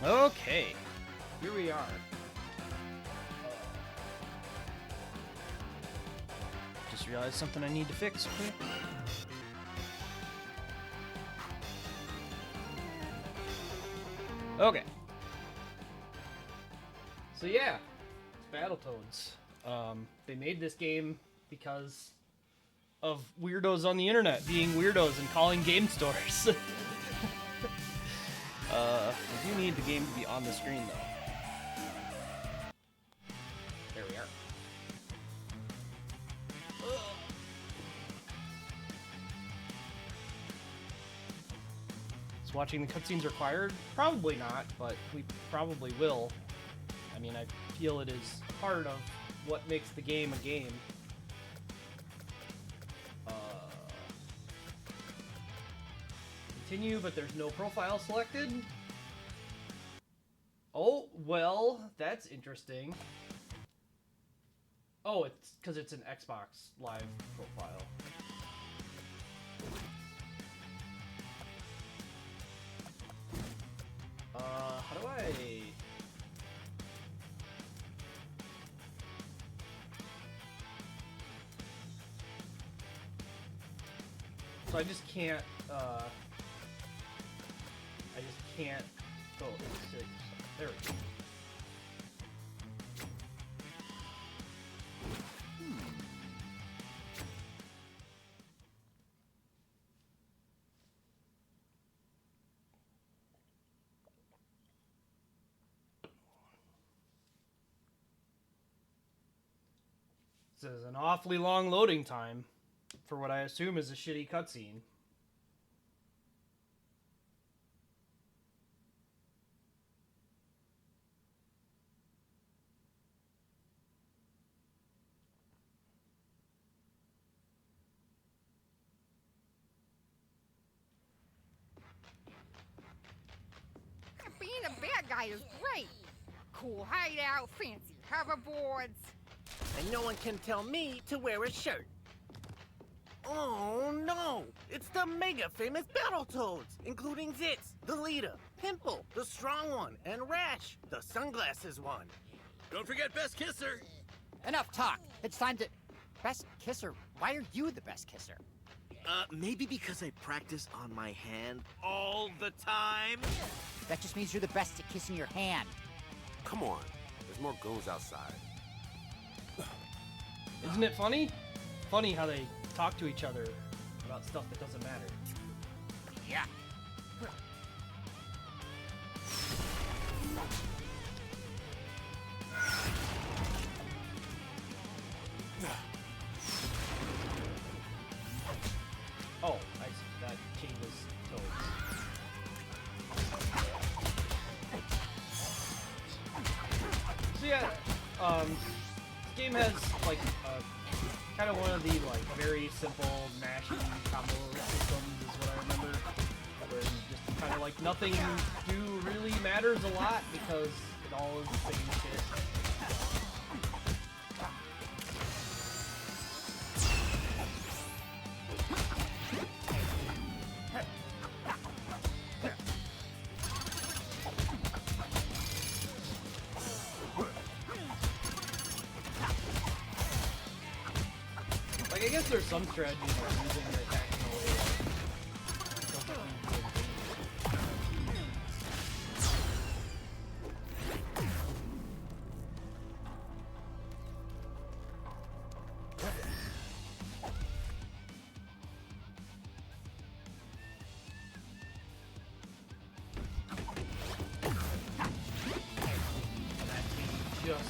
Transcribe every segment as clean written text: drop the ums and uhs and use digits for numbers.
Okay, here we are. Just realized something I need to fix. Okay. So yeah, it's Battletoads. They made this game because of weirdos on the internet being weirdos and calling game stores. I do need the game to be on the screen though. There we are. Is watching the cutscenes required? Probably not, but we probably will. I mean, I feel it is part of what makes the game a game. Continue, but there's no profile selected. Oh, well, that's interesting. Oh, it's because it's an Xbox Live profile. How do I... So I just can't, go. There we go. This is an awfully long loading time for what I assume is a shitty cutscene. Being a bad guy is great. Cool hideout, fancy hoverboards. And no one can tell me to wear a shirt. Oh no! It's the mega famous Battletoads, including Zitz, the leader, Pimple, the strong one, and Rash, the sunglasses one. Don't forget Best Kisser. Enough talk. It's time to... Best kisser? Why are you the best kisser? Maybe because I practice on my hand all the time? That just means you're the best at kissing your hand. Come on, there's more goons outside. Isn't it funny? Funny how they talk to each other about stuff that doesn't matter. Yeah. Oh, I see. That changes toads. So yeah, this game has like kind of one of the like very simple mashing combo systems is what I remember, where you just kind of like nothing you do really matters a lot because it all is the same shit. I guess there's some strategy for using the attack in a way that doesn't use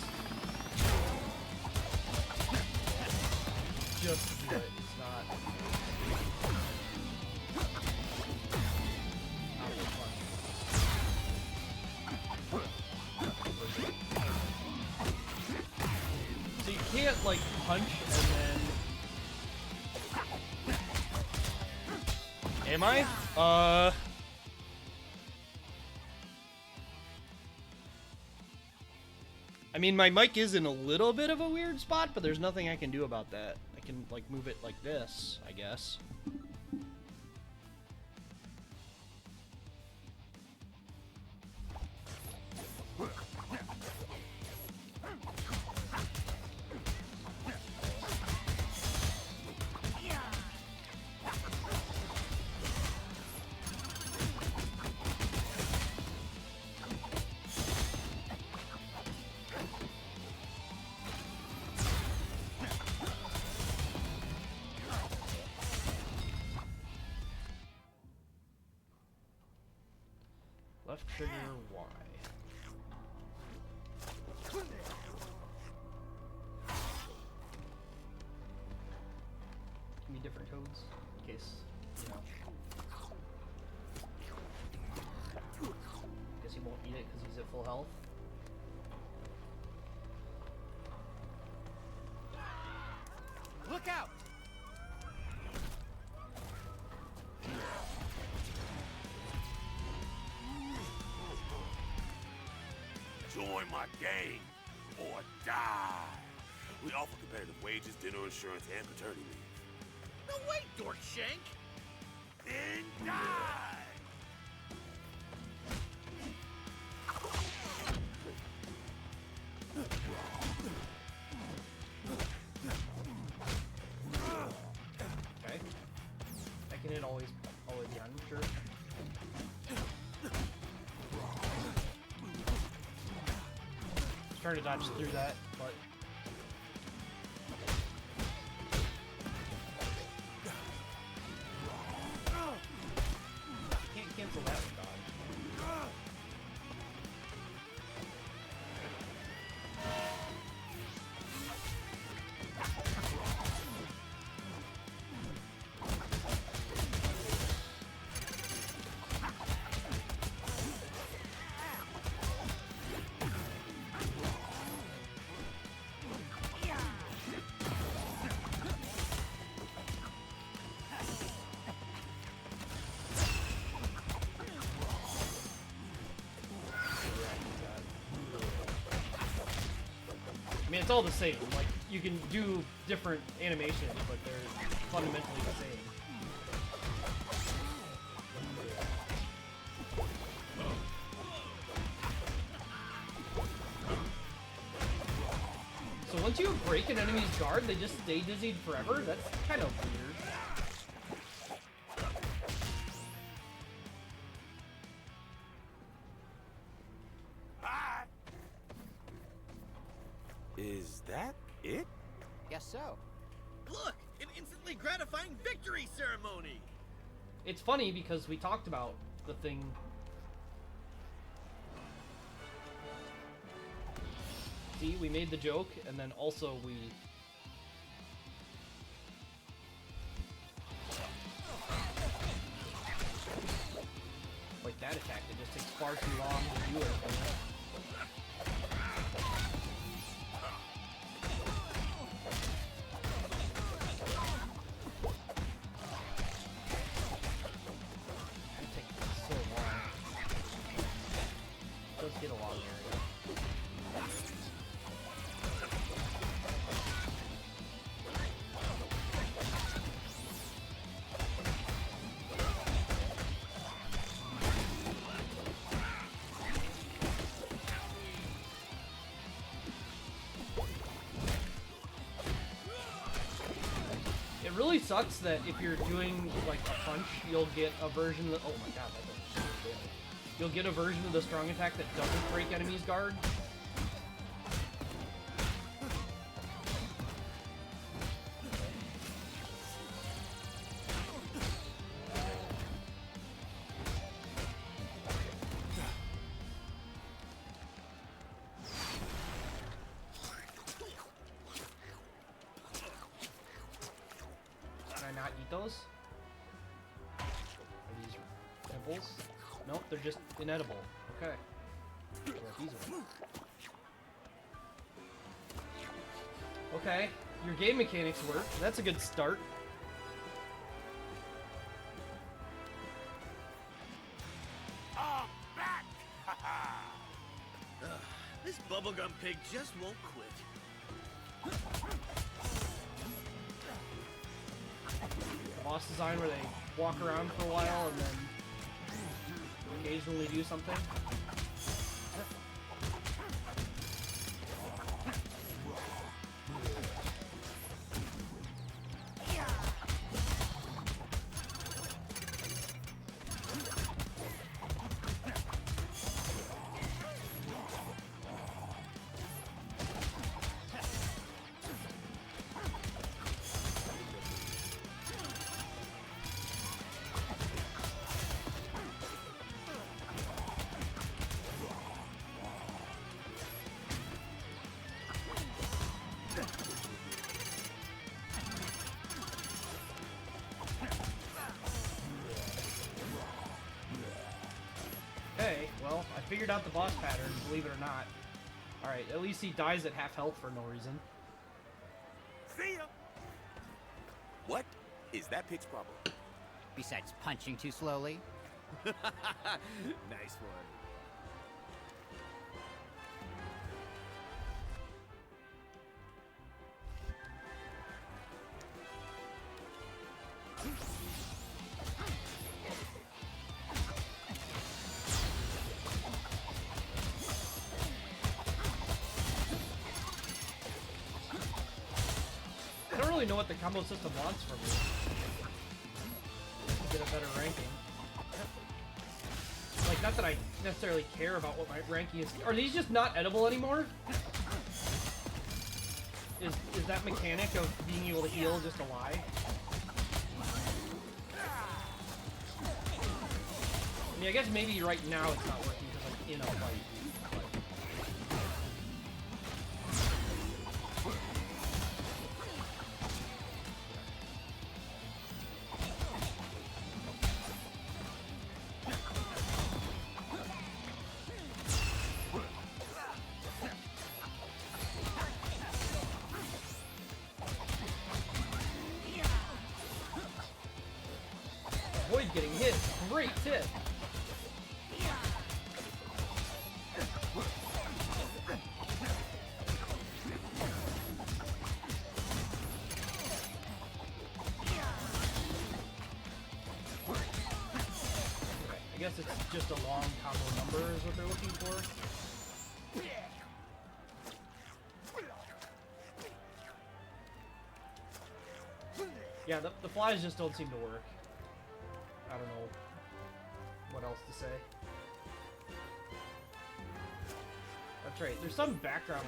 just do it. It's not out of fun. So you can't like punch and then... Am I? I mean, my mic is in a little bit of a weird spot, but there's nothing I can do about that. I can, like, move it like this, I guess. trigger Y. Give me different codes in case, you know. Guess he won't need it because he's at full health. Look out! Join my gang or die. We offer competitive wages, dinner insurance, and paternity leave. No way, Dorkshank! Then die! Okay. I can hit always on, sure. Trying to dodge through that, but can't cancel that with dodge. I mean, it's all the same. Like, you can do different animations, but they're fundamentally the same. So once you break an enemy's guard, they just stay dizzied forever? That's kind of weird. Is that it? Guess so. Look, an instantly gratifying victory ceremony. It's funny because we talked about the thing. See, we made the joke, and then also we... Like that attack, it just takes far too long to do everything. Get a long area. It really sucks that if you're doing like a punch, you'll get a version of, oh my god, that doesn't do damage. You'll get a version of the strong attack that doesn't break enemies' guard. Can I not eat those? Are these pimples? Nope, they're just inedible. Okay. These are. Okay, your game mechanics work. That's a good start. I'm back! This bubblegum pig just won't quit. Boss design where they walk around for a while and then occasionally do something. figured out the boss pattern, believe it or not. Alright, at least he dies at half health for no reason. See ya! What is that pig's problem? Besides punching too slowly. Nice one. I don't really know what the combo system wants from me. To get a better ranking. Like, not that I necessarily care about what my ranking is. Are these just not edible anymore? Is that mechanic of being able to heal just a lie? I mean, I guess maybe right now it's not working because I'm in a fight. Avoid getting hit. Great tip. I guess it's just a long combo number is what they're looking for. Yeah, the flies just don't seem to work. I don't know what else to say. That's right, there's some background.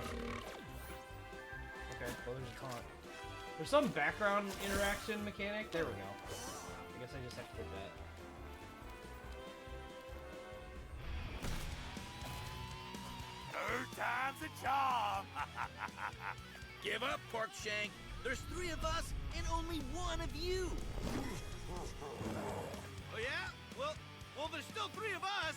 Okay, well there's a taunt. There's some background interaction mechanic. There we go. I guess I just have to hit that. Third time's a charm! Give up, Pork Shank. There's 3 of us and only 1 of you. Oh yeah? Well, there's still 3 of us.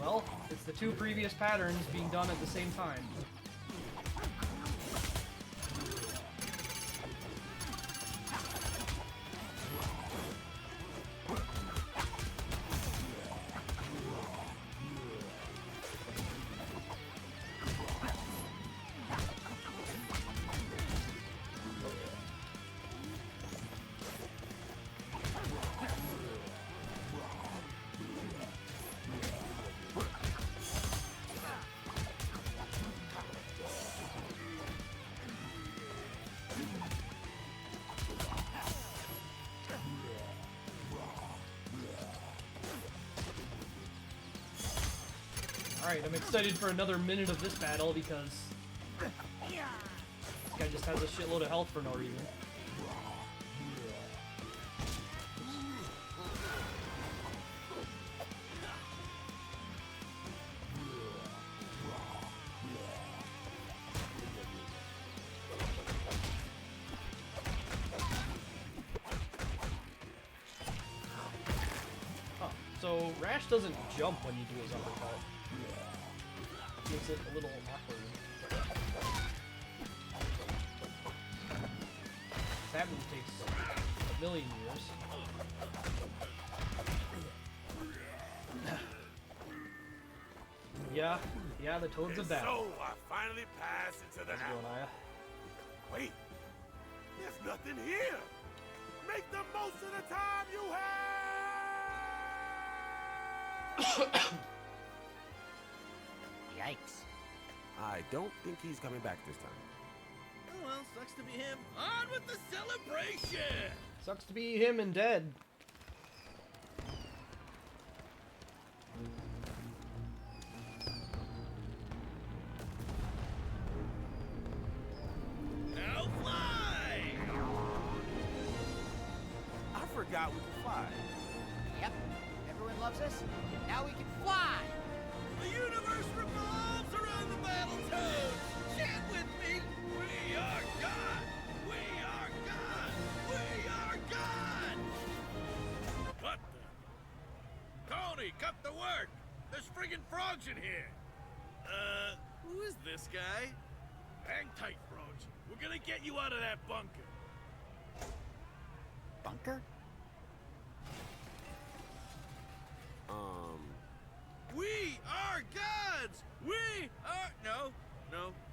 Well, it's the 2 previous patterns being done at the same time. Alright, I'm excited for another minute of this battle because this guy just has a shitload of health for no reason. Oh, so Rash doesn't jump when you do his uppercut. Makes it a little awkward. That move takes a million years. Yeah, the Toad's a And battle. so I finally passed into the How's it house. going, Aya? Wait, there's nothing here. Make the most of the time you have. Yikes. I don't think he's coming back this time. Oh well, sucks to be him. On with the celebration! Sucks to be him and dead. Now fly! I forgot we could fly. Yep. Now we can fly! The universe revolves around the Battletoads! Chant with me! We are God! We are God! We are God! What the? Tony, cut the work! There's friggin' frogs in here! Who is this guy? Hang tight, frogs. We're gonna get you out of that bunker. Bunker? We are gods! We are... No,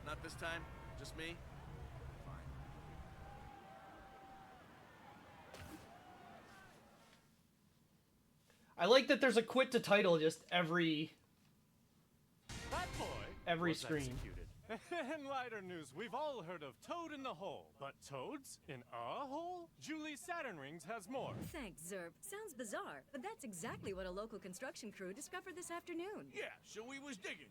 not this time. Just me. Fine. I like that there's a quit to title just every That boy was screen. executed. In lighter news, we've all heard of Toad in the Hole, but toads in a hole? Julie Saturn Rings has more. Thanks, Zerb. Sounds bizarre, but that's exactly what a local construction crew discovered this afternoon. Yeah, so we was digging,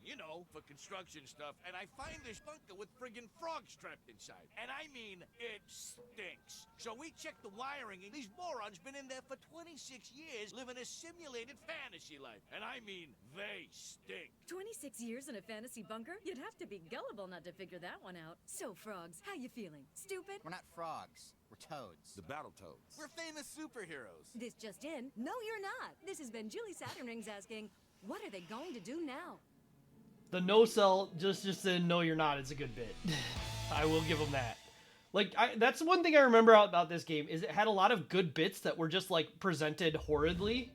for construction stuff, and I find this bunker with friggin' frogs trapped inside. And I mean, it stinks. So we checked the wiring, and these morons been in there for 26 years living a simulated fantasy life. And I mean, they stink. 26 years in a fantasy bunker? You'd have to be gullible not to figure that one out. So, frogs, how you feeling? Stupid? We're not frogs. We're toads. The Battletoads. We're famous superheroes. This just in. No, you're not. This has been Julie Saturn Rings asking, what are they going to do now? The no sell just saying no you're not is a good bit. I will give them that. Like that's one thing I remember about this game is it had a lot of good bits that were just like presented horridly.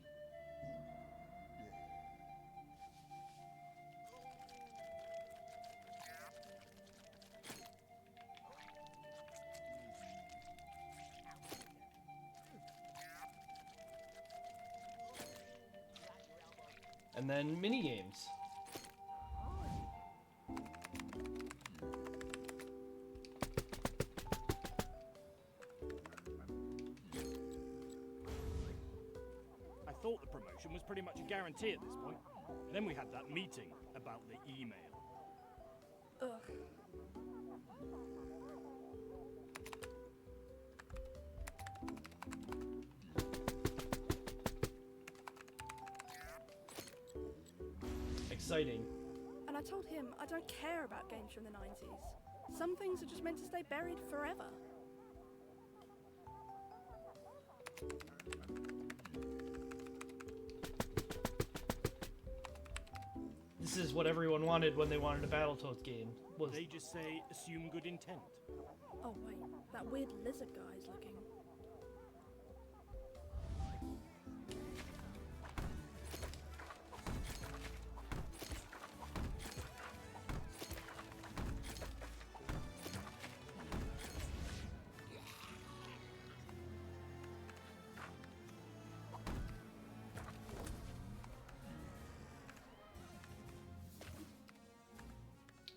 And then mini games. I thought the promotion was pretty much a guarantee at this point. Then we had that meeting about the email. Ugh. Exciting. And I told him I don't care about games from the 90s. Some things are just meant to stay buried forever. This is what everyone wanted when they wanted a Battletoads game. Was They just say, assume good intent. Oh wait, that weird lizard guy is looking.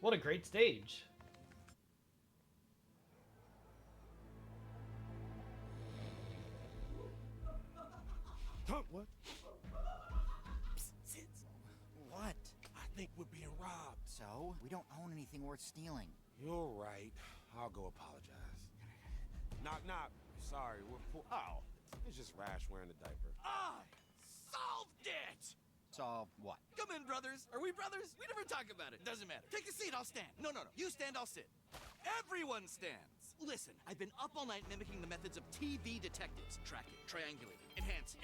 What a great stage. What? Psst. What? I think we're being robbed. So? We don't own anything worth stealing. You're right. I'll go apologize. Knock, knock. Sorry, we're poor. Oh, it's just Rash wearing a diaper. I solved it! Solve what? Come in, brothers. Are we brothers? We never talk about it. Doesn't matter. Take a seat, I'll stand. No. You stand, I'll sit. Everyone stands. Listen, I've been up all night mimicking the methods of TV detectives. Tracking, triangulating, enhance.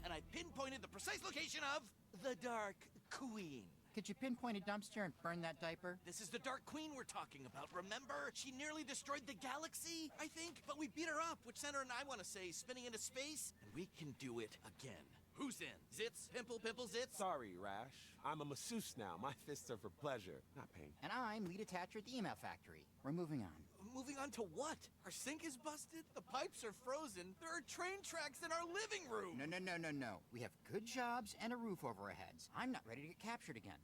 And I pinpointed the precise location of the Dark Queen. Could you pinpoint a dumpster and burn that diaper? This is the Dark Queen we're talking about, remember? She nearly destroyed the galaxy, I think, but we beat her up, which sent her and I want to say spinning into space, and we can do it again. Who's in? Zitz? Pimple, Zitz? Sorry, Rash. I'm a masseuse now. My fists are for pleasure, not pain. And I'm lead attacher at the email factory. We're moving on. Moving on to what? Our sink is busted? The pipes are frozen? There are train tracks in our living room! No. We have good jobs and a roof over our heads. I'm not ready to get captured again.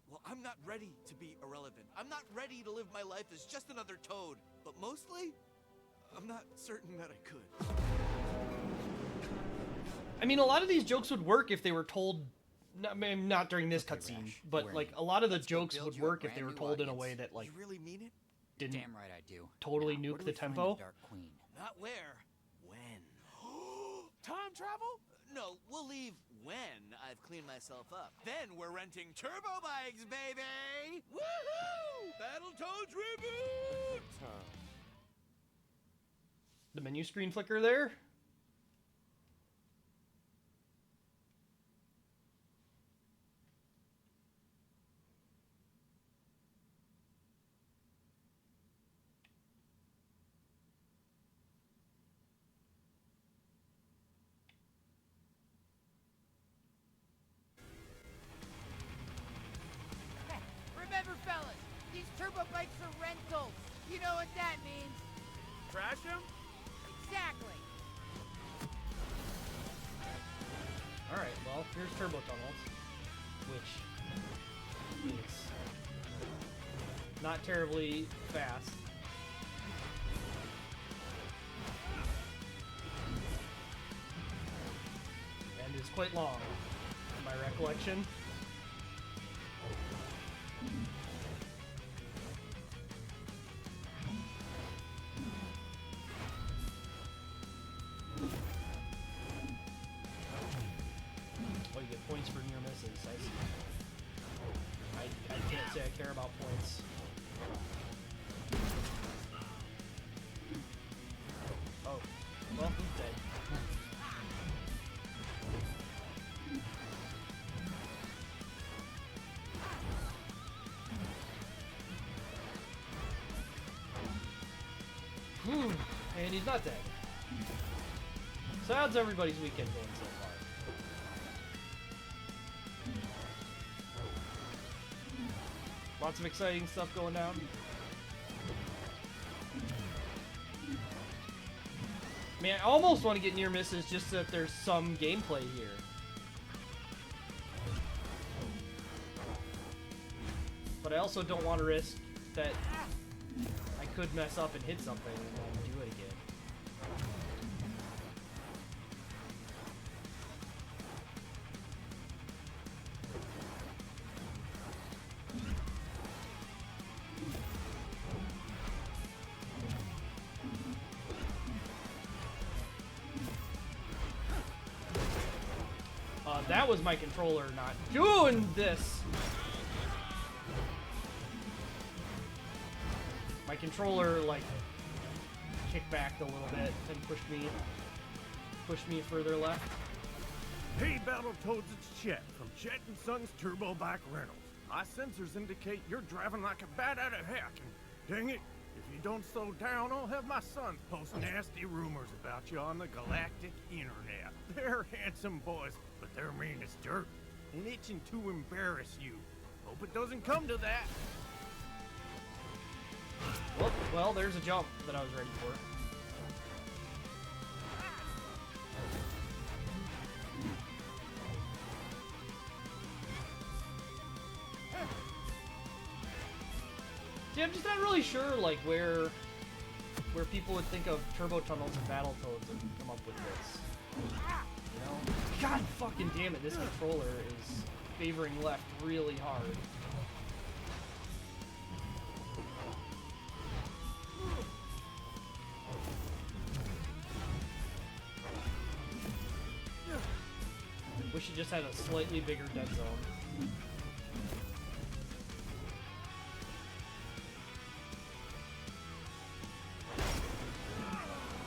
Well, I'm not ready to be irrelevant. I'm not ready to live my life as just another toad. But mostly, I'm not certain that I could. I mean, a lot of these jokes would work if they were told, not during this cutscene, Rash, but we're like in. a lot of the Let's go jokes build would you a work if they brand were new told in a audience. way that like You really mean it? didn't Damn right I do. totally Now, nuke where do the we find tempo. Dark Queen. Not where, when. Time travel? No, we'll leave when I've cleaned myself up. Then we're renting turbo bikes, baby! Woohoo! Battletoads reboot! The menu screen flicker there? Remember, fellas, these turbo bikes are rentals. You know what that means. Trash him? Exactly. Alright, well, here's Turbo Tunnels, which is not terribly fast. And is quite long, in my recollection. Oh, you get points for near misses. I see. I can't say I care about points. Oh, well, he's dead. And he's not dead. So how's everybody's weekend going so far? Lots of exciting stuff going down. Man, I almost want to get near misses just so that there's some gameplay here. But I also don't want to risk that I could mess up and hit something and then do it again. That was my controller not doing this. My controller like kicked back a little bit and pushed me further left. Hey, Battletoads, it's Chet from Chet & Son's Turbo Bike Rentals. My sensors indicate you're driving like a bat out of heck, and dang it, if you don't slow down, I'll have my sons post nasty rumors about you on the galactic internet. They're handsome boys, but they're mean as dirt and itching to embarrass you. Hope it doesn't come to that. Well, there's a jump that I was ready for. See, I'm just not really sure, like, where people would think of turbo tunnels and Battletoads and come up with this. You know? God fucking damn it, this controller is favoring left really hard. Wish you just had a slightly bigger dead zone.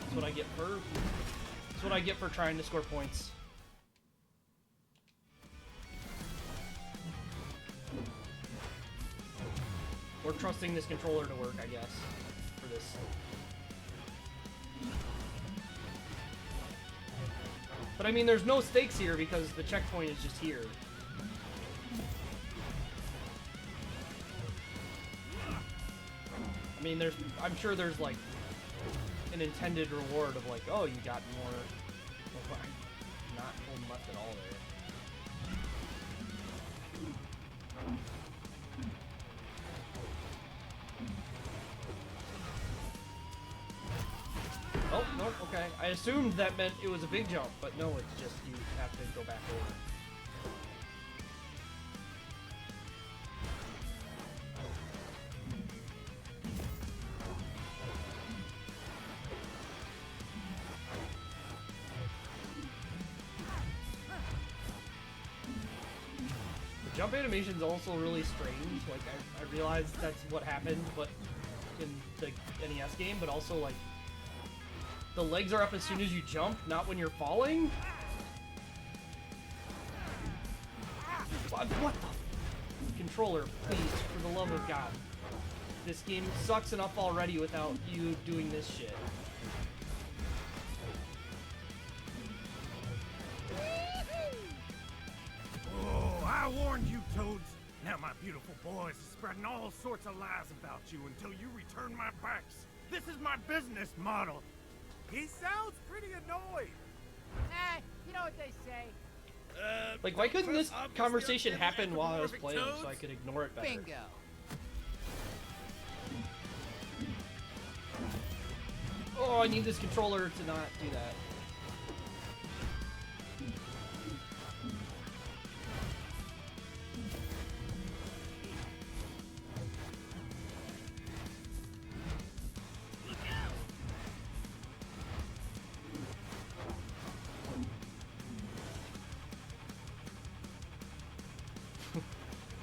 That's what I get for trying to score points. Or trusting this controller to work, I guess, for this. But I mean, there's no stakes here because the checkpoint is just here. I mean, I'm sure there's like an intended reward of like, oh, you got more. Well, I'm not holding left at all there. Oh, no, okay. I assumed that meant it was a big jump, but no, it's just you have to go back over. jump animation's also really strange. Like, I realized that's what happened, but in the NES game, but also, like, the legs are up as soon as you jump, not when you're falling? What the? Controller, please, for the love of God. This game sucks enough already without you doing this shit. Oh, I warned you, Toads. Now my beautiful boys are spreading all sorts of lies about you until you return my backs. This is my business model. He sounds pretty annoyed. You know what they say. Like, why couldn't this obviously conversation I'm happen while I was playing anthropomorphic so I toads. could ignore it better? Bingo. Oh, I need this controller to not do that.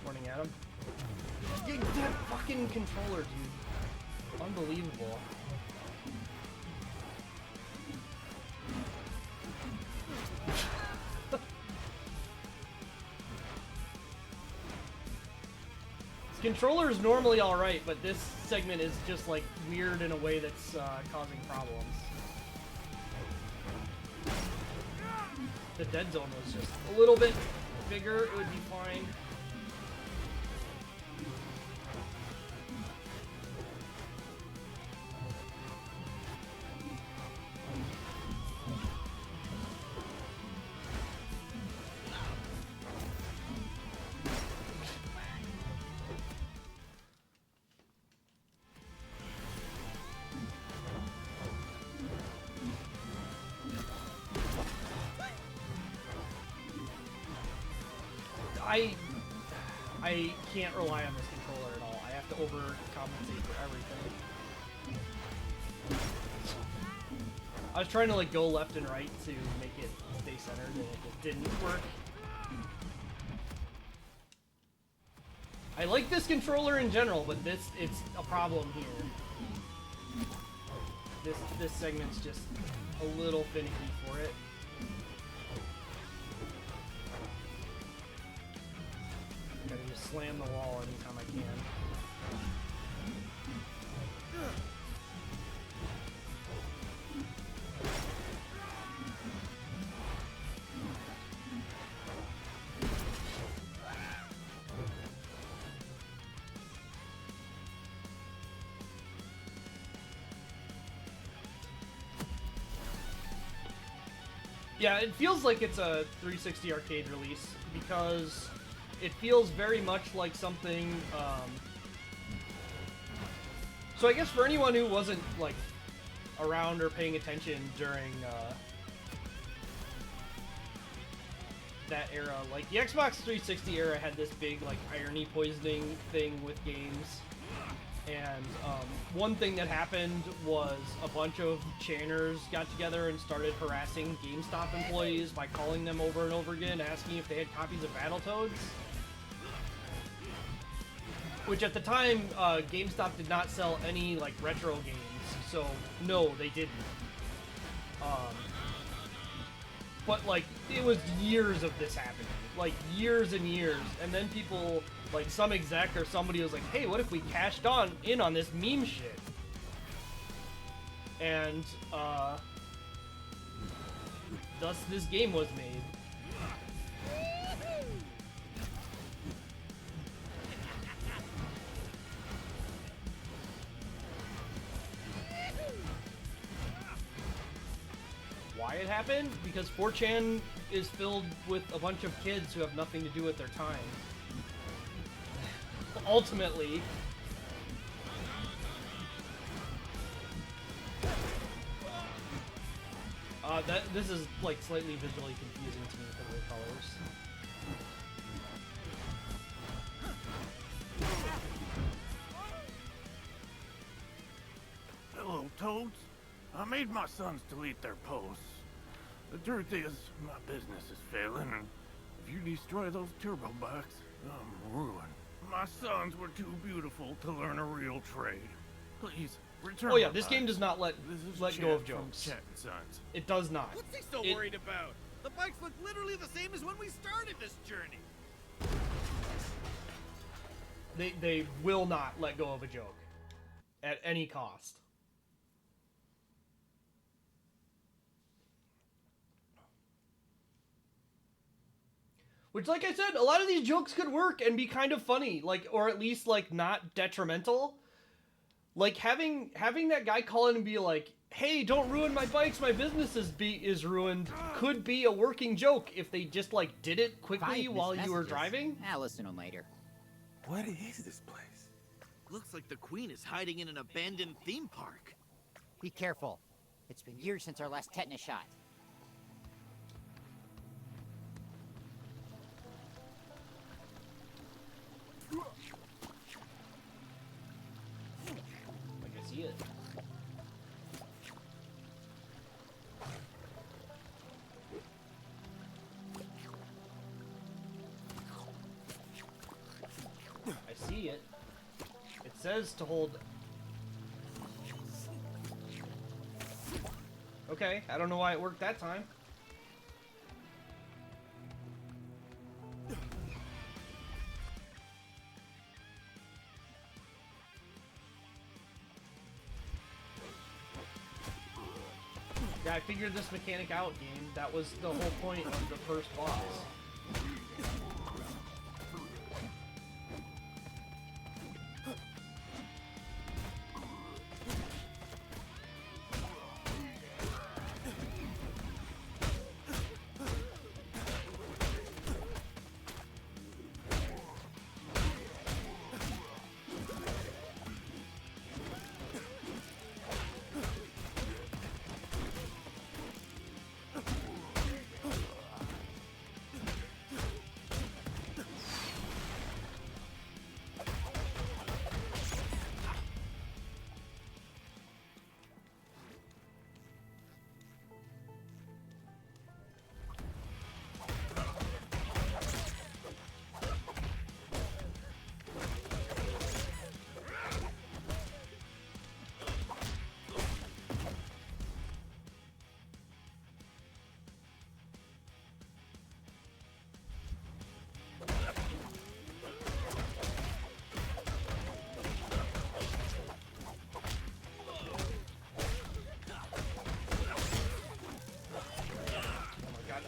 Morning, Adam. Get that fucking controller, dude. Unbelievable. This controller is normally alright, but this segment is just like weird in a way that's causing problems. The dead zone was just a little bit bigger, it would be fine. I can't rely on this controller at all. I have to overcompensate for everything. I was trying to like go left and right to make it stay centered and it just didn't work. I like this controller in general, but it's a problem here. This segment's just a little finicky for it. Gotta just slam the wall anytime I can. Yeah, it feels like it's a 360 arcade release because it feels very much like something, so I guess for anyone who wasn't, like, around or paying attention during, that era, like, the Xbox 360 era had this big, like, irony poisoning thing with games, and, one thing that happened was a bunch of channers got together and started harassing GameStop employees by calling them over and over again, asking if they had copies of Battletoads. Which at the time, GameStop did not sell any, like, retro games, so no, they didn't. But, like, it was years of this happening. Like, years and years, and then people, like, some exec or somebody was like, hey, what if we cashed in on this meme shit? And, thus this game was made. Why it happened? Because 4chan is filled with a bunch of kids who have nothing to do with their time. Ultimately. This is like slightly visually confusing to me because of the colors. Hello, Toads. I made my sons delete their posts. The truth is, my business is failing, and if you destroy those turbo bikes, I'm ruined. My sons were too beautiful to learn a real trade. Please, return Oh yeah, my this bikes. game does not let go Chet of from jokes. Chet and Sons. It does not. What's he so worried about? The bikes look literally the same as when we started this journey. They will not let go of a joke at any cost. Which, like I said, a lot of these jokes could work and be kind of funny, like, or at least like not detrimental. Like having that guy call in and be like, "Hey, don't ruin my bikes. My business is ruined." Could be a working joke if they just like did it quickly while you were driving. I'll listen to him later. What is this place? Looks like the Queen is hiding in an abandoned theme park. Be careful. It's been years since our last tetanus shot. Like I see it. I see it. It says to hold. Okay, I don't know why it worked that time. Yeah, I figured this mechanic out, game. That was the whole point of the first boss.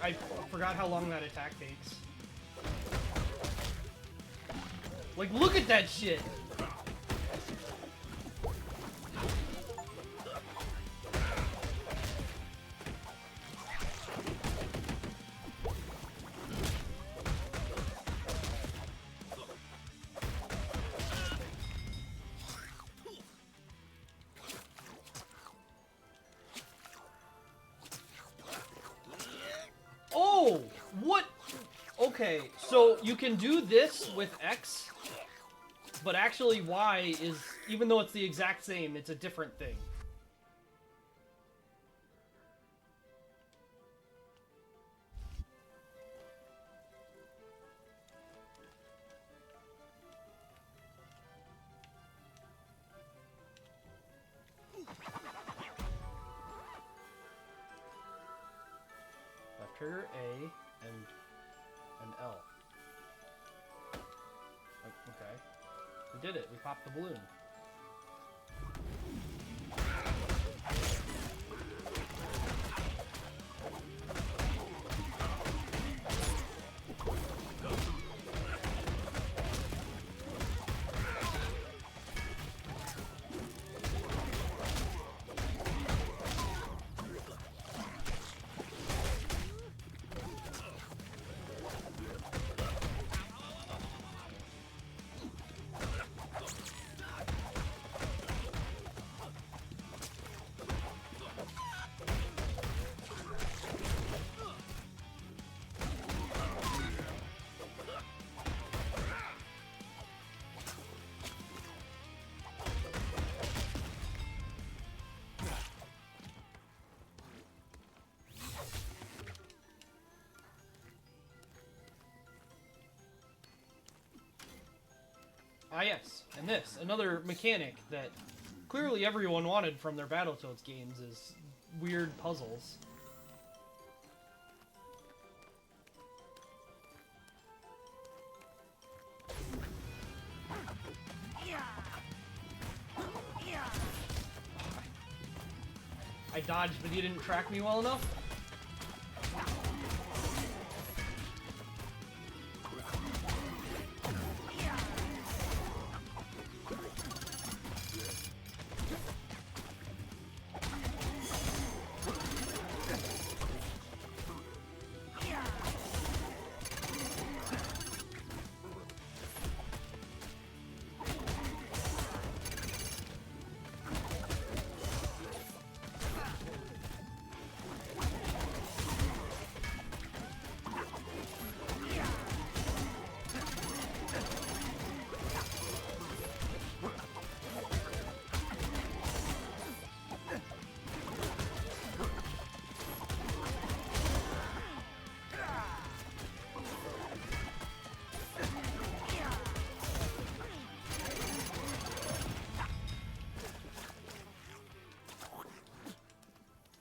I forgot how long that attack takes. Like, look at that shit! Oh! What? Okay, so you can do this with X, but actually Y is, even though it's the exact same, it's a different thing. Left trigger, A, and L. Okay. We did it. We popped the balloon. Ah, yes. And this, another mechanic that clearly everyone wanted from their Battletoads games is weird puzzles. I dodged, but you didn't track me well enough?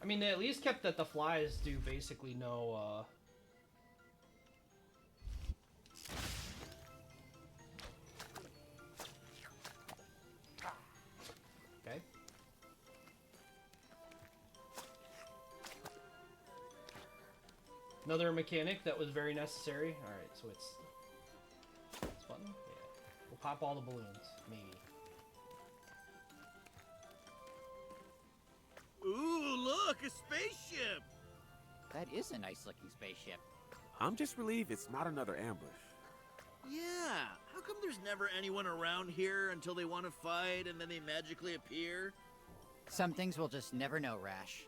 I mean, they at least kept that the flies do basically no, Okay. Another mechanic that was very necessary. Alright, so it's... This button? Yeah. We'll pop all the balloons. Maybe. Ooh, look, a spaceship! That is a nice-looking spaceship. I'm just relieved it's not another ambush. Yeah, how come there's never anyone around here until they want to fight and then they magically appear? Some things we'll just never know, Rash.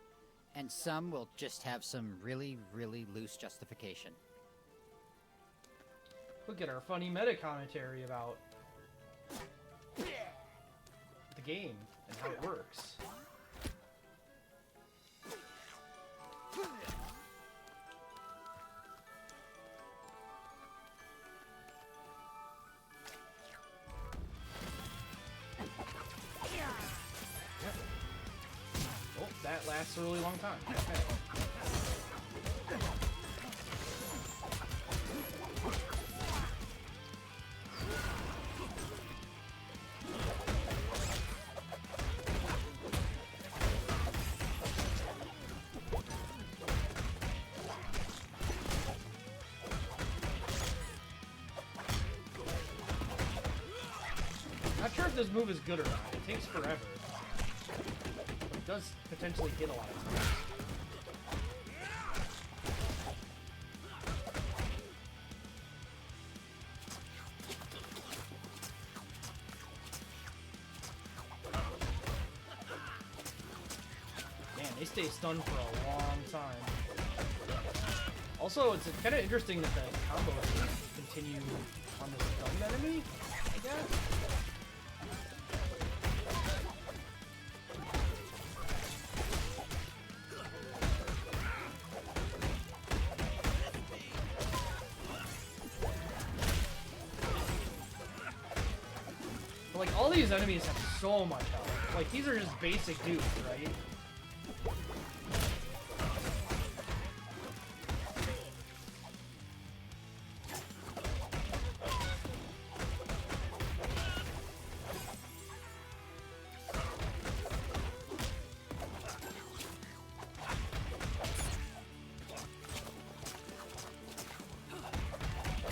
And some will just have some really, really loose justification. Look at our funny meta commentary about the game and how it works. Oh, that lasts a really long time. Okay. Not sure if this move is good or not. It takes forever. But it does potentially hit a lot of times. Man, they stay stunned for a long time. Also, it's kind of interesting that the combos continue on the stunned enemy, I guess. But, like, all these enemies have so much health. Like, these are just basic dudes, right?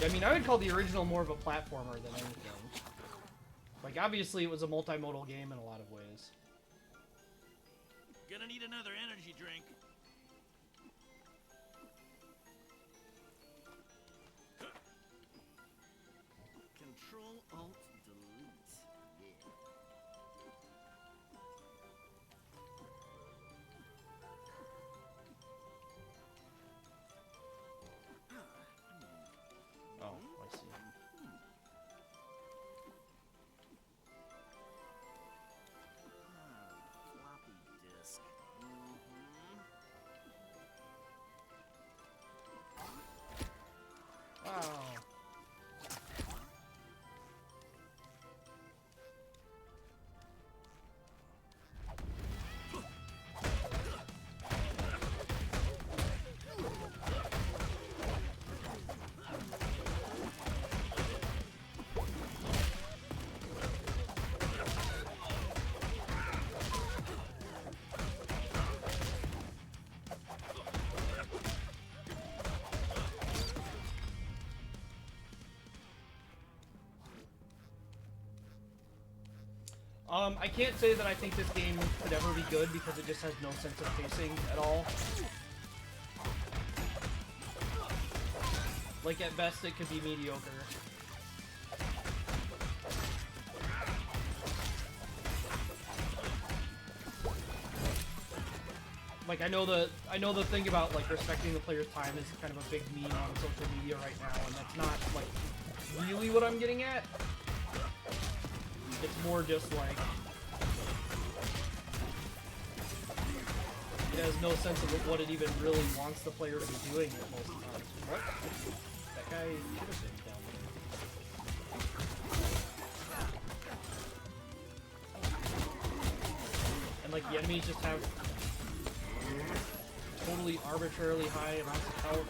I mean, I would call the original more of a platformer than anything. Like, obviously it was a multimodal game in a lot of ways. Gonna need another energy drink. Control Alt Delete. Yeah. Oh, I see. Floppy disk. Wow. I can't say that I think this game could ever be good because it just has no sense of pacing at all. Like, at best, it could be mediocre. Like, I know the thing about, like, respecting the player's time is kind of a big meme on social media right now, and that's not, like, really what I'm getting at. It's more just, like, it has no sense of what it even really wants the player to be doing at most of the times. What? That guy should have been down there. And, like, the enemies just have totally arbitrarily high amounts of health.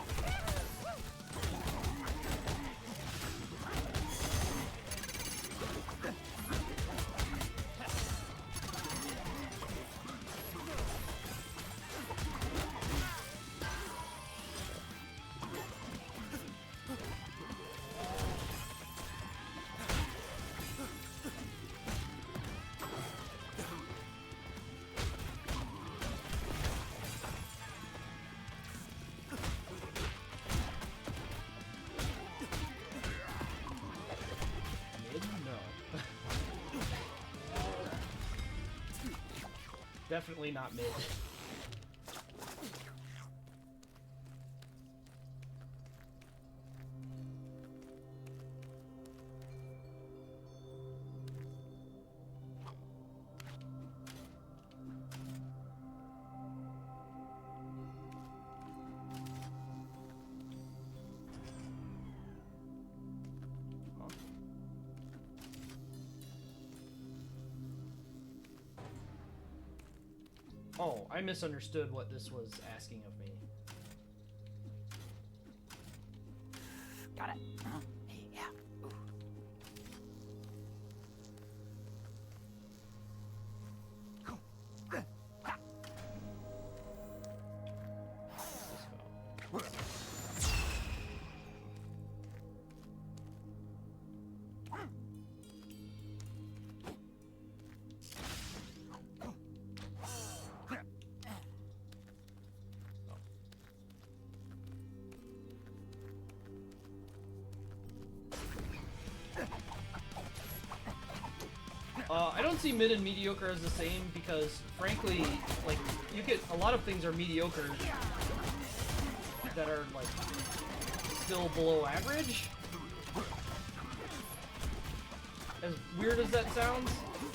Definitely not mid. Oh, I misunderstood what this was asking of me. Got it. Yeah. Ooh. I don't see mid and mediocre as the same because, frankly, like, you get a lot of things are mediocre that are, like, still below average. As weird as that sounds,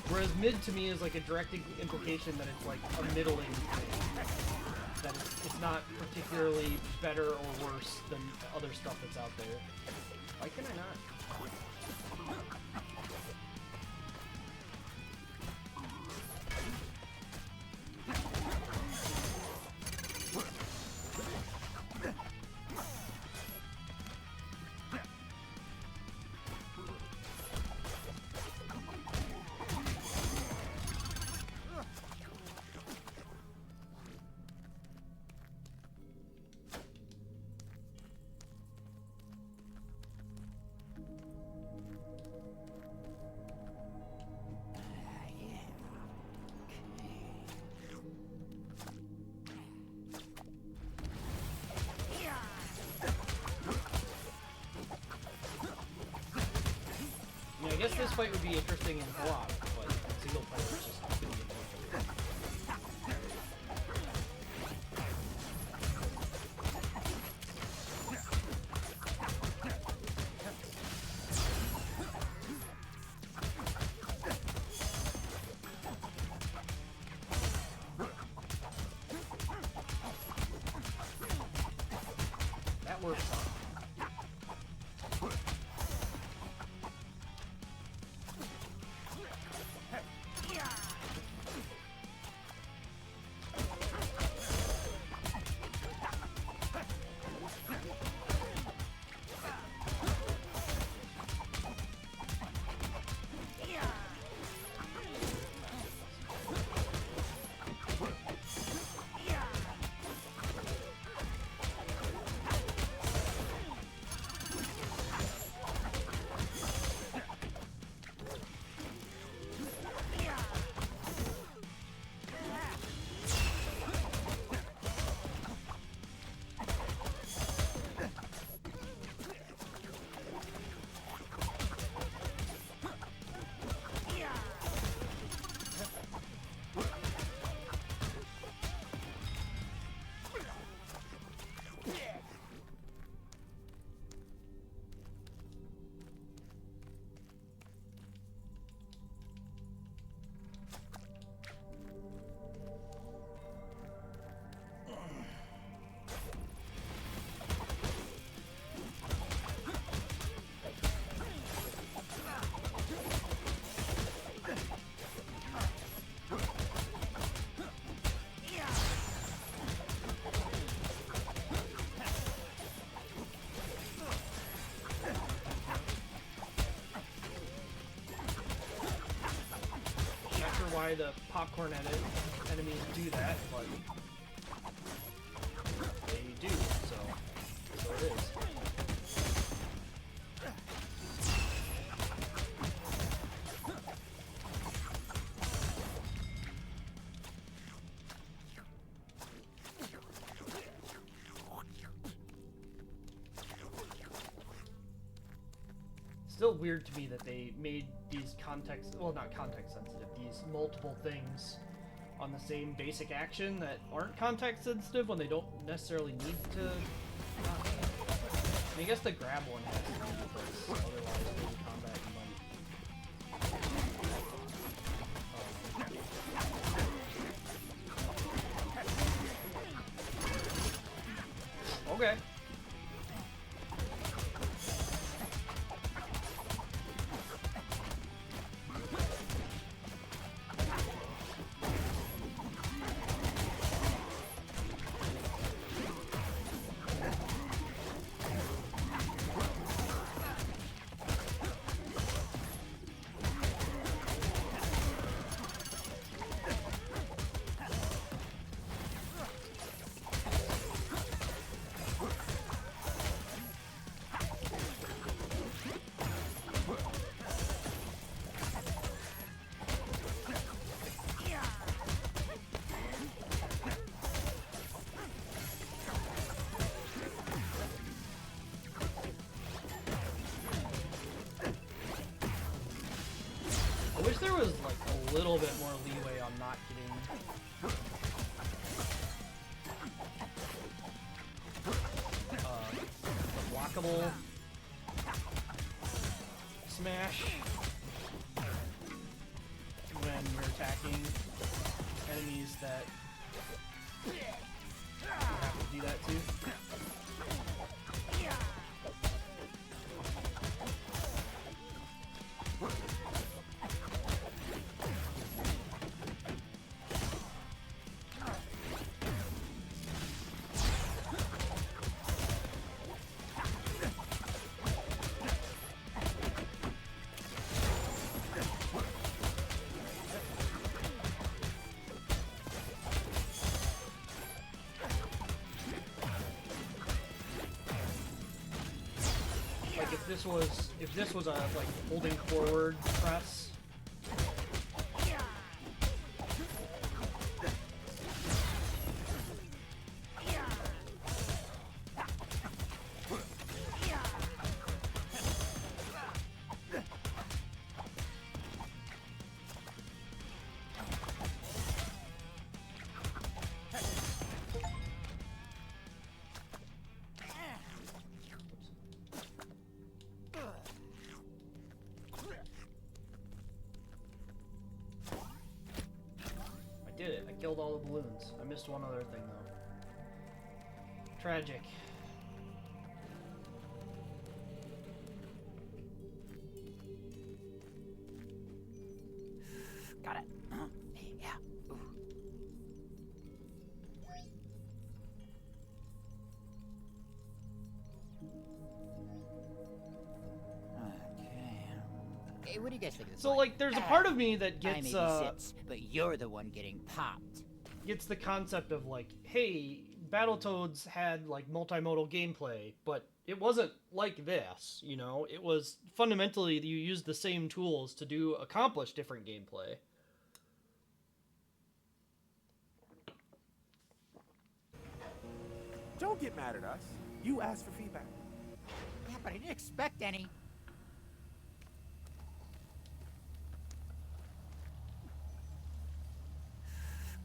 whereas mid to me is like a direct implication that it's like a middling thing. That it's not particularly better or worse than other stuff that's out there. Why can I not? I guess this fight would be interesting in co-op, but single player is just gonna be interesting. That works. try to popcorn edit enemies do that, but they do, so it is. Still weird to me that they made these not context sensitive, these multiple things on the same basic action that aren't context sensitive when they don't necessarily need to not be. I mean, I guess the grab one has to be because otherwise maybe combat you might... Okay. I wish there was like a little bit more leeway on not getting the blockable smash when you're attacking enemies that you have to do that to. Like if this was a like holding forward press. Did it. I killed all the balloons. I missed one other thing though. Tragic. Got it. Yeah. Ooh. Hey, what do you guys think of this? So like there's a part of me that I gets maybe sits, but you're the one getting popped. Gets the concept of like, hey, Battletoads had like multimodal gameplay, but it wasn't like this, you know? It was fundamentally you used the same tools to accomplish different gameplay. Don't get mad at us. You asked for feedback. Yeah, but I didn't expect any.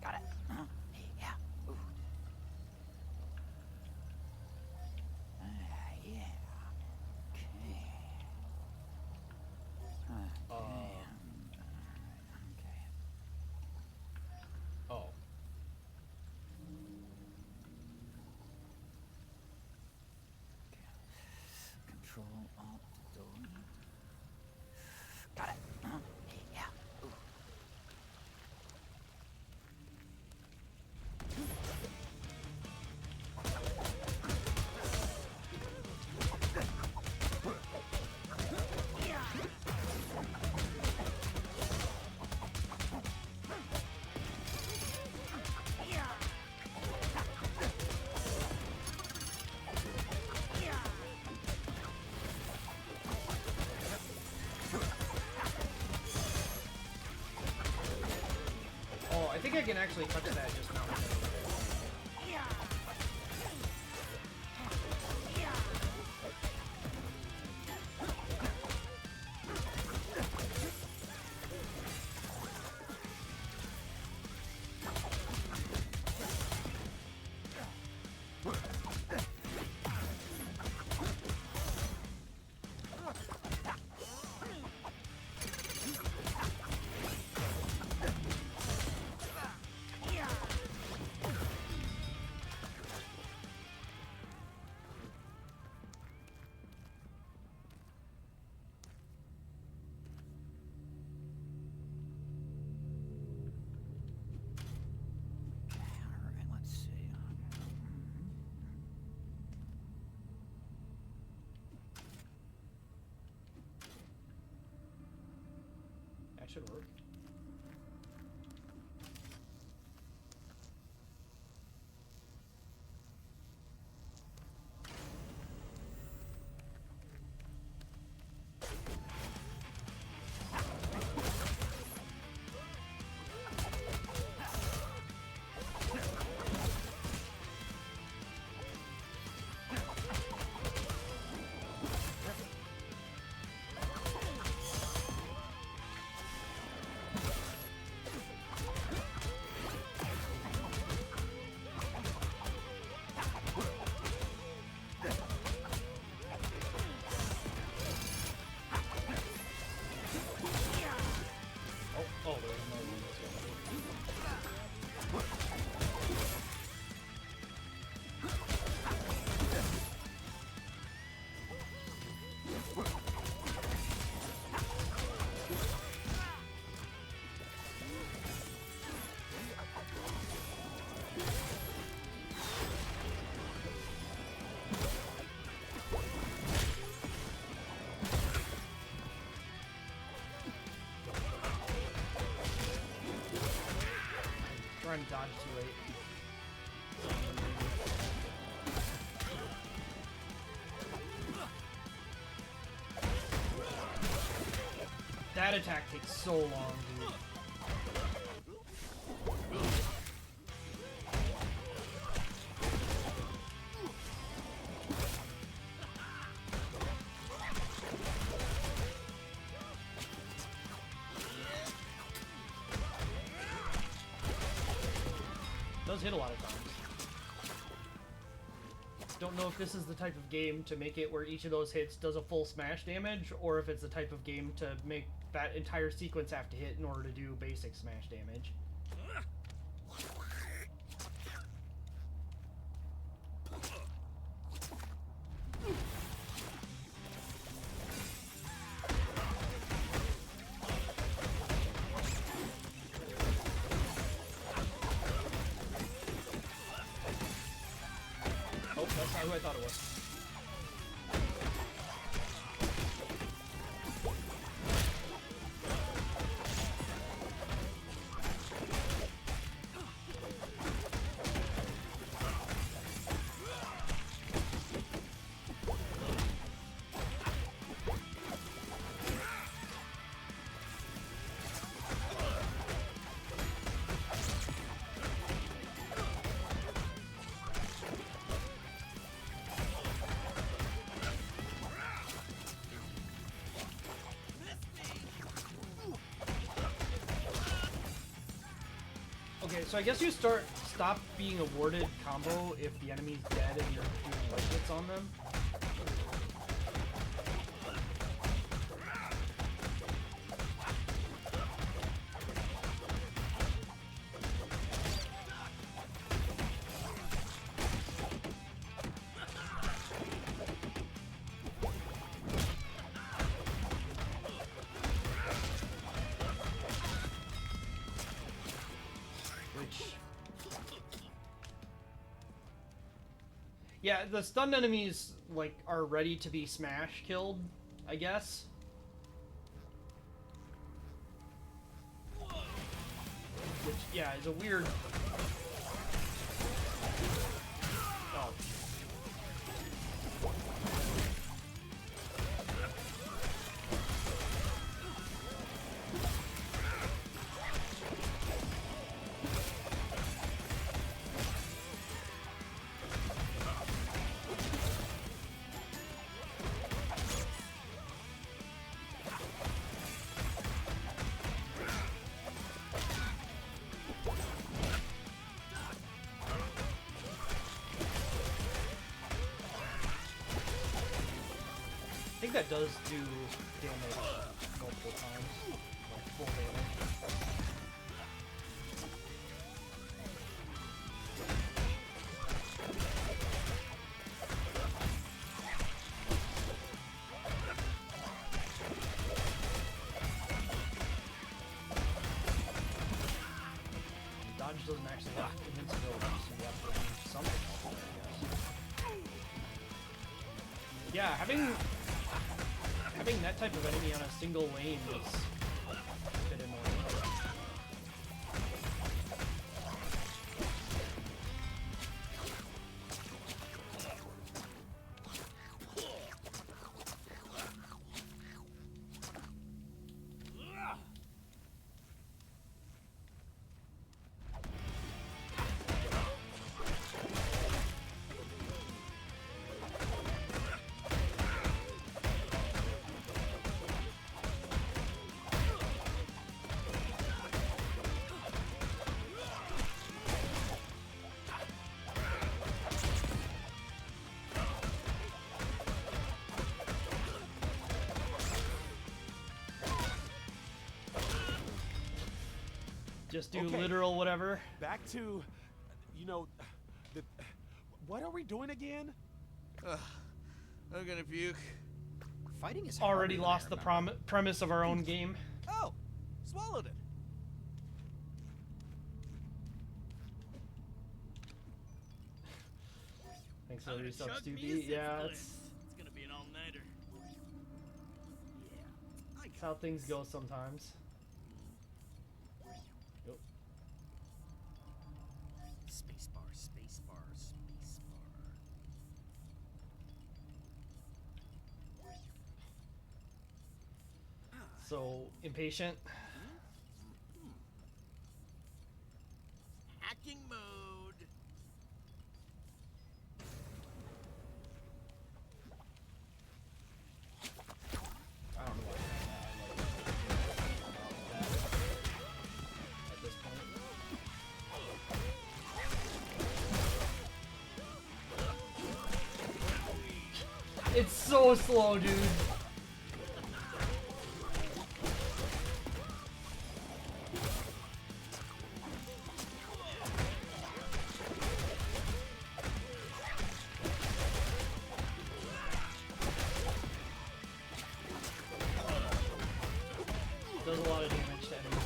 Got it. Yeah. Ooh. Yeah. Okay. Okay. Oh. Control Alt think I can actually touch that just now. Should work. Trying to dodge too late. That attack takes so long, dude. Does hit a lot of times. Don't know if this is the type of game to make it where each of those hits does a full smash damage, or if it's the type of game to make that entire sequence have to hit in order to do basic smash damage. Oh, that's not who I thought it was. Okay, so I guess you stop being awarded combo if the enemy's dead and you're doing light hits on them. Yeah, the stunned enemies, like, are ready to be smash killed, I guess. Which, yeah, is a weird... Oh. think that does do damage multiple times, like full damage. Dodge doesn't actually have invincibility, so you have to do something else, I guess. Yeah, having that type of enemy on a single lane is a bit annoying. Just do literal whatever. Back to, you know, what are we doing again? I'm gonna puke. Fighting is already lost the premise of our own game. Oh, swallowed it. Thanks for the resubs, 2B. Yeah, it's gonna be an all-nighter. it's how things go sometimes. Yep. Spacebar, spacebar, spacebar. So impatient. Hacking mode. I don't know why at this point. It's so slow, dude. Does a lot of damage to enemies.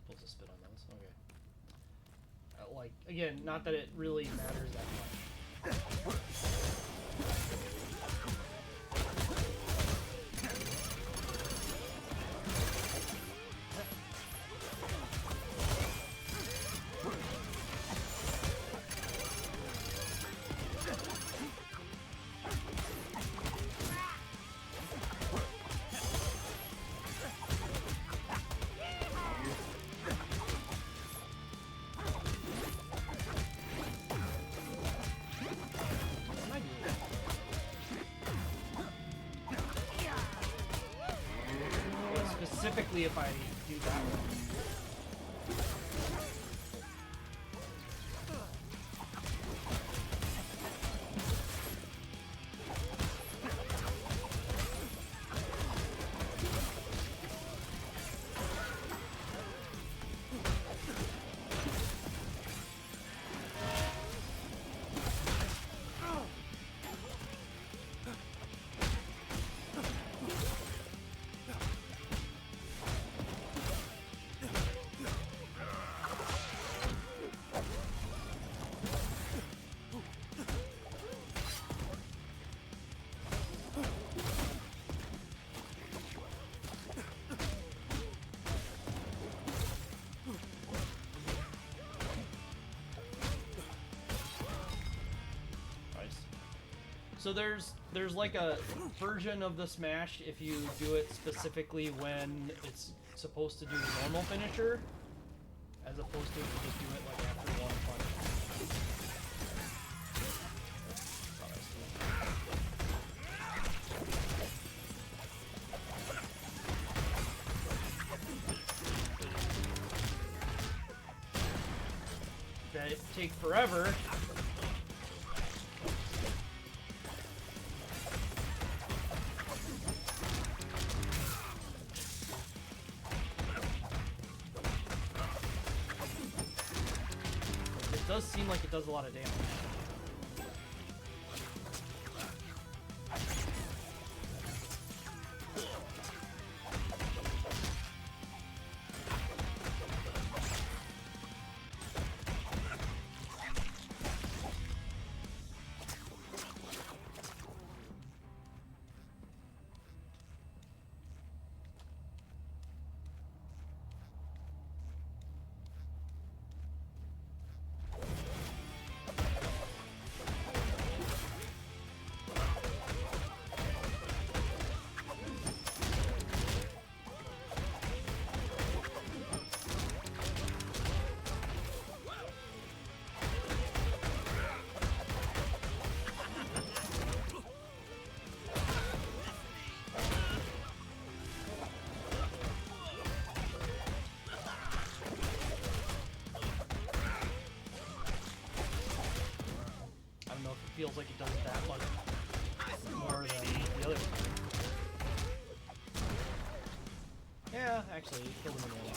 Supposed to spit on those. Okay. Like, again, not that it really matters that much. Specifically if I do that one. So there's like a version of the smash if you do it specifically when it's supposed to do the normal finisher, as opposed to if you just do it like after one punch. That take forever. It does seem like it does a lot of damage. Feels like it does that much more than the other one. Yeah, actually, it killed him in one.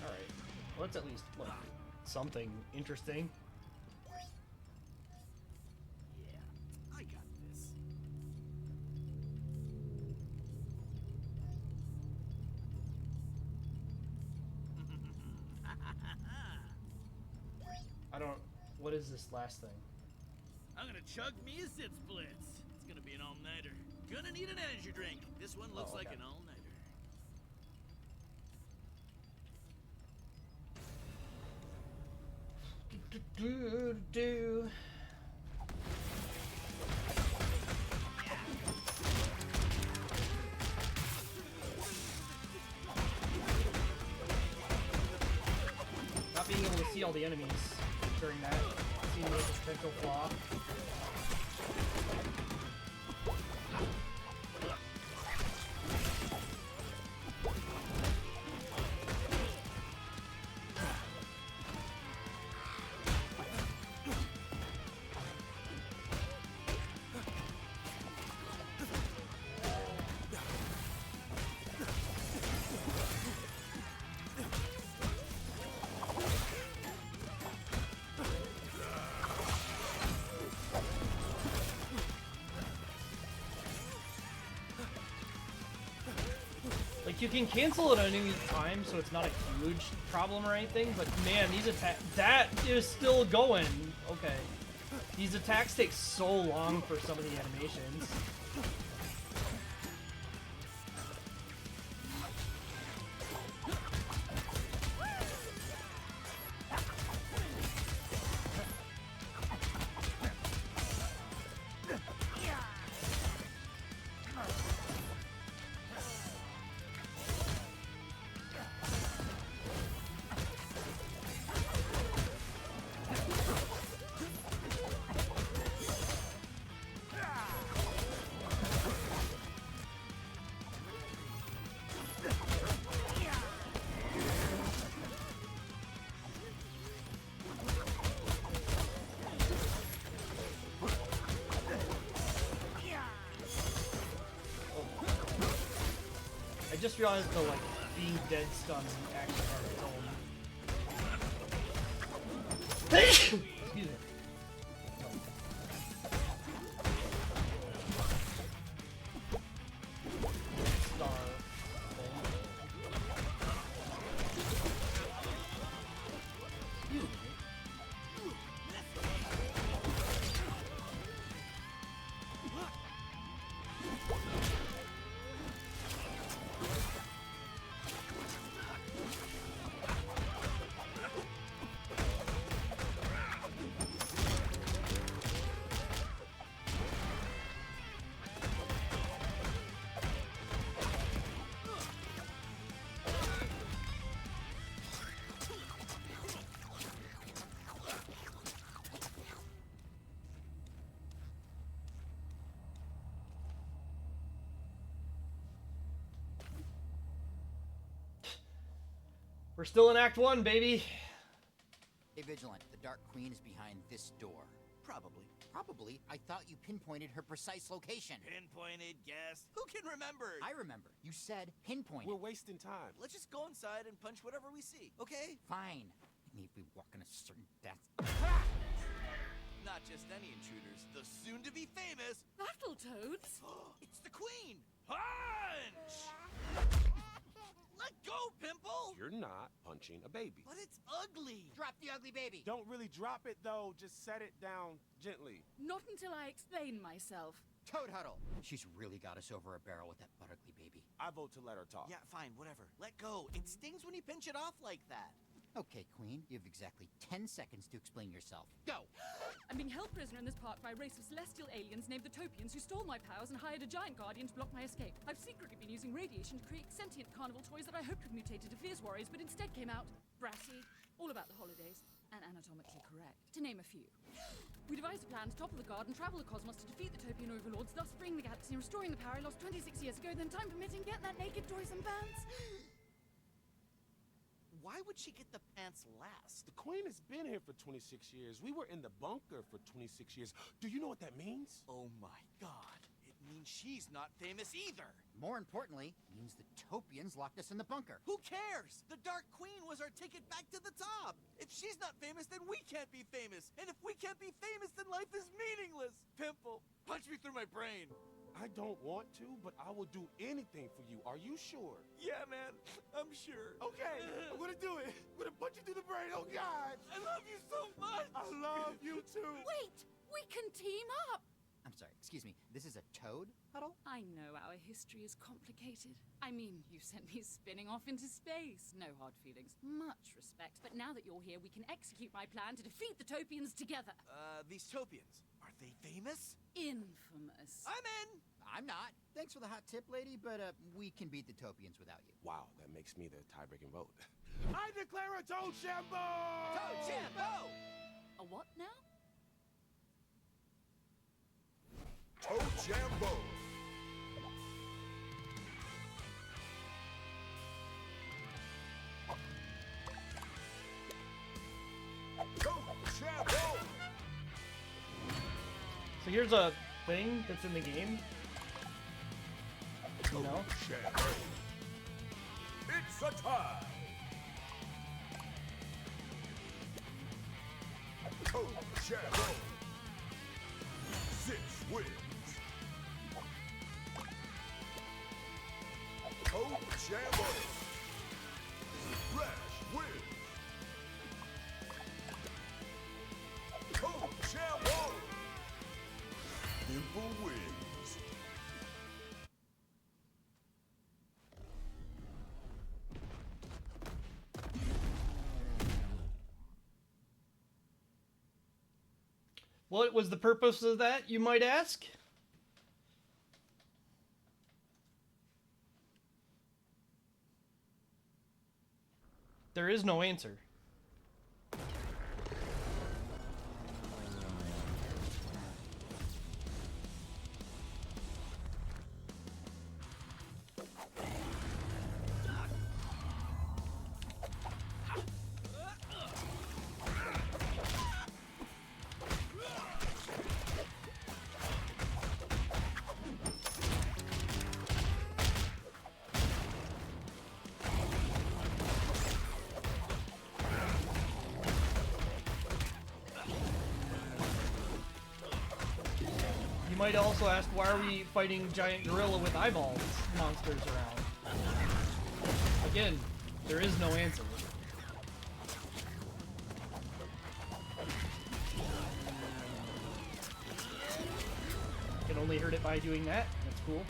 Alright. Well, that's at least, like, something interesting. Yeah, I got this. I don't... What is this last thing? I'm gonna chug me a Zit Splits. It's gonna be an all-nighter. Gonna need an energy drink. This one looks like an all-nighter. Do. Not being able to see all the enemies during that seems like a potential flaw. Like, you can cancel it at any time, so it's not a huge problem or anything, but man, these attacks... That is still going! Okay. These attacks take so long for some of the animations. I just realized the, like, being dead stun actually has its own. Excuse me. Star thing. Excuse me. We're still in Act 1, baby. Hey, Vigilant, the Dark Queen is behind this door. Probably. Probably. I thought you pinpointed her precise location. Pinpointed, guessed. Who can remember? I remember. You said pinpointed. We're wasting time. Let's just go inside and punch whatever we see, okay? Fine. I need to be walking a certain death. Not just any intruders, the soon-to-be famous Battletoads? It's the Queen! Punch! Let go, Pimple! You're not punching a baby. But it's ugly! Drop the ugly baby. Don't really drop it, though. Just set it down gently. Not until I explain myself. Toad Huddle. She's really got us over a barrel with that butt ugly baby. I vote to let her talk. Yeah, fine, whatever. Let go. It stings when you pinch it off like that. Okay, Queen, you have exactly 10 seconds to explain yourself. Go! I'm being held prisoner in this park by a race of celestial aliens named the Topians who stole my powers and hired a giant guardian to block my escape. I've secretly been using radiation to create sentient carnival toys that I hoped would mutate into fierce warriors, but instead came out brassy, all about the holidays, and anatomically correct, to name a few. We devised a plan to topple the guard and travel the cosmos to defeat the Topian overlords, thus freeing the galaxy and restoring the power I lost 26 years ago, then time permitting, get that naked toy some pants. Why would she get the pants last? The Queen has been here for 26 years. We were in the bunker for 26 years. Do you know what that means? Oh my god. It means she's not famous either. More importantly, it means the Topians locked us in the bunker. Who cares? The Dark Queen was our ticket back to the top. If she's not famous, then we can't be famous. And if we can't be famous, then life is meaningless. Pimple, punch me through my brain. I don't want to, but I will do anything for you. Are you sure? Yeah, man. I'm sure. Okay, I'm gonna do it. I'm gonna punch you through the brain. Oh, God. I love you so much. I love you, too. Wait! We can team up! I'm sorry, excuse me. This is a Toad Huddle? I know our history is complicated. I mean, you sent me spinning off into space. No hard feelings. Much respect. But now that you're here, we can execute my plan to defeat the Topians together. These Topians, are they famous? Infamous. I'm in! I'm not. Thanks for the hot tip, lady, but we can beat the Topians without you. Wow, that makes me the tie-breaking vote. I declare a Toad Shambo! Toad Shambo! A what now? Toad Shambo. Toad Shambo. So here's a thing that's in the game. You know? Shambo. It's a tie. Toad Shambo. 6 wins. Toad Shambo. Rash wins. Toad Shambo. Pimple wins. What was the purpose of that, you might ask? There is no answer. You might also ask, why are we fighting giant gorilla with eyeballs monsters around? Again, there is no answer. Can only hurt it by doing that. That's cool.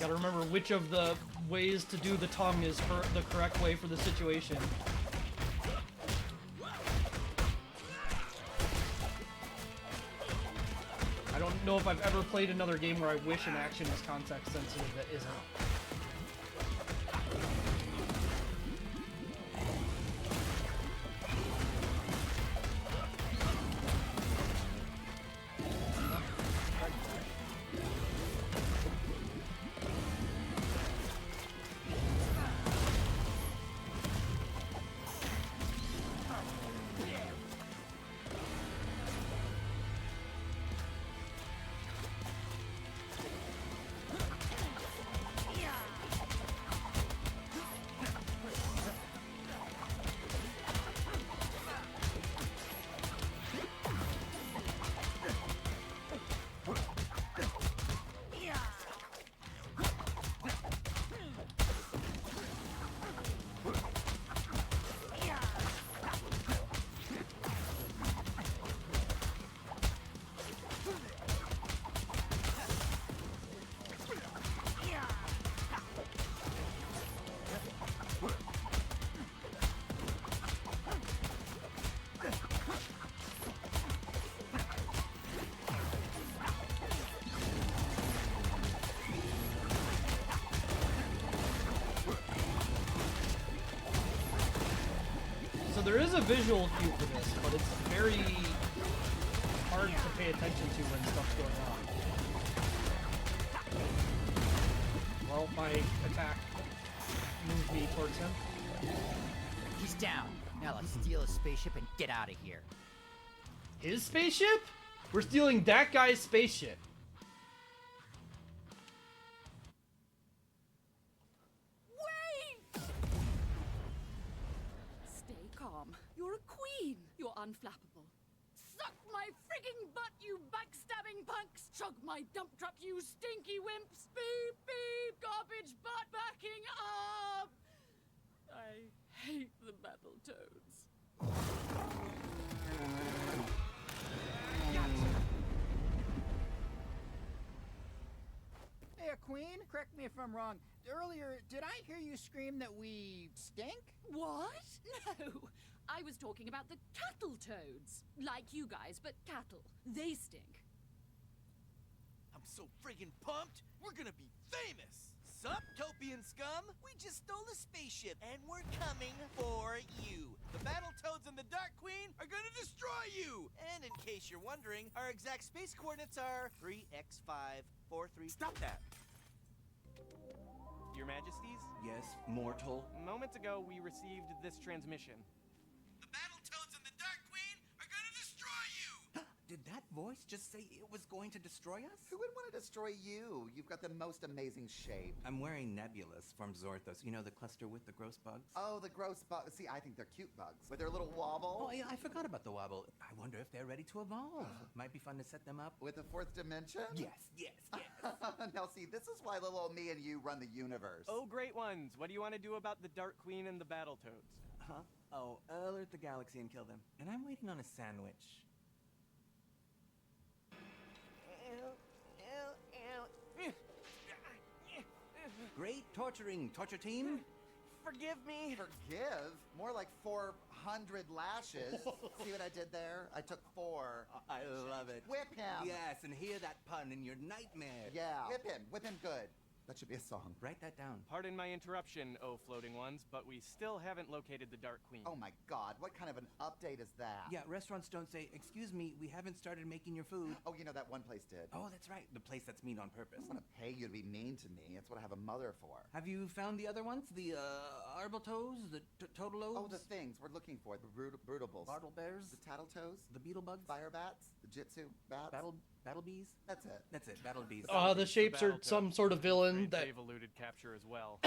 Gotta remember which of the ways to do the tongue is the correct way for the situation. I don't know if I've ever played another game where I wish an action is context sensitive that isn't. So there is a visual cue for this, but it's very hard to pay attention to when stuff's going on. Well, my attack moved me towards him. He's down. Now let's steal his spaceship and get out of here. His spaceship? We're stealing that guy's spaceship. Stay calm. You're a queen. You're unflappable. Suck my frigging butt, you backstabbing punks! Chug my dump truck, you stinky wimps! Beep, beep, garbage butt backing up! I hate the Battletoads. Hey, Queen, correct me if I'm wrong. Earlier, did I hear you scream that we stink? What? No! I was talking about the Cattletoads. Like you guys, but cattle. They stink. I'm so friggin' pumped! We're gonna be famous! Sup, Topian scum? We just stole a spaceship, and we're coming for you. The Battletoads and the Dark Queen are gonna destroy you! And in case you're wondering, our exact space coordinates are 3x543. Stop that! Your Majesties? Yes, mortal. Moments ago, we received this transmission. The Battletoads and the Dark Queen are gonna destroy you! Did that voice just say it was going to destroy us? Who would want to destroy you? You've got the most amazing shape. I'm wearing Nebulous from Zorthos. You know, the cluster with the gross bugs? Oh, the gross bugs. See, I think they're cute bugs. With their little wobble. Oh, yeah, I forgot about the wobble. I wonder if they're ready to evolve. Might be fun to set them up. With the fourth dimension? Yes, yes, yes. Now, see, this is why little old me and you run the universe. Oh, great ones. What do you want to do about the Dark Queen and the Battletoads? Huh? Oh, alert the galaxy and kill them. And I'm waiting on a sandwich. Great torturing, torture team. Forgive me. Forgive? More like 400 lashes. See what I did there? I took 4. I love it. Whip him. Yes, and hear that pun in your nightmare. Yeah. Whip him good. That should be a song. Write that down. Pardon my interruption, oh floating ones, but we still haven't located the Dark Queen. Oh my god, what kind of an update is that? Yeah, restaurants don't say, excuse me, we haven't started making your food. Oh, you know, that one place did. Oh, that's right. The place that's mean on purpose. I don't want to pay you to be mean to me. That's what I have a mother for. Have you found the other ones? The, Arbletoes? The Totalos? Oh, the things we're looking for. The Brutables. Bartle Bears? The Tattletoes? The Beetle Bugs? Fire Bats? The Jitsu Bats? Battle Bees? That's it. That's it. Battle Bees. The shapes are some sort of villain that they've eluded capture as well.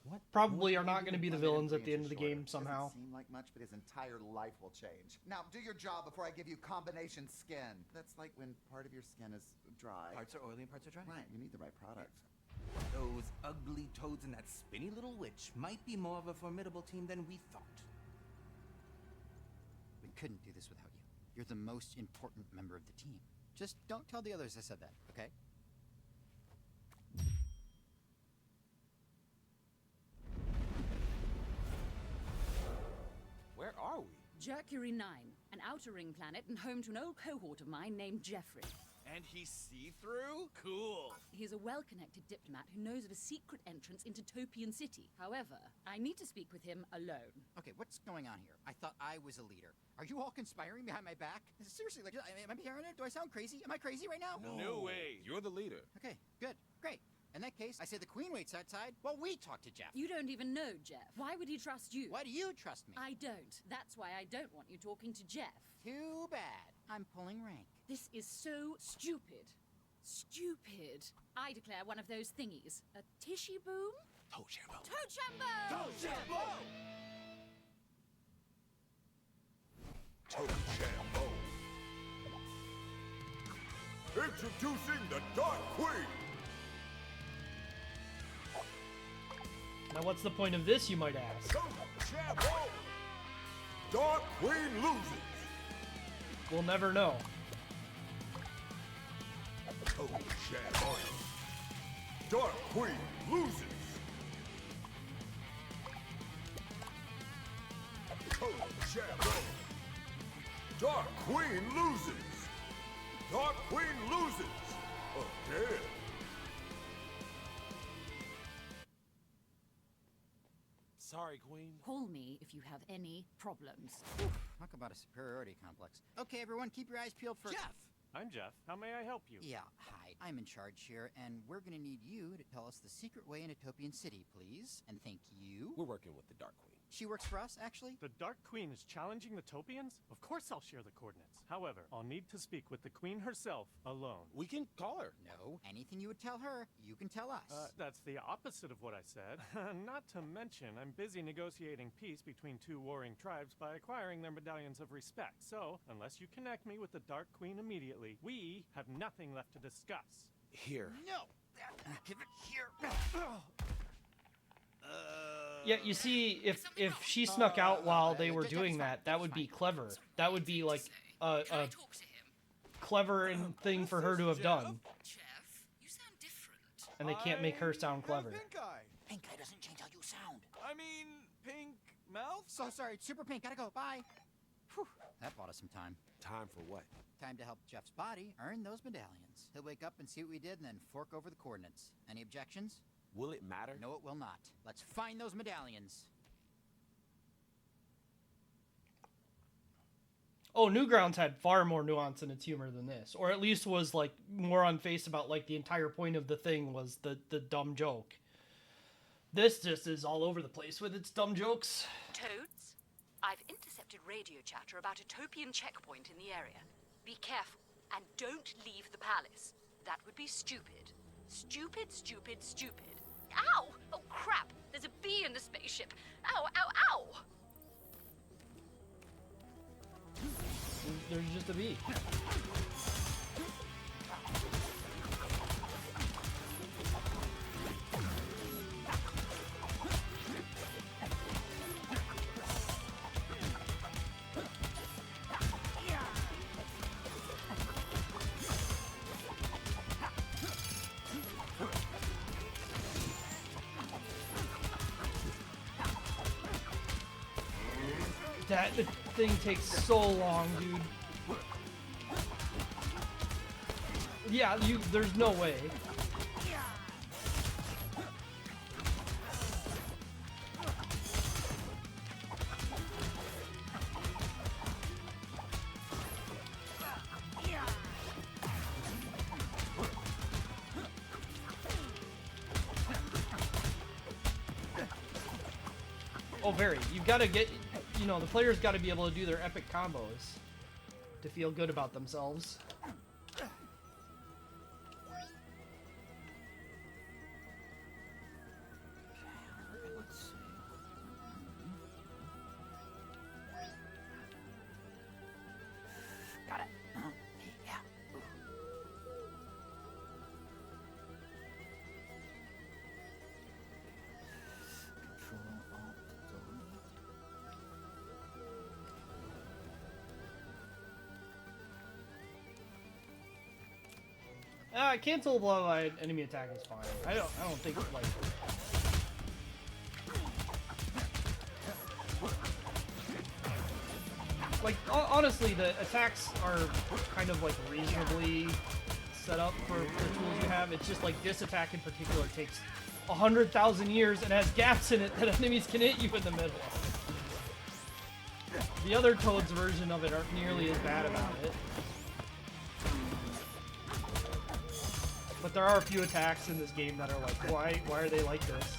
What? Probably are not going to be the villains at the end of the game somehow. Doesn't seem like much, but his entire life will change. Now, do your job before I give you combination skin. That's like when part of your skin is dry. Parts are oily and parts are dry. Right, you need the right product. Those ugly toads and that spinny little witch might be more of a formidable team than we thought. We couldn't do this without you. You're the most important member of the team. Just don't tell the others I said that, okay? Jercury 9, an outer ring planet and home to an old cohort of mine named Jeffrey. And he's see-through? Cool. He's a well-connected diplomat who knows of a secret entrance into Topian City. However, I need to speak with him alone. Okay, what's going on here? I thought I was a leader. Are you all conspiring behind my back? Seriously, like, am I paranoid? Do I sound crazy? Am I crazy right now? No way. You're the leader. Okay, good, great. In that case, I say the Queen waits outside while we talk to Jeff. You don't even know Jeff. Why would he trust you? Why do you trust me? I don't. That's why I don't want you talking to Jeff. Too bad. I'm pulling rank. This is so stupid. Stupid. I declare one of those thingies. A tishy boom? Toad-shambo. Toad-shambo! Toad-shambo. Introducing the Dark Queen. Now what's the point of this, you might ask? Toad-shambo. Dark Queen loses. We'll never know. Toad-shambo. Dark Queen loses. Toad-shambo. Dark Queen loses. Dark Queen loses. Again. Sorry, Queen. Call me if you have any problems. Talk about a superiority complex. Okay, everyone, keep your eyes peeled for... Jeff! I'm Jeff. How may I help you? Yeah, hi. I'm in charge here, and we're gonna need you to tell us the secret way into Topian City, please. And thank you. We're working with the Dark Queen. She works for us, actually? The Dark Queen is challenging the Topians? Of course I'll share the coordinates. However, I'll need to speak with the Queen herself alone. We can call her. No. Anything you would tell her, you can tell us. That's the opposite of what I said. Not to mention, I'm busy negotiating peace between two warring tribes by acquiring their medallions of respect. So, unless you connect me with the Dark Queen immediately, we have nothing left to discuss. Here. No! Give it here! Yeah, you see, if she snuck out while they were doing that, that would be clever. That would be like a clever thing for her to have done. Jeff, you sound different. And they can't make her sound clever. Pink eye. Pink eye doesn't change how you sound. I mean, pink mouth? So sorry, it's super pink. Gotta go. Bye. Whew. That bought us some time. Time for what? Time to help Jeff's body earn those medallions. He'll wake up and see what we did and then fork over the coordinates. Any objections? Will it matter? No, it will not. Let's find those medallions. Oh, Newgrounds had far more nuance in its humor than this, or at least was like more on face about like the entire point of the thing was the dumb joke. This just is all over the place with its dumb jokes. Toads, I've intercepted radio chatter about a Topian checkpoint in the area. Be careful, and don't leave the palace. That would be stupid. Stupid, stupid, stupid. Ow! Oh, crap! There's a bee in the spaceship. Ow, ow, ow! There's just a bee. That thing takes so long, dude. Yeah, there's no way. Oh, very. You've got to get, you know, the player's got to be able to do their epic combos to feel good about themselves. Got it. Yeah. Cancel blow enemy attack is fine. I don't think like. Like, honestly, the attacks are kind of like reasonably set up for the tools you have. It's just like this attack in particular takes 100,000 years and has gaps in it that enemies can hit you in the middle. The other Toads version of it aren't nearly as bad about it. But there are a few attacks in this game that are like, why are they like this?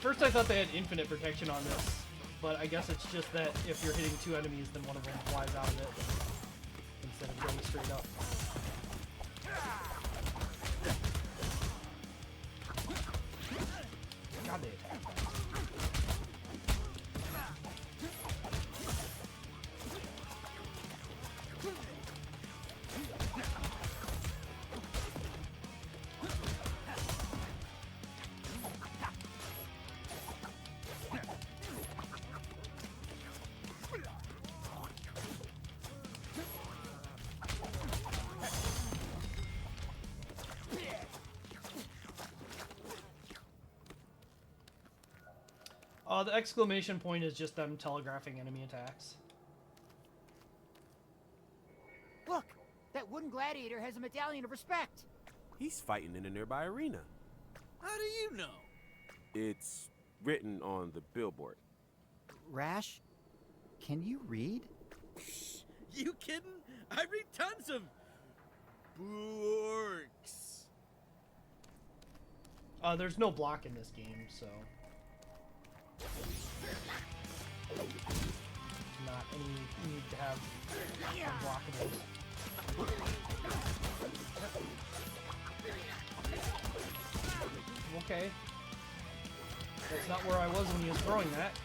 First I thought they had infinite protection on this, but I guess it's just that if you're hitting two enemies, then one of them flies out of it instead of going straight up. God, they attack. The exclamation point is just them telegraphing enemy attacks. Look! That wooden gladiator has a medallion of respect! He's fighting in a nearby arena. How do you know? It's written on the billboard. Rash, can you read? You kidding? I read tons of books. There's no block in this game, so not any need to have unblockables. Okay. That's not where I was when he was throwing that.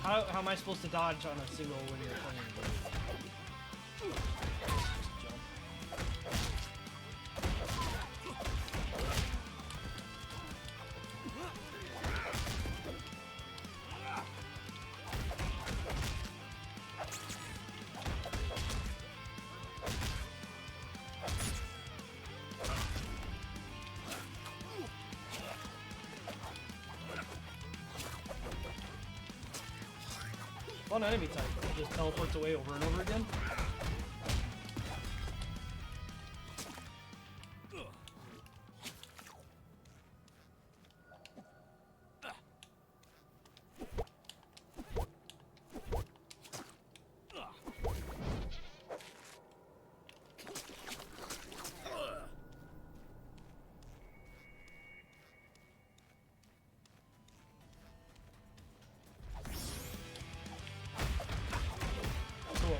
How am I supposed to dodge on a single when you're playing? Fun enemy type. It just teleports away over and over again.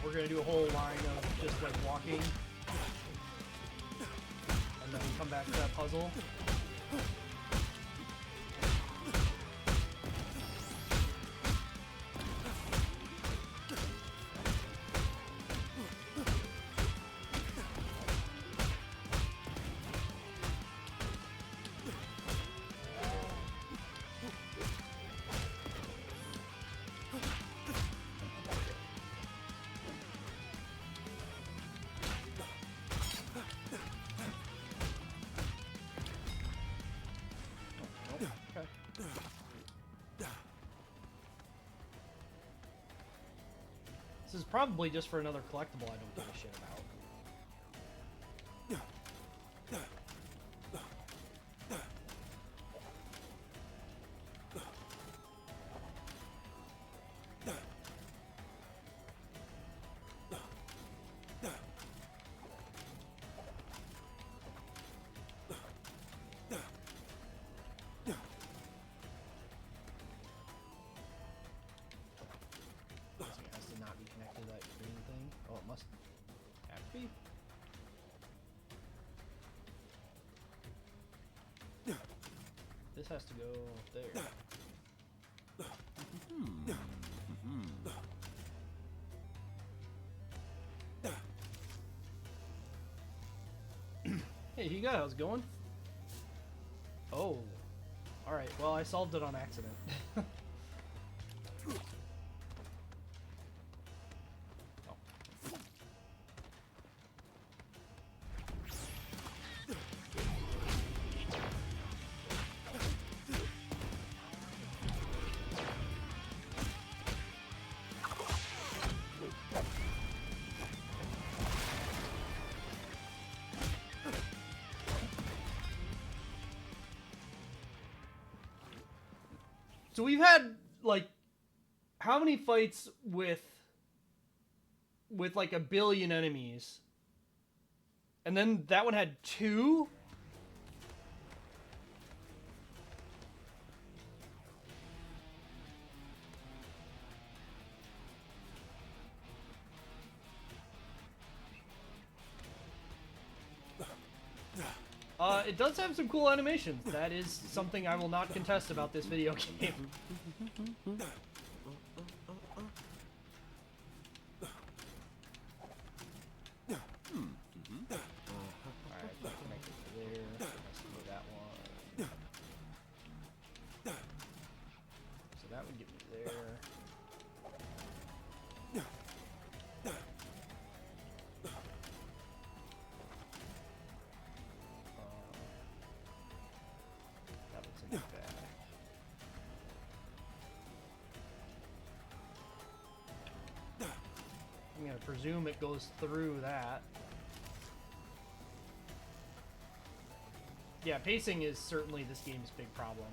We're gonna do a whole line of just like walking, and then we come back to that puzzle. This is probably just for another collectible I don't give a shit about. This has to go there. Hey, you guys, how's it going? Oh. Alright, well, I solved it on accident. So we've had, like, how many fights with like 1 billion enemies? And then that one had 2? It does have some cool animations. That is something I will not contest about this video game. Alright, let's connect it to there. Let's go that one. So that would get me there. I'm gonna presume it goes through that. Yeah, pacing is certainly this game's big problem.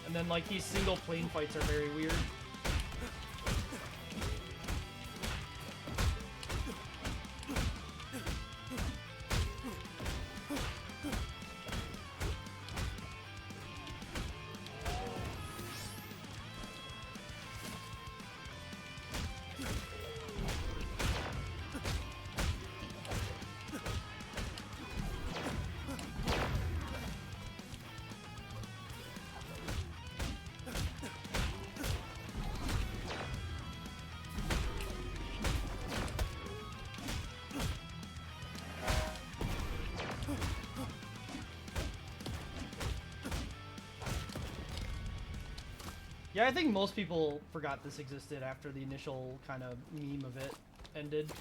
And then, like, these single plane fights are very weird. Yeah, I think most people forgot this existed after the initial kind of meme of it ended.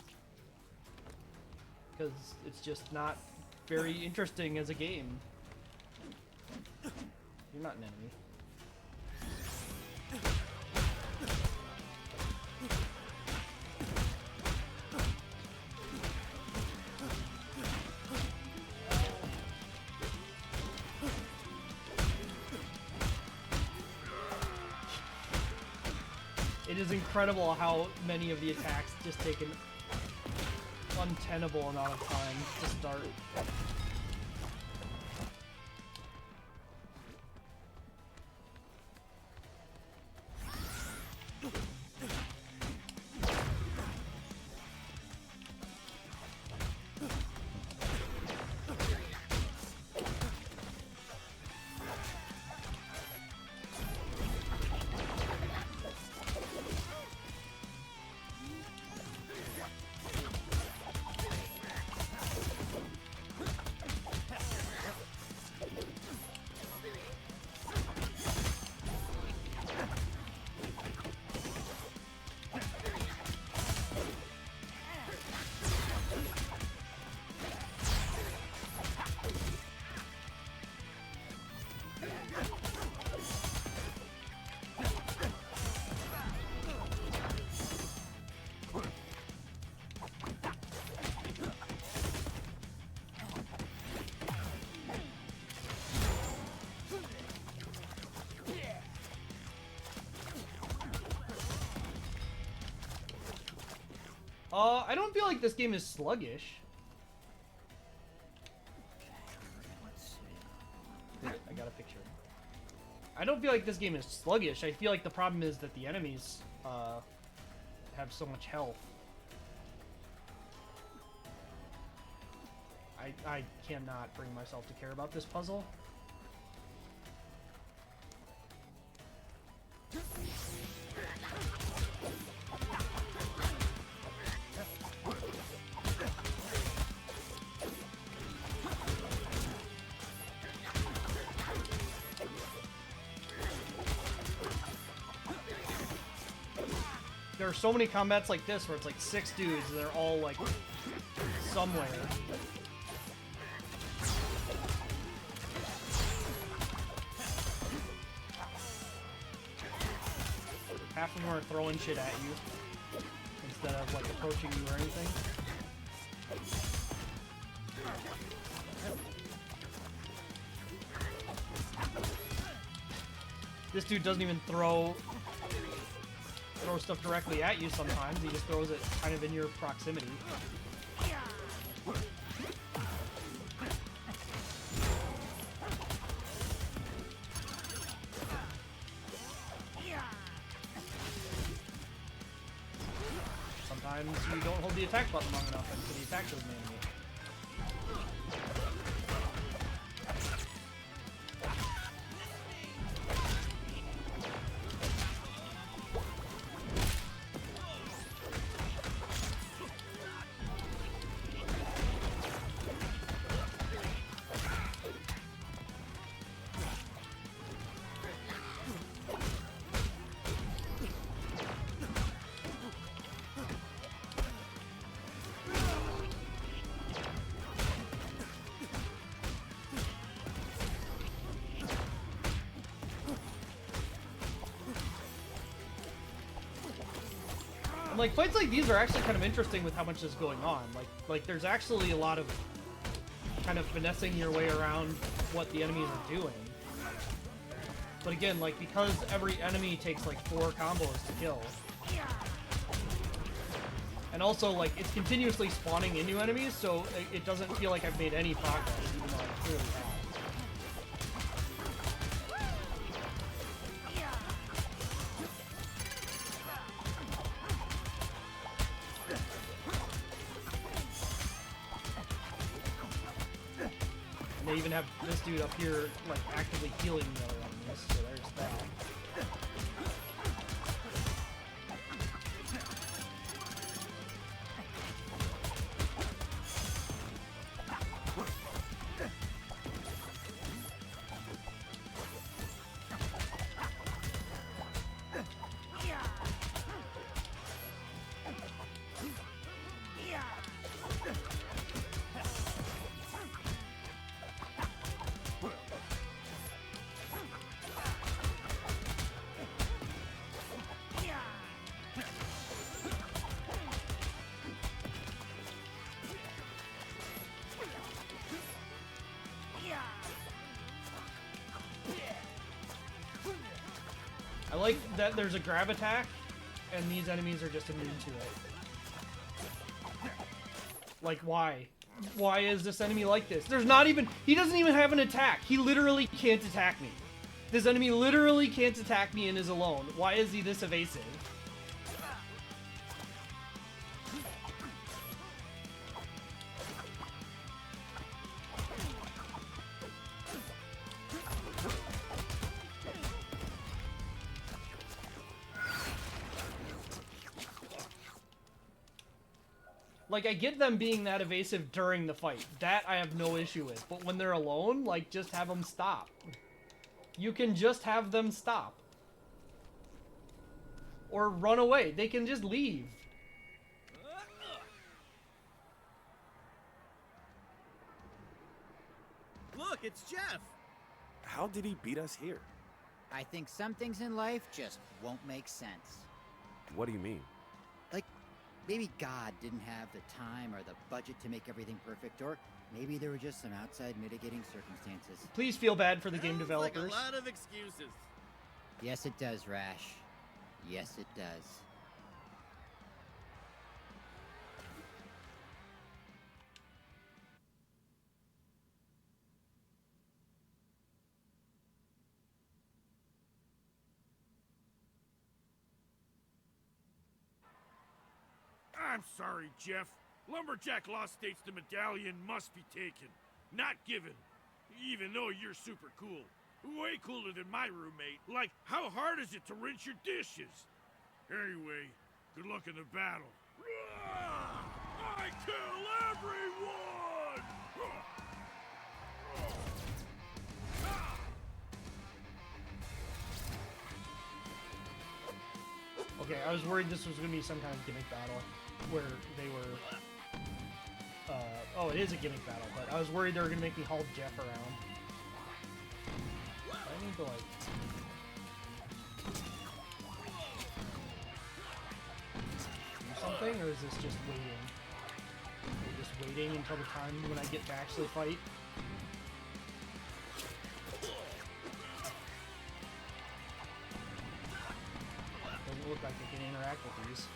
Because it's just not very interesting as a game. You're not an enemy. It is incredible how many of the attacks just take an untenable amount of time to start. I don't feel like this game is sluggish. Here, I got a picture. I don't feel like this game is sluggish. I feel like the problem is that the enemies have so much health. I cannot bring myself to care about this puzzle. There are so many combats like this where it's like 6 dudes and they're all like somewhere. Half of them are throwing shit at you instead of like approaching you or anything. This dude doesn't even throw stuff directly at you sometimes. He just throws it kind of in your proximity. Sometimes you don't hold the attack button long enough until the attack doesn't enemy. Like, fights like these are actually kind of interesting with how much is going on. Like there's actually a lot of kind of finessing your way around what the enemies are doing. But again, like, because every enemy takes like 4 combos to kill. And also, like, it's continuously spawning in new enemies, so it doesn't feel like I've made any progress, even though I clearly have. They even have this dude up here, like, actively healing the other enemies, so there's that. like that there's a grab attack, and these enemies are just immune to it. Like, why? Why is this enemy like this? There's not even... He doesn't even have an attack. He literally can't attack me. This enemy literally can't attack me and is alone. Why is he this evasive? Like, I get them being that evasive during the fight. That I have no issue with. But when they're alone, like, just have them stop. You can just have them stop. Or run away. They can just leave. Look, it's Jeff. How did he beat us here? I think some things in life just won't make sense. What do you mean? Like, maybe God didn't have the time or the budget to make everything perfect, or maybe there were just some outside mitigating circumstances. Please feel bad for the game developers. Like a lot of excuses. Yes, it does, Rash. Yes, it does. I'm sorry, Jeff. Lumberjack Law states the medallion must be taken, not given. Even though you're super cool. Way cooler than my roommate. Like, how hard is it to rinse your dishes? Anyway, good luck in the battle. I kill everyone! Okay, I was worried this was going to be some kind of gimmick battle where they were... oh, it is a gimmick battle, but I was worried they were going to make me haul Jeff around. I need to, like... do something, or is this just waiting? Are we just waiting until the time when I get to actually fight? Doesn't look like I can interact with these.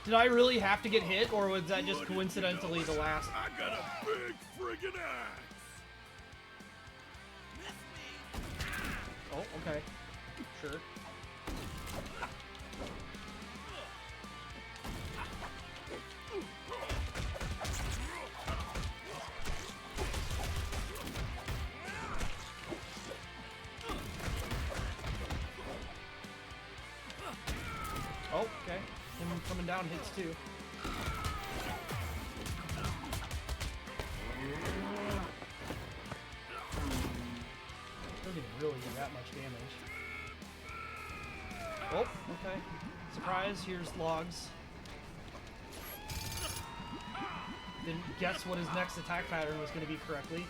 Did I really have to get hit, or was that just coincidentally the last? I got a big friggin' axe! Oh, okay. Sure. Oh, okay. Him coming down hits too. Doesn't really do that much damage. Oh, okay. Surprise, here's logs. Didn't guess what his next attack pattern was going to be correctly.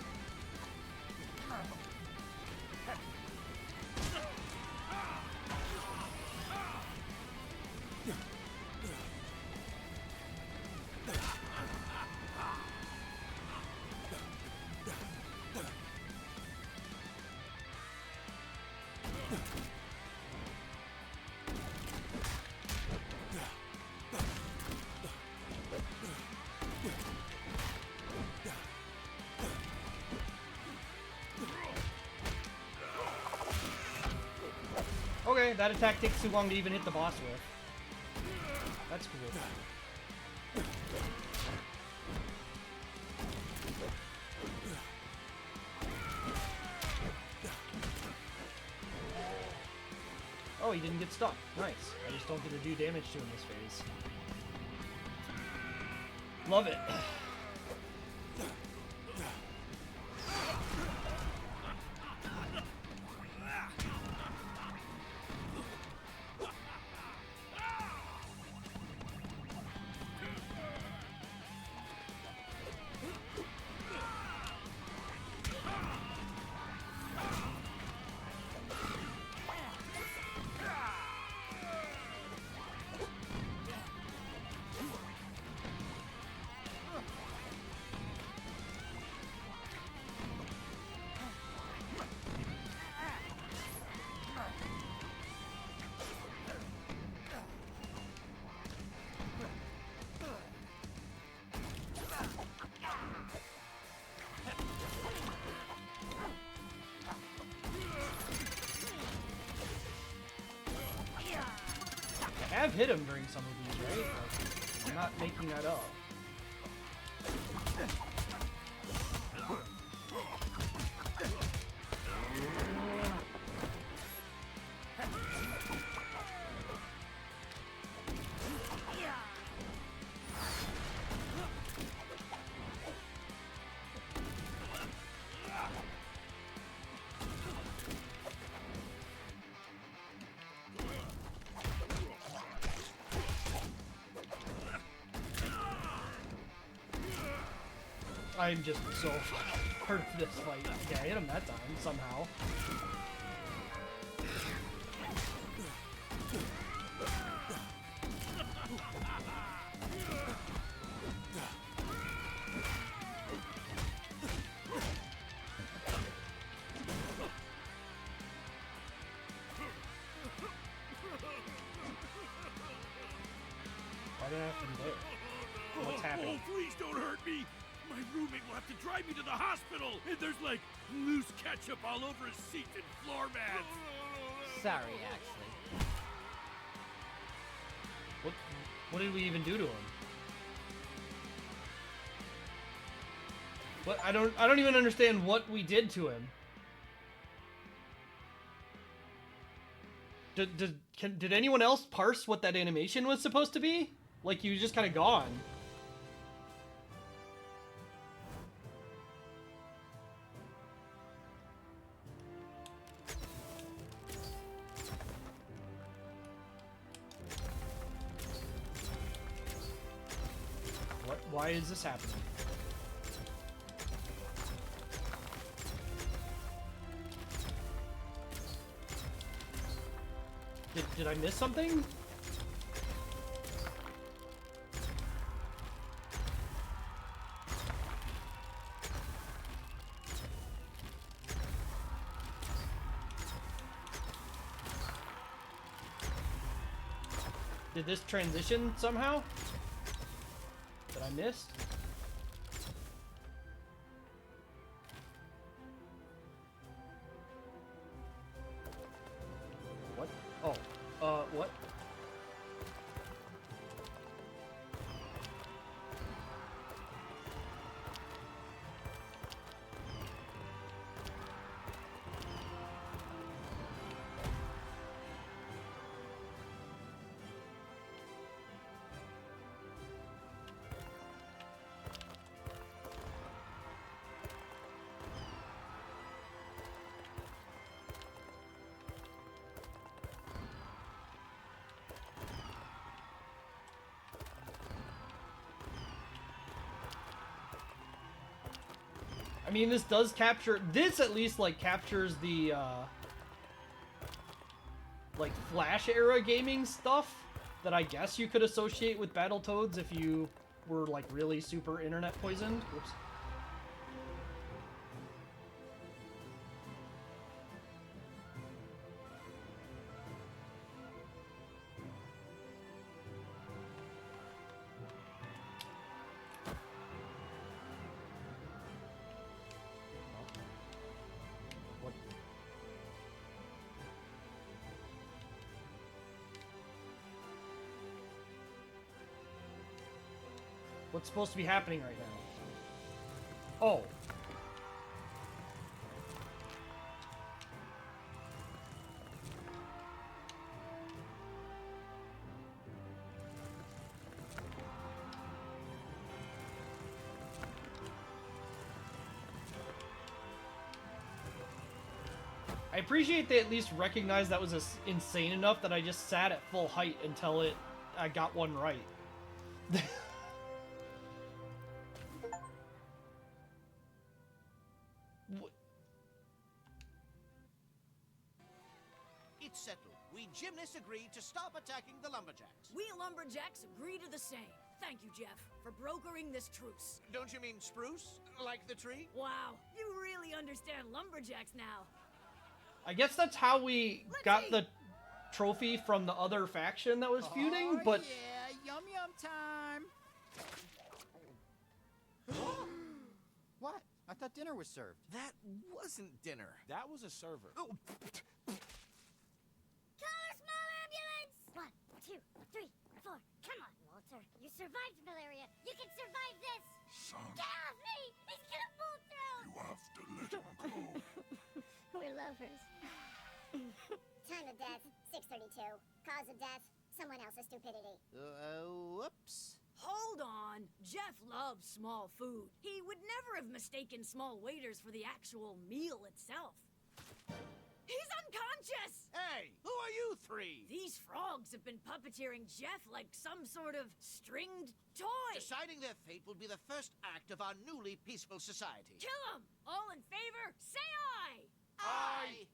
Okay, that attack takes too long to even hit the boss with. That's cool. Oh, he didn't get stuck. Nice. I just don't get to do damage to him this phase. Love it. hit him during some of these, right? Like, I'm not making that up. I'm just so part of this fight. Yeah, I hit him that time, somehow. Why did I have to be there? What's happening? Oh, please don't hurt me! My roommate will have to drive me to the hospital, and there's like loose ketchup all over his seat and floor mats. Sorry, actually. What did we even do to him? What? I don't even understand what we did to him. Did anyone else parse what that animation was supposed to be? Like, he was just kind of gone. Why is this happening? Did I miss something? Did this transition somehow? That I missed? What? Oh, what? I mean, this does capture... This, at least, like, captures the, like, Flash-era gaming stuff that I guess you could associate with Battletoads if you were, like, really super internet poisoned. Whoops. What's supposed to be happening right now? Oh. I appreciate they at least recognized that was insane enough that I just sat at full height until I got one right. It's settled. We gymnasts agreed to stop attacking the lumberjacks. We lumberjacks agree to the same. Thank you, Jeff, for brokering this truce. Don't you mean spruce? Like the tree? Wow, you really understand lumberjacks now. I guess that's how we got the trophy from the other faction that was feuding, but... yeah, yum yum time! What? I thought dinner was served. That wasn't dinner. That was a server. Oh. Call a small ambulance! 1, 2, 3, 4. Come on, Walter. You survived malaria. You can survive this. Son. Get off me! He's gonna pull through. You have to let him go. We're lovers. Time of death, 6:32. Cause of death, someone else's stupidity. Whoops. Hold on. Jeff loves small food. He would never have mistaken small waiters for the actual meal itself. He's unconscious! Hey, who are you three? These frogs have been puppeteering Jeff like some sort of stringed toy. Deciding their fate will be the first act of our newly peaceful society. Kill him! All in favor, say aye! Aye!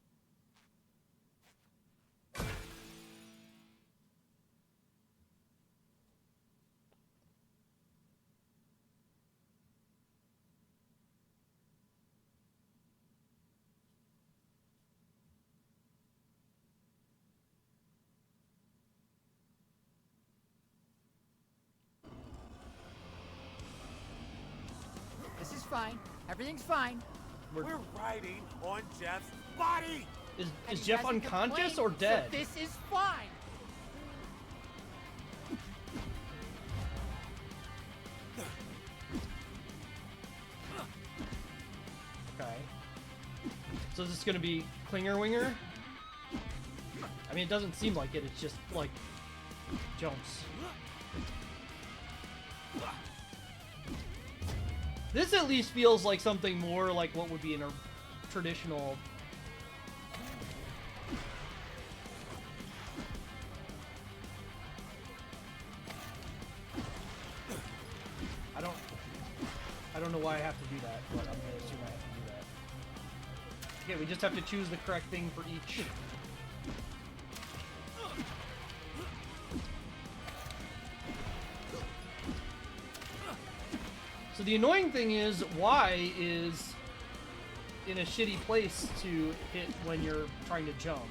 This is fine. Everything's fine. We're riding on Jeff's body! Is Jeff unconscious or dead? So this is fine. Okay. So is this gonna be Klinger Winger? I mean, it doesn't seem like it. It's just like jumps. This at least feels like something more like what would be in a traditional. I don't know why I have to do that, but I'm gonna assume I have to do that. Okay, we just have to choose the correct thing for each. So the annoying thing is, Y is in a shitty place to hit when you're trying to jump.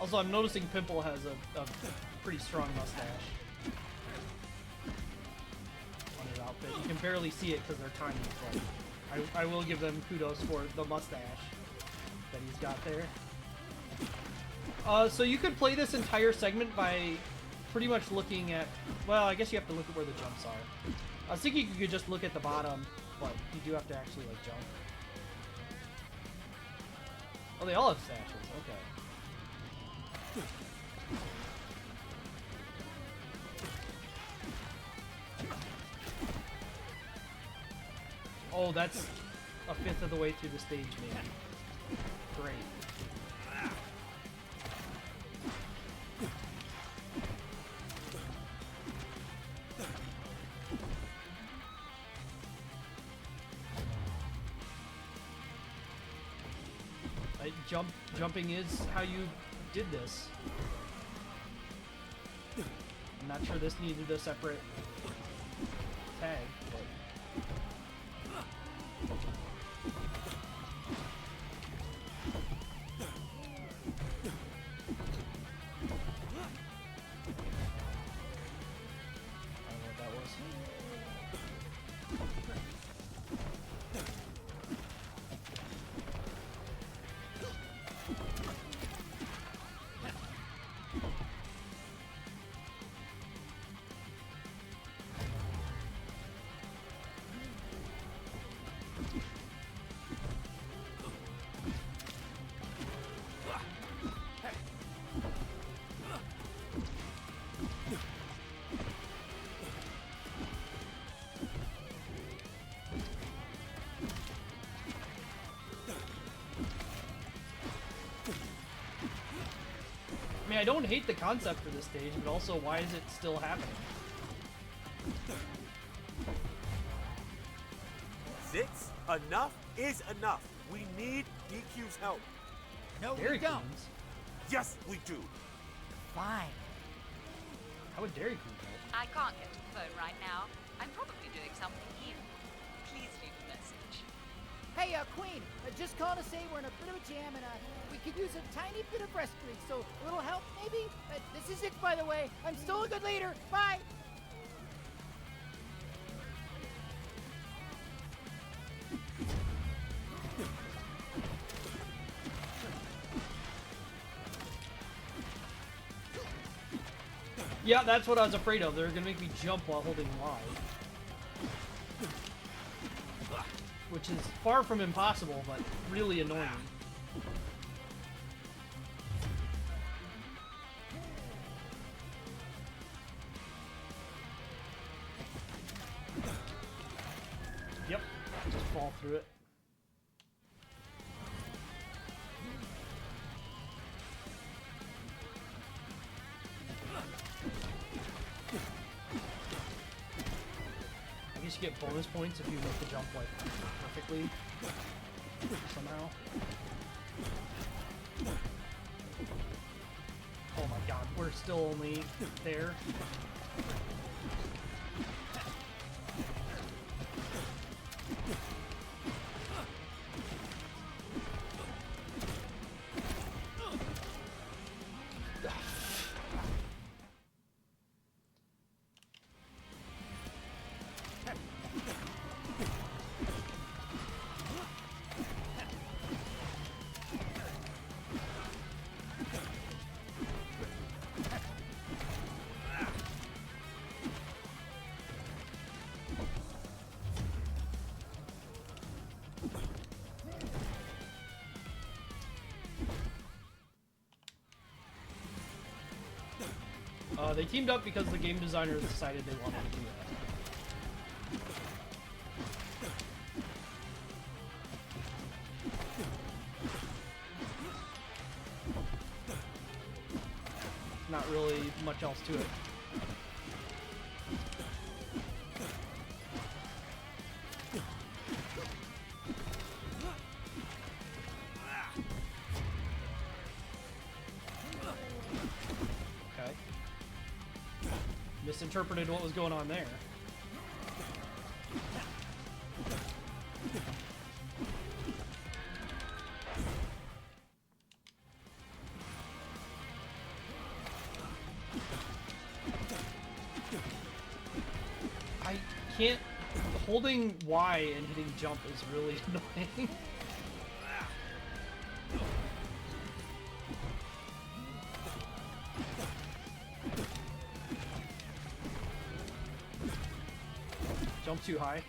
Also, I'm noticing Pimple has a pretty strong mustache on his outfit. You can barely see it because they're tiny, but I will give them kudos for the mustache that he's got there. So you could play this entire segment by pretty much looking at... Well, I guess you have to look at where the jumps are. I was thinking you could just look at the bottom, but you do have to actually, like, jump. Oh, they all have stashes. Okay. Oh, that's a fifth of the way through the stage, maybe. Great. Jumping is how you did this. I'm not sure this needed a separate tag, but... I mean, I don't hate the concept for this stage, but also, why is it still happening? Six, enough is enough. We need DQ's help. No, Dairy we don't. Queens? Yes, we do. Fine. How would Dairy Queen help? I can't get to the phone right now. I'm probably doing something evil. Please leave a message. Hey, Queen, just calling to say we're in a bit of a jam and we could use a tiny bit of rescuing, so a little help maybe? This is it, by the way. I'm still a good leader. Bye. Yeah, that's what I was afraid of. They're gonna make me jump while holding Y. Which is far from impossible, but really annoying. Yep, just fall through it. I guess you get bonus points if you make the jump like perfectly somehow. Oh my god, we're still only there. They teamed up because the game designers decided they wanted to do that. Not really much else to it. Misinterpreted what was going on there. I can't... Holding Y and hitting jump is really annoying. Jump too high.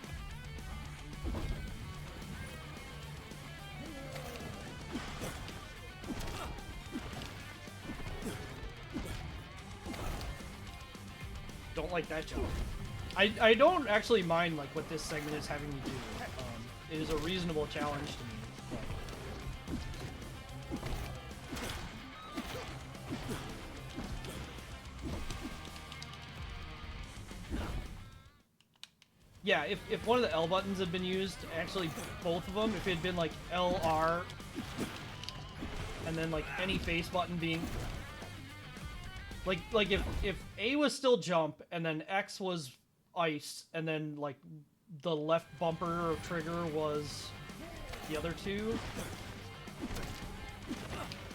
Don't like that jump. I don't actually mind like what this segment is having me do. It is a reasonable challenge to me. Yeah, if one of the L buttons had been used, actually both of them, if it had been like L, R, and then like any face button being... Like if A was still jump, and then X was ice, and then like the left bumper or trigger was the other two,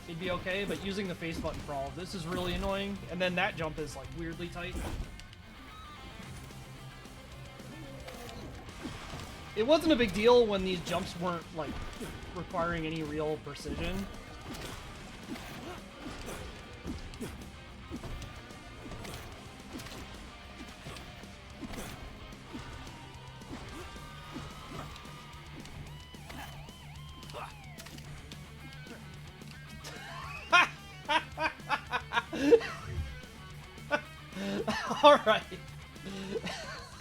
it'd be okay, but using the face button for all of this is really annoying, and then that jump is like weirdly tight. It wasn't a big deal when these jumps weren't, like, requiring any real precision. Alright.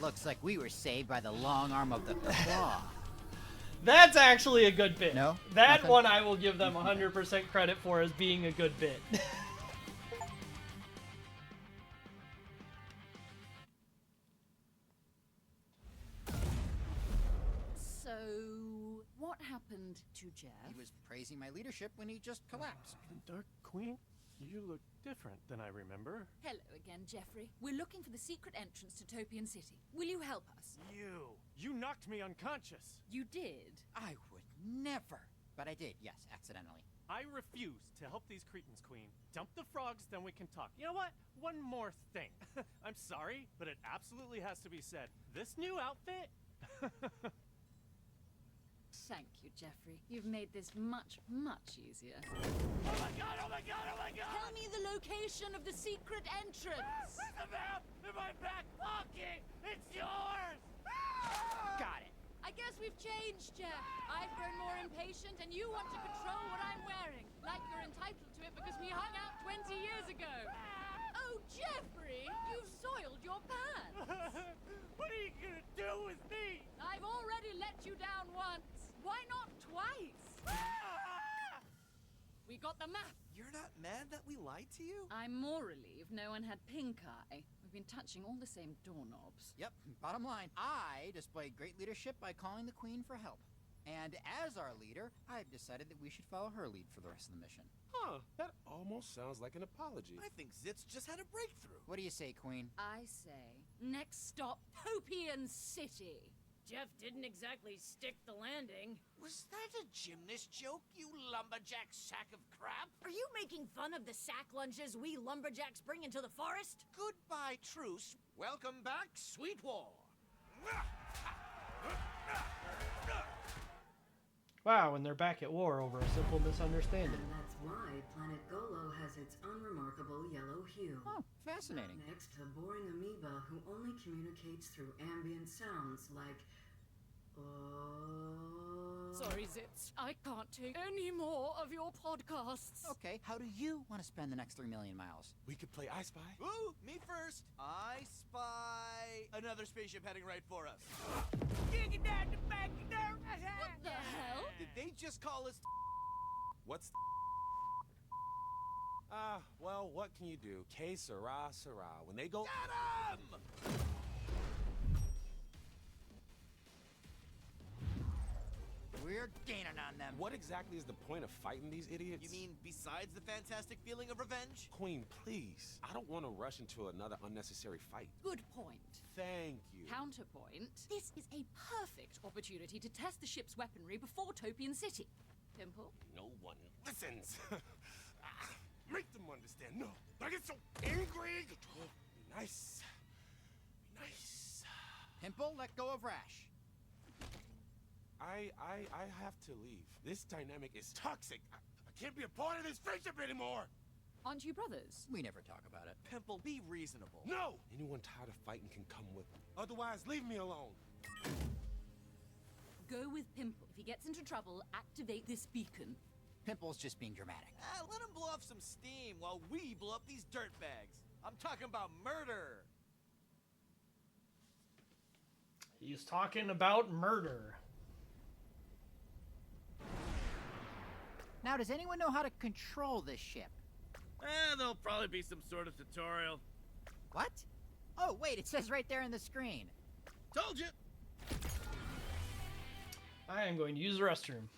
Looks like we were saved by the long arm of the claw. That's actually a good bit. No? That Nothing? one I will give them 100% credit for as being a good bit. So, what happened to Jeff? He was praising my leadership when he just collapsed. The Dark Queen? You look different than I remember. Hello again, Jeffrey. We're looking for the secret entrance to Topian City. Will you help us? You knocked me unconscious. You did? I would never. But I did, yes, accidentally. I refuse to help these cretins, Queen. Dump the frogs, then we can talk. You know what? One more thing. I'm sorry, but it absolutely has to be said. This new outfit? Thank you, Jeffrey. You've made this much, much easier. Oh my god, oh my god, oh my god! Tell me the location of the secret entrance! The map in my back pocket! It's yours! Got it. I guess we've changed, Jeff. I've grown more impatient, and you want to control what I'm wearing. Like you're entitled to it because we hung out 20 years ago. Oh, Jeffrey, you've soiled your pants. What are you gonna do with me? I've already let you down once. Why not twice? We got the map. You're not mad that we lied to you? I'm more relieved no one had pink eye. We've been touching all the same doorknobs. Yep, bottom line, I displayed great leadership by calling the Queen for help. And as our leader, I've decided that we should follow her lead for the rest of the mission. Huh, that almost sounds like an apology. I think Zitz just had a breakthrough. What do you say, Queen? I say, next stop, Topian City. Jeff didn't exactly stick the landing. Was that a gymnast joke, you lumberjack sack of crap? Are you making fun of the sack lunches we lumberjacks bring into the forest? Goodbye, truce. Welcome back, Sweet War. Wow, and they're back at war over a simple misunderstanding. And that's why Planet Golo has its unremarkable yellow hue. Oh, fascinating. Next, a boring amoeba who only communicates through ambient sounds like... Sorry, Zitz. I can't take any more of your podcasts. Okay, how do you want to spend the next 3 million miles? We could play I Spy. Ooh, me first. I spy another spaceship heading right for us. What the hell? Did they just call us? What's well, what can you do? Que sera, sera. When they go... Get 'em! We're gaining on them. What exactly is the point of fighting these idiots? You mean besides the fantastic feeling of revenge? Queen, please. I don't want to rush into another unnecessary fight. Good point. Thank you. Counterpoint. This is a perfect opportunity to test the ship's weaponry before Topian City. Pimple? No one listens. Make them understand. No, I get so angry. Be nice. Be nice. Pimple, let go of Rash. I have to leave. This dynamic is Toxic. I can't be a part of this friendship anymore. Aren't you brothers? We never talk about it. Pimple, be reasonable. No! Anyone tired of fighting can come with me. Otherwise, leave me alone. Go with Pimple. If he gets into trouble, activate this beacon. Pimple's just being dramatic. Let him blow off some steam while we blow up these dirtbags. I'm talking about murder. He's talking about murder. Now, does anyone know how to control this ship? There'll probably be some sort of tutorial. What? Oh, wait, it says right there on the screen. Told you! I am going to use the restroom.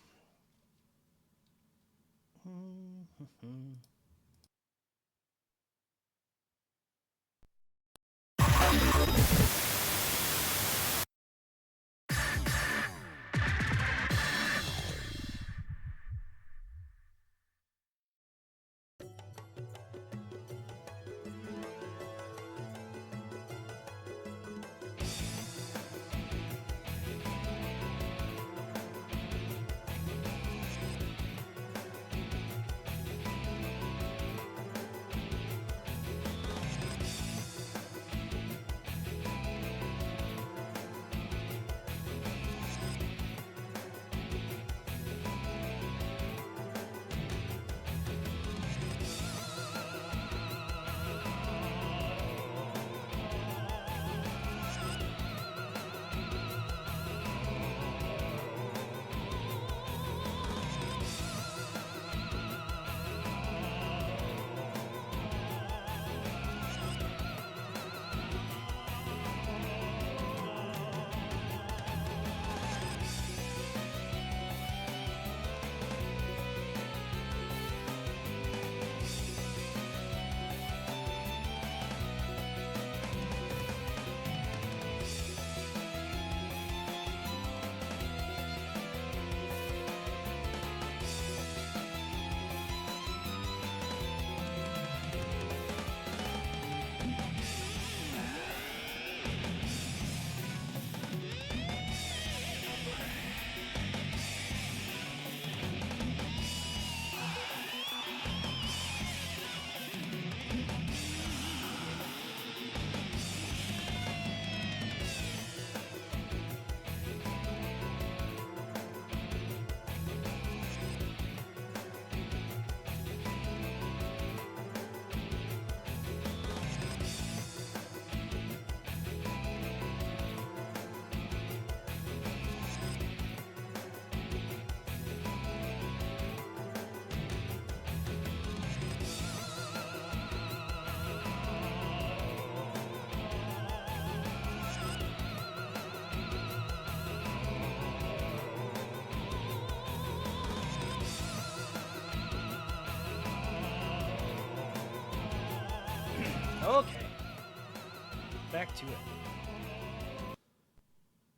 to it.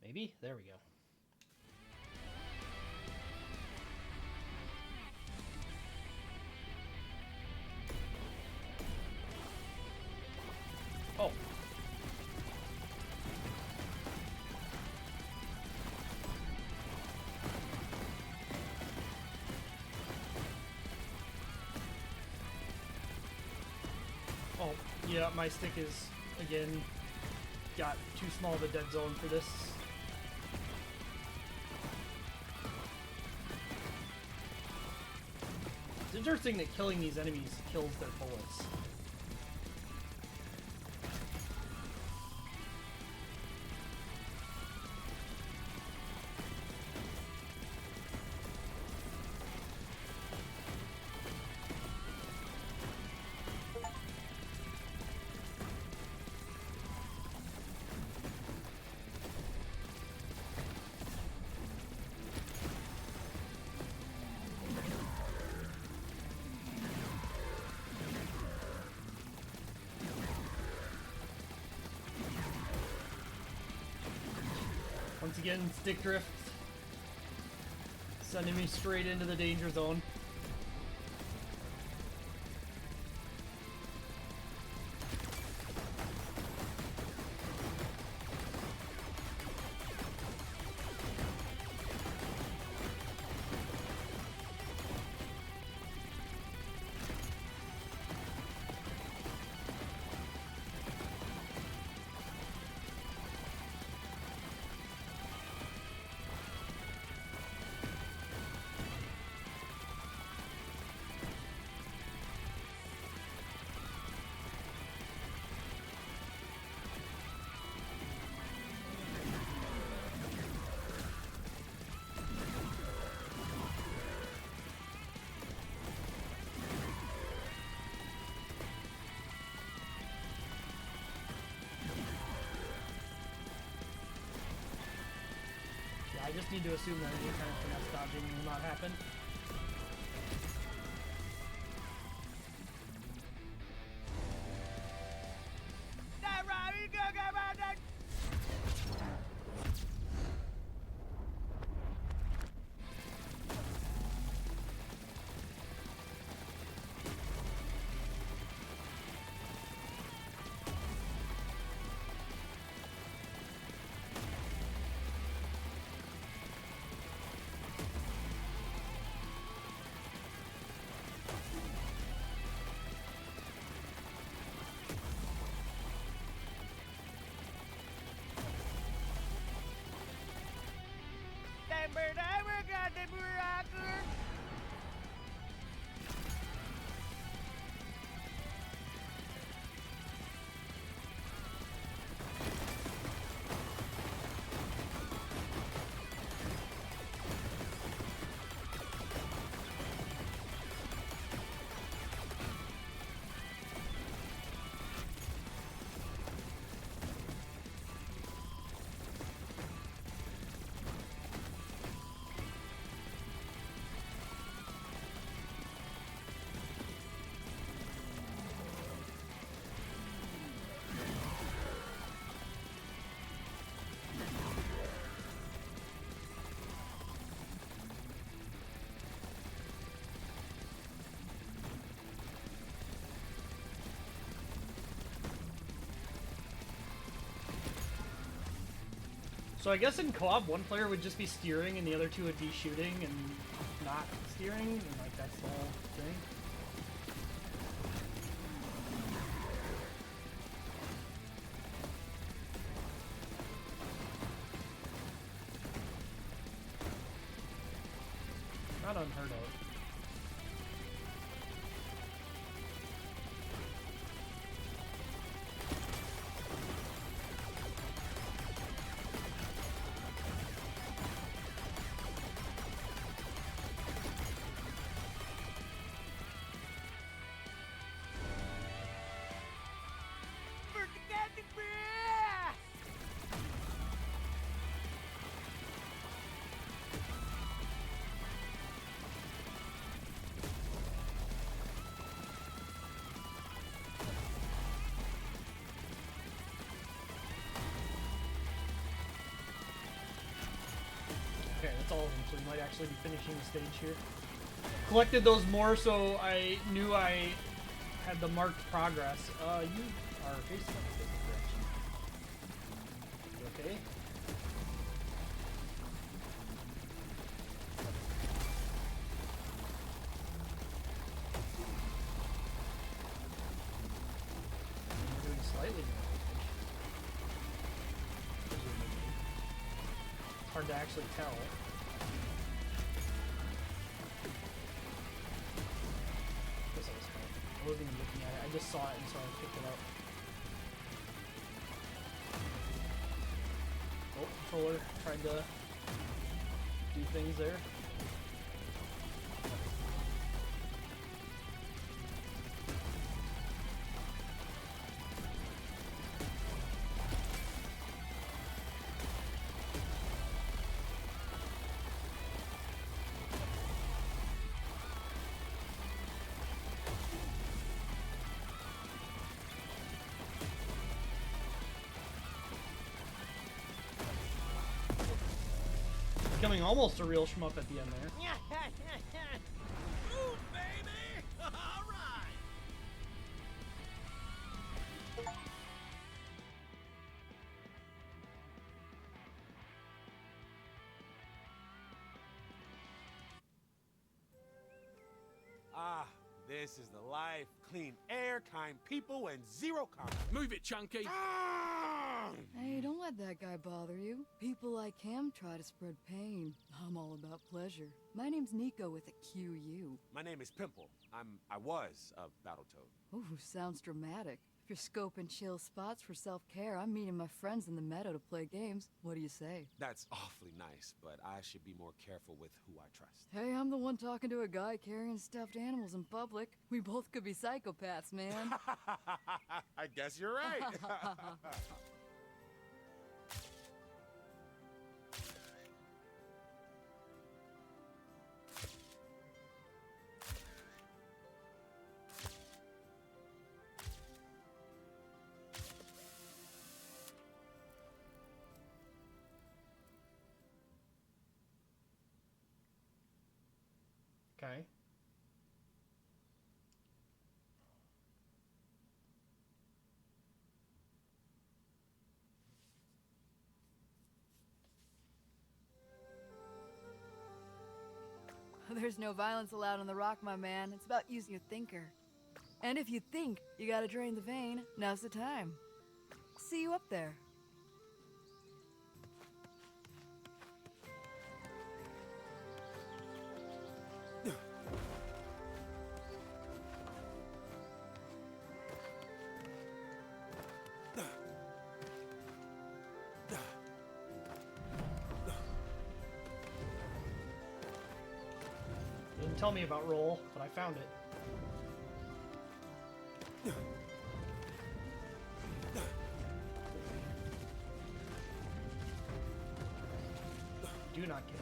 Maybe? There we go. Oh. Oh, yeah, my stick is, again, got too small of a dead zone for this. It's interesting that killing these enemies kills their bullets. Once again, stick drift, sending me straight into the danger zone. I just need to assume that any kind of finesse dodging will not happen. So I guess in co-op, one player would just be steering and the other two would be shooting and not steering, and like that's the whole thing. Not unheard of. Okay, that's all of them, so we might actually be finishing the stage here. Collected those more so I knew I had the marked progress. You are facing in a different direction. You okay? You're doing slightly more damage. It's hard to actually tell. I wasn't even looking at it. I just saw it and so I picked it up. Oh, controller tried to do things there. Becoming almost a real shmup at the end there. Ooh, baby! All right. Ah, this is the life. Clean air, kind people, and zero conflict. Move it, Chunky. Hey, don't let that guy bother you. People like him try to spread pain. I'm all about pleasure. My name's Nico with a QU. My name is Pimple. I was a Battletoad. Ooh, sounds dramatic. If you're scoping chill spots for self-care, I'm meeting my friends in the meadow to play games. What do you say? That's awfully nice, but I should be more careful with who I trust. Hey, I'm the one talking to a guy carrying stuffed animals in public. We both could be psychopaths, man. I guess you're right. Okay. There's no violence allowed on the rock, my man. It's about using your thinker. And if you think you gotta drain the vein, now's the time. See you up there. Didn't tell me about roll, but I found it. Do not kill me.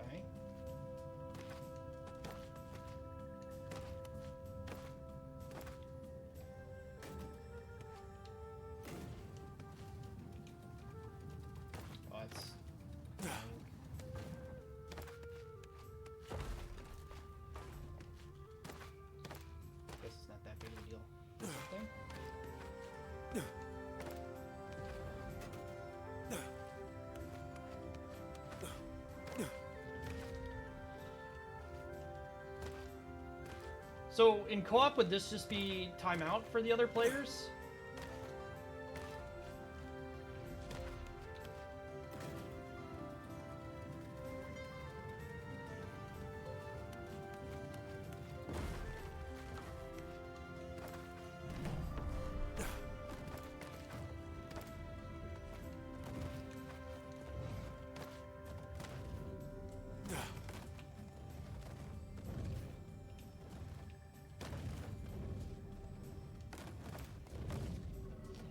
Okay. Oh, it's guess it's not that big of a deal. This thing? So in co-op, would this just be timeout for the other players?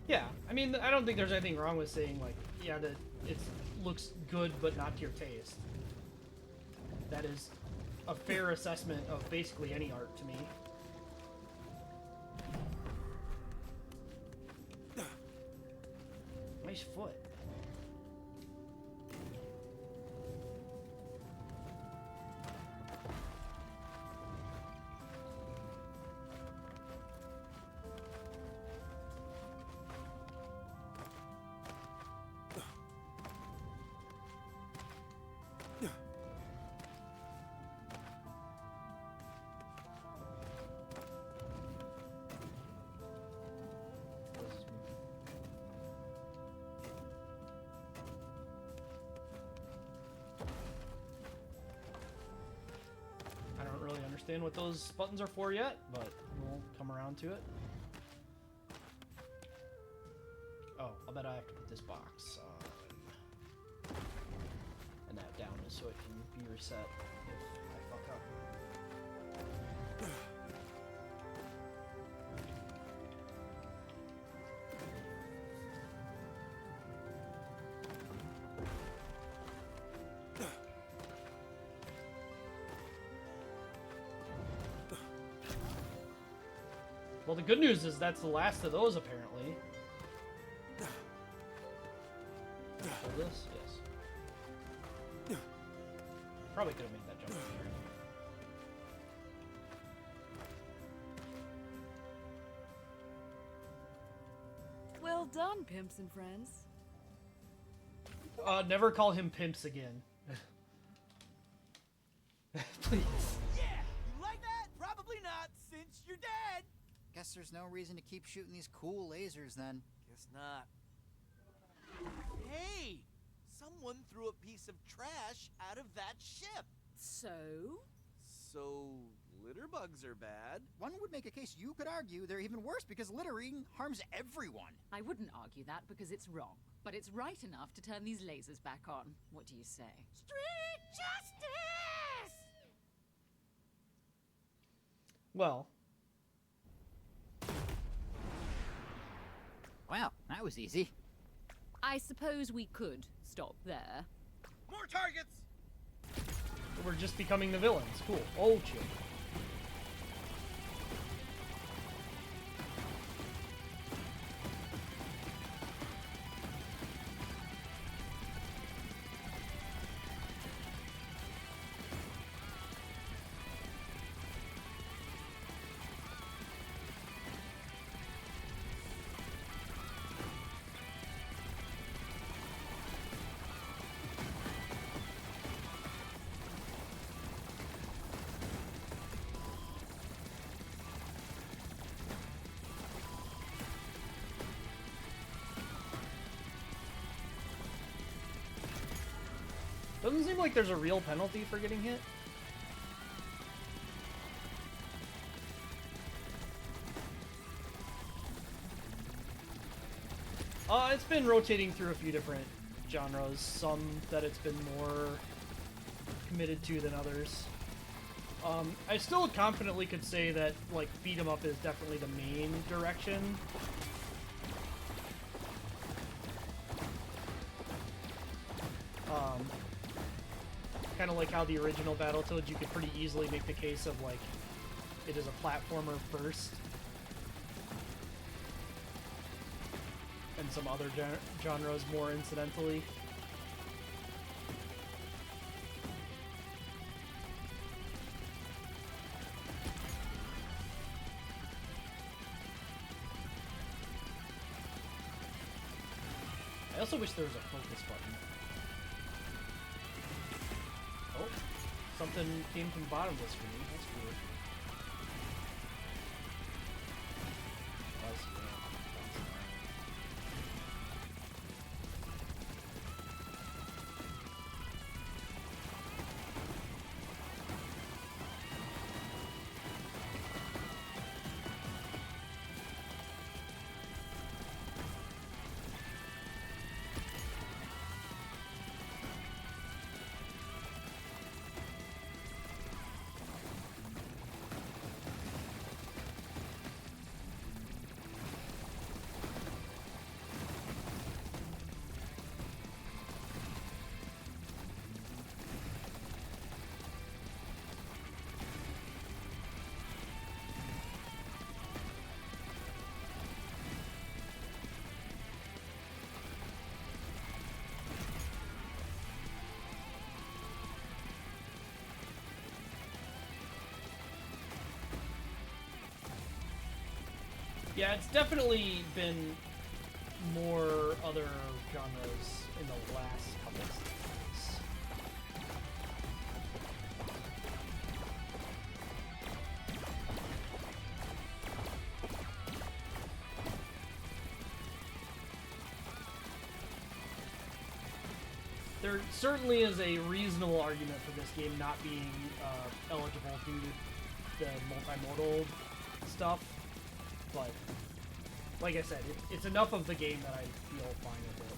Yeah, I mean, I don't think there's anything wrong with saying, like, yeah, that it looks good but not to your taste. That is a fair assessment of basically any art to me. Nice foot. Understand what those buttons are for yet, but we'll come around to it. Oh, I bet I have to put this box on and that down just so it can be reset if I fuck up. Well, the good news is that's the last of those, apparently. For this? Yes. Probably could have made that jump earlier. Well done, pimps and friends. Never call him pimps again. Please. Yeah! You like that? Probably not, since you're dead! Guess there's no reason to keep shooting these cool lasers then. Guess not. Hey! Someone threw a piece of trash out of that ship! So? So, litter bugs are bad? One would make a case you could argue they're even worse because littering harms everyone. I wouldn't argue that because it's wrong, but it's right enough to turn these lasers back on. What do you say? Street justice! Well. Wow, that was easy. I suppose we could stop there. More targets! We're just becoming the villains. Cool. Oh, chill. Doesn't seem like there's a real penalty for getting hit. It's been rotating through a few different genres. Some that it's been more committed to than others. I still confidently could say that, like, beat 'em up is definitely the main direction. Kind of like how the original Battletoads, you could pretty easily make the case of, like, it is a platformer first. And some other genres more incidentally. I also wish there was a focus button. Oh, something came from the bottom of the screen. That's weird. I see it. Yeah, it's definitely been more other genres in the last couple of seasons. There certainly is a reasonable argument for this game not being eligible due to the multimodal stuff. But, like I said, it's enough of the game that I feel fine with it.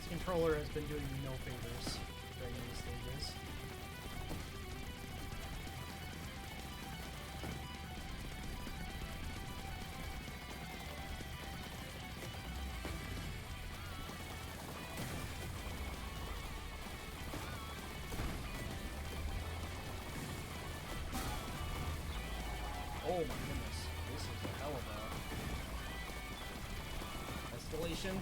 Controller has been doing me no favors during these stages. Oh my goodness, this is a hell of a escalation.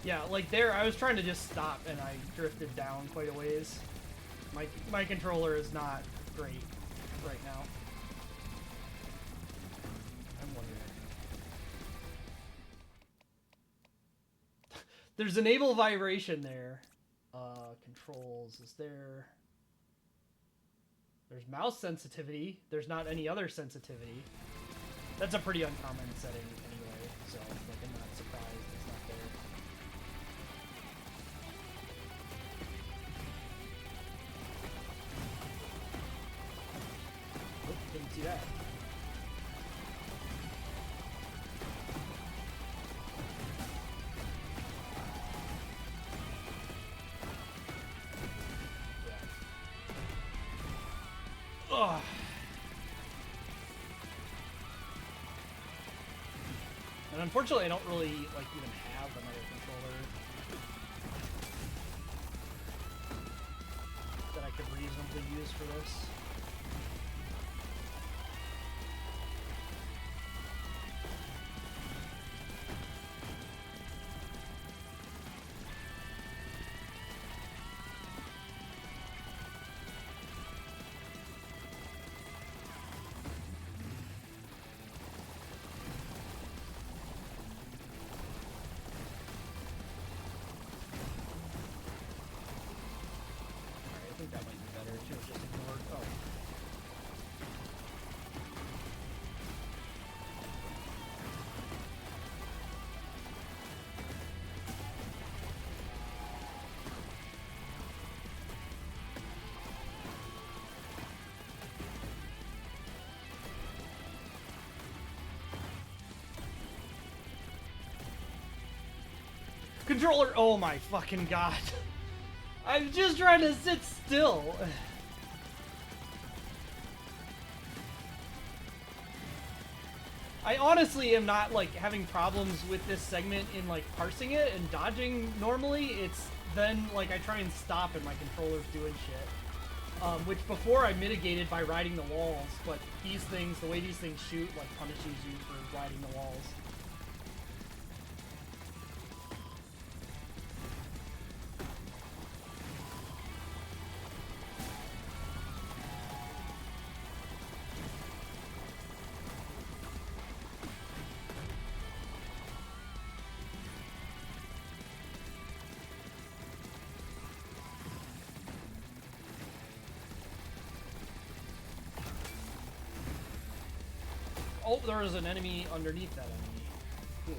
Yeah, like there, I was trying to just stop and I drifted down quite a ways. My controller is not great right now. I'm wondering. There's enable vibration there. controls. Is there... There's mouse sensitivity. There's not any other sensitivity. That's a pretty uncommon setting anyway, so like, I'm not surprised it's not there. Oop, didn't see that. Ugh. And unfortunately, I don't really like even have another controller that I could reasonably use for this. I think that might be better too. Just ignored. Oh. Controller. Oh my fucking god. I'm just trying to sit still. I honestly am not like having problems with this segment in like parsing it and dodging normally. It's then like I try and stop and my controller's doing shit. Which before I mitigated by riding the walls, but these things, the way these things shoot, like punishes you for riding the walls. Oh, there was an enemy underneath that enemy. Cool.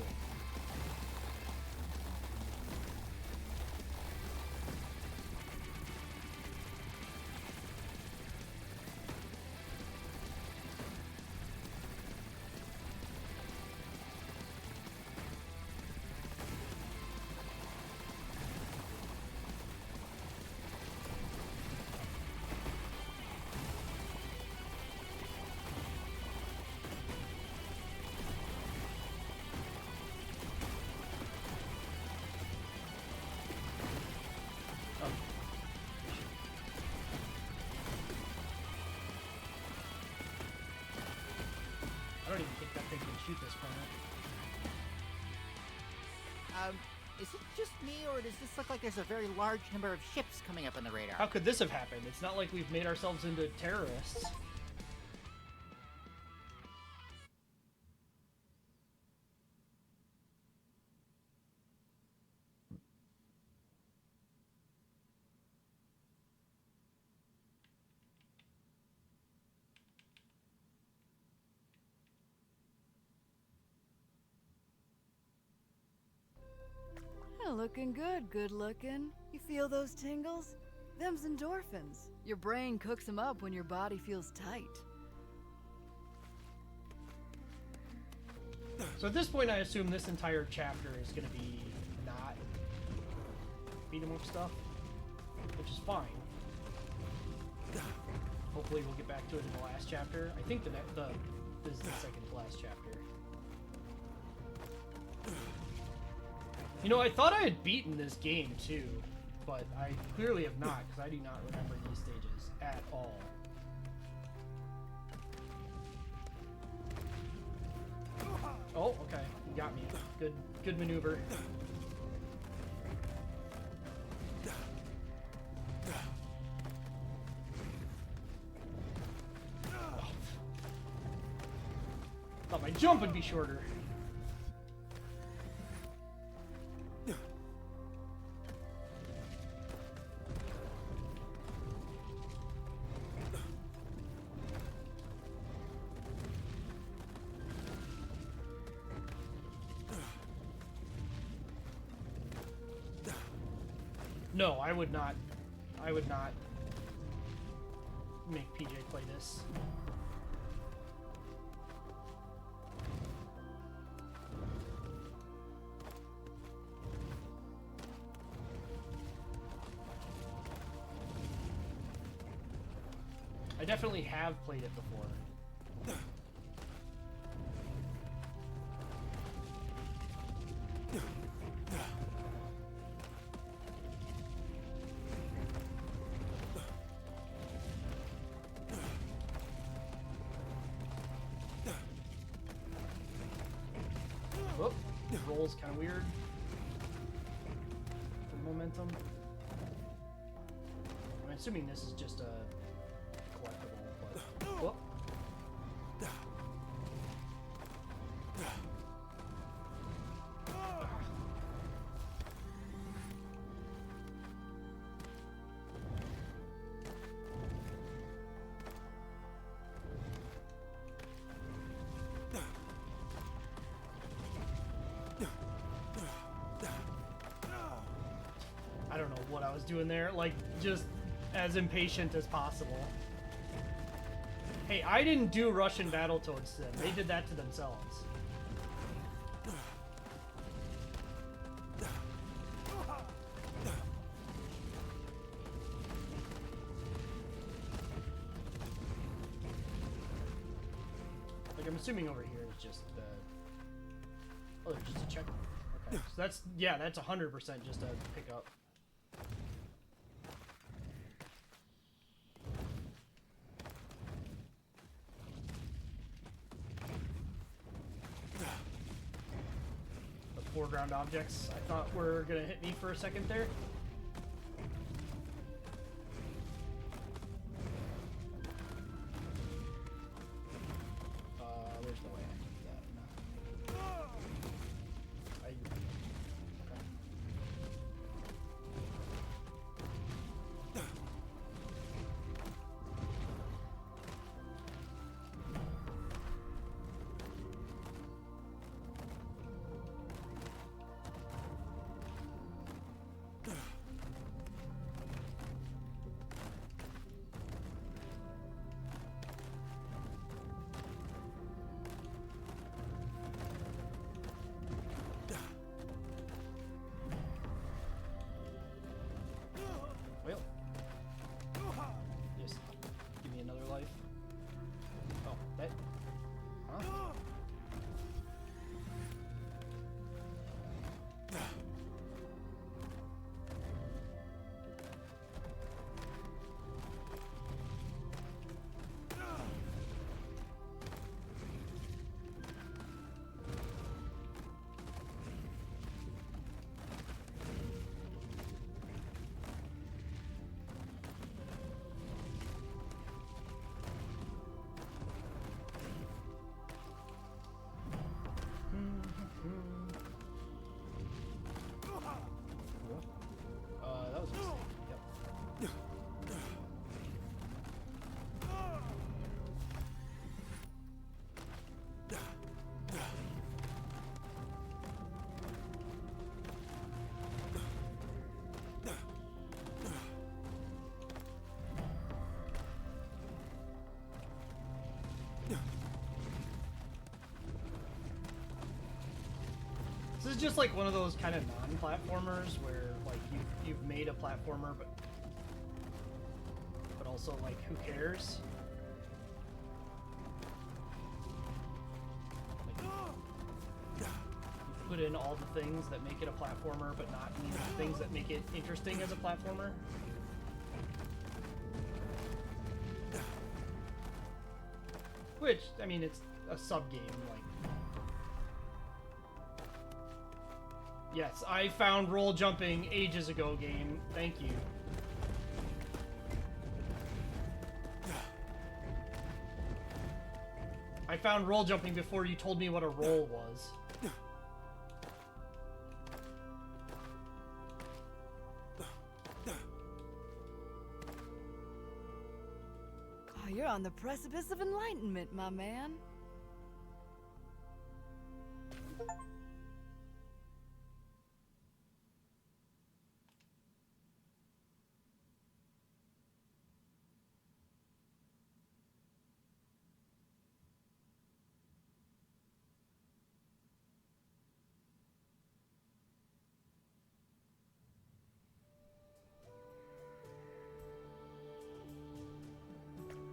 I don't even think that thing can shoot this planet. Is it just me, or does this look like there's a very large number of ships coming up on the radar? How could this have happened? It's not like we've made ourselves into terrorists. Looking good, good looking. You feel those tingles? Them's endorphins. Your brain cooks them up when your body feels tight. So at this point, I assume this entire chapter is going to be not beat 'em up stuff, which is fine. Hopefully we'll get back to it in the last chapter. I think this is the second to last chapter. You know, I thought I had beaten this game too, but I clearly have not, because I do not remember these stages at all. Oh, okay. You got me. Good maneuver. Thought my jump would be shorter. No, I would not. I would not make PJ play this. I definitely have played it before. Whoop, roll's kind of weird. For momentum. I'm assuming this is just a collectible, but whoop. I don't know what I was doing there, like, just as impatient as possible. Hey, I didn't do Russian Battletoads to them. They did that to themselves. Like, I'm assuming over here is just the... Oh, there's just a checkpoint. Okay, so that's, yeah, that's 100% just a pickup. Foreground objects I thought were gonna hit me for a second there. Where's the way I can do that? No. Okay. Well, just give me another life. Oh, that. Huh? That was a mistake. Yep. This is just like one of those kind of non-platformers where like you've made a platformer, but also like who cares? Like, you put in all the things that make it a platformer, but not the things that make it interesting as a platformer. Which, I mean, it's a sub-game, like... Yes, I found roll jumping ages ago, game. Thank you. I found roll jumping before you told me what a roll was. Oh, you're on the precipice of enlightenment, my man.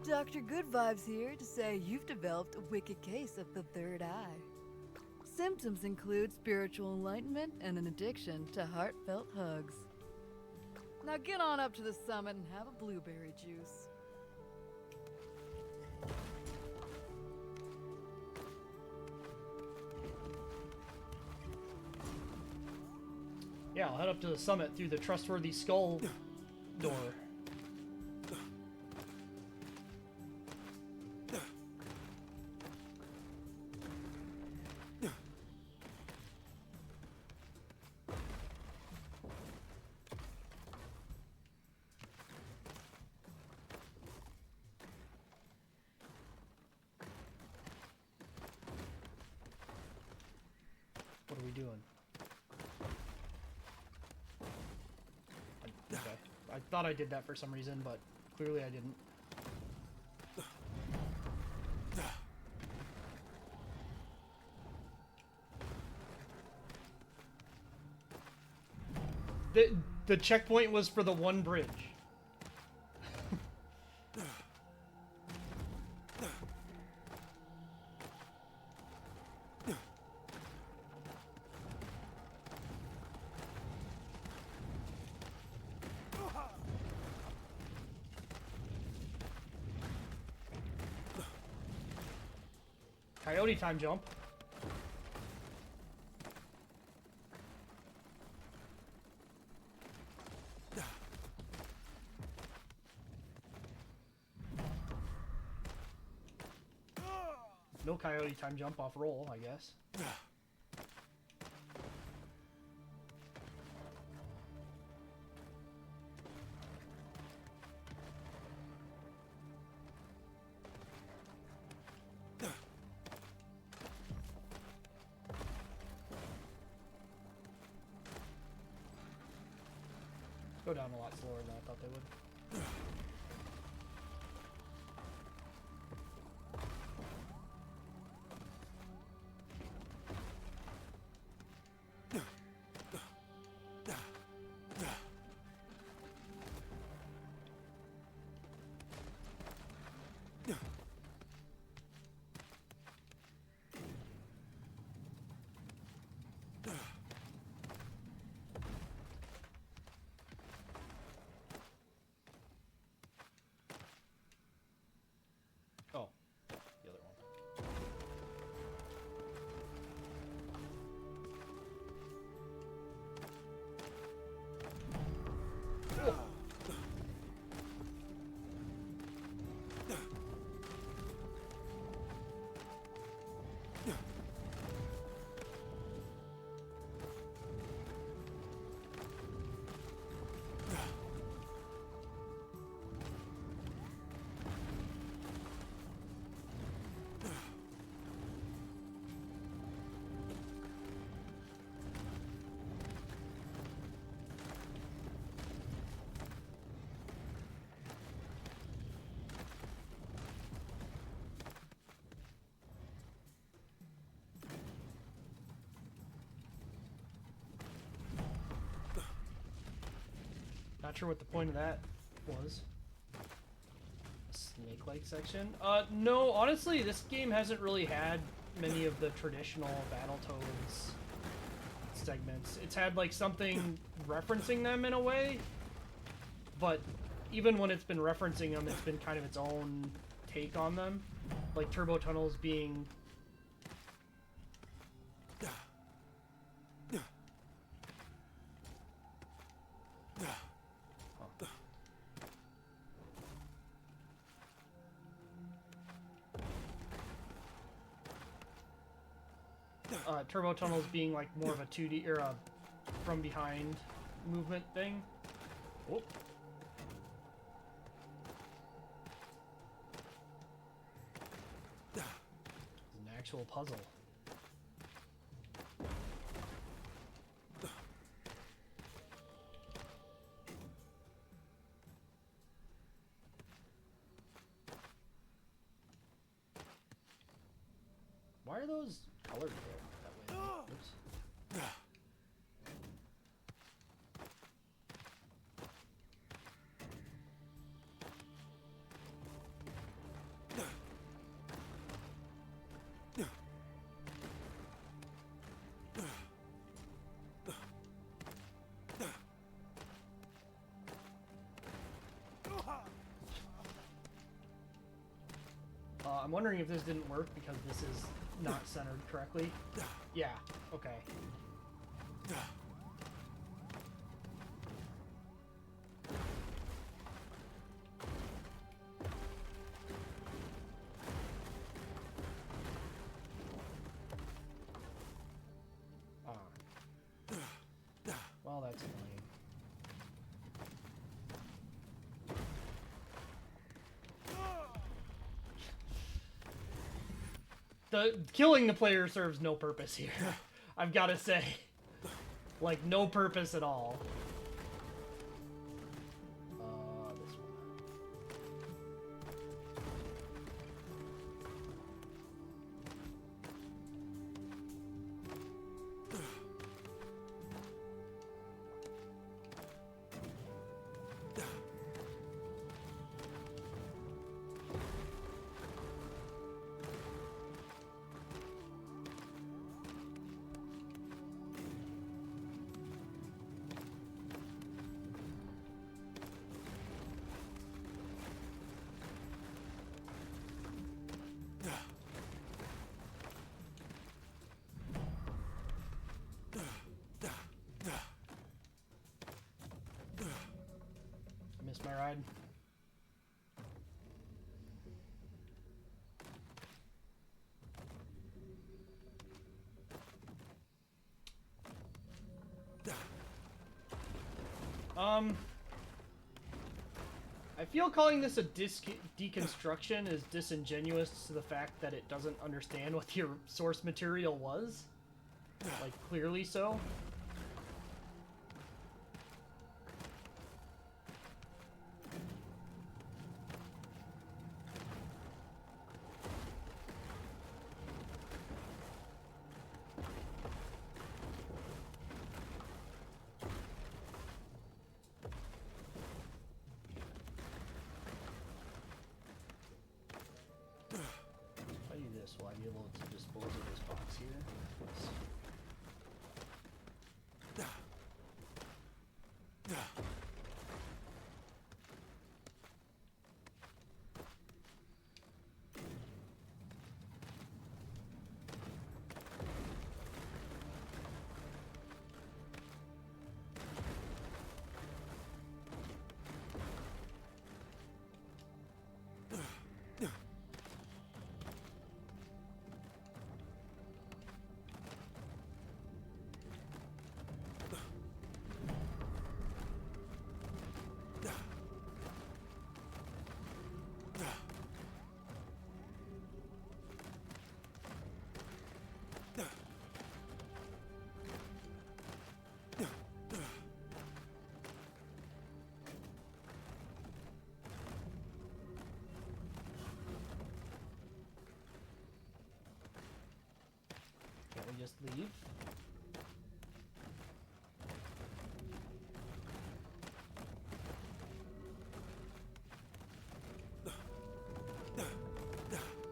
Dr. Good Vibes here to say you've developed a wicked case of the third eye. Symptoms include spiritual enlightenment and an addiction to heartfelt hugs. Now get on up to the summit and have a blueberry juice. Yeah, I'll head up to the summit through the trustworthy skull door. What are we doing? Okay. I thought I did that for some reason, but clearly I didn't. The checkpoint was for the one bridge. Coyote time jump. No coyote time jump off roll, I guess. Go down a lot slower than I thought they would. Oh, the other one. Not sure what the point of that was. Snake-like section? No, honestly, this game hasn't really had many of the traditional Battletoads segments. It's had, like, something referencing them in a way, but even when it's been referencing them, it's been kind of its own take on them. Like, turbo tunnels being... turbo tunnels being like more of a 2D or a from behind movement thing. Oh. It's an actual puzzle. Why are those colored there? Oops. I'm wondering if this didn't work because this is not centered correctly. Yeah, okay. Well, that's annoying. Killing the player serves no purpose here. I've got to say. Like, no purpose at all. This one. Missed my ride. I feel calling this a deconstruction is disingenuous to the fact that it doesn't understand what your source material was. Like, clearly so. Will I be able to dispose of this box here? Yes. Can't we just leave?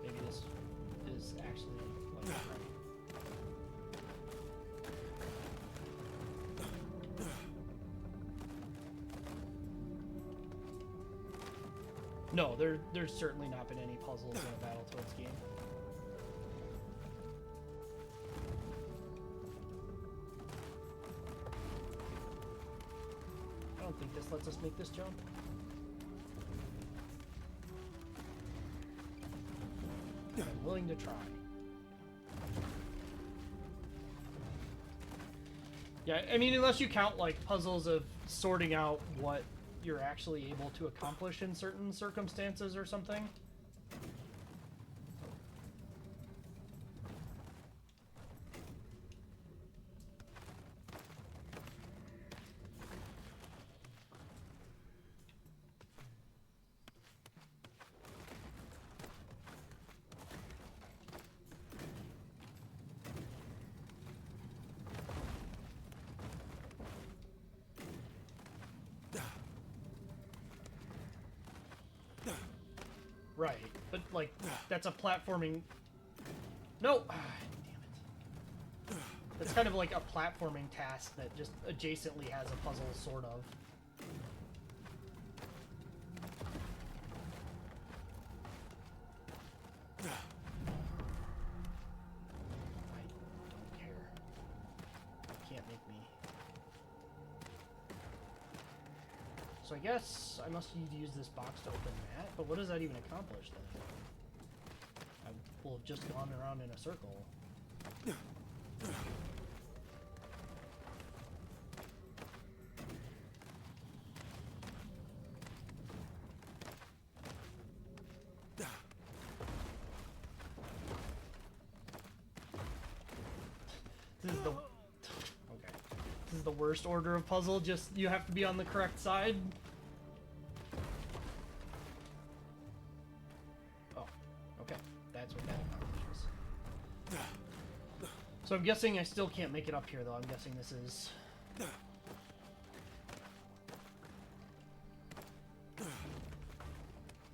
Maybe this is actually like right. No, there's certainly not been any puzzles in a Battletoads game. I don't think this lets us make this jump. I'm willing to try. Yeah, I mean, unless you count, like, puzzles of sorting out what you're actually able to accomplish in certain circumstances or something. Right, but like, that's a platforming... No! Ah, damn it. That's kind of like a platforming task that just adjacently has a puzzle, sort of. So I guess I must need to use this box to open that, but what does that even accomplish then? I will have just gone around in a circle. This is the... Okay. This is the worst order of puzzle, just you have to be on the correct side. Oh, okay. That's what that accomplishes. So I'm guessing I still can't make it up here, though. I'm guessing this is... I'm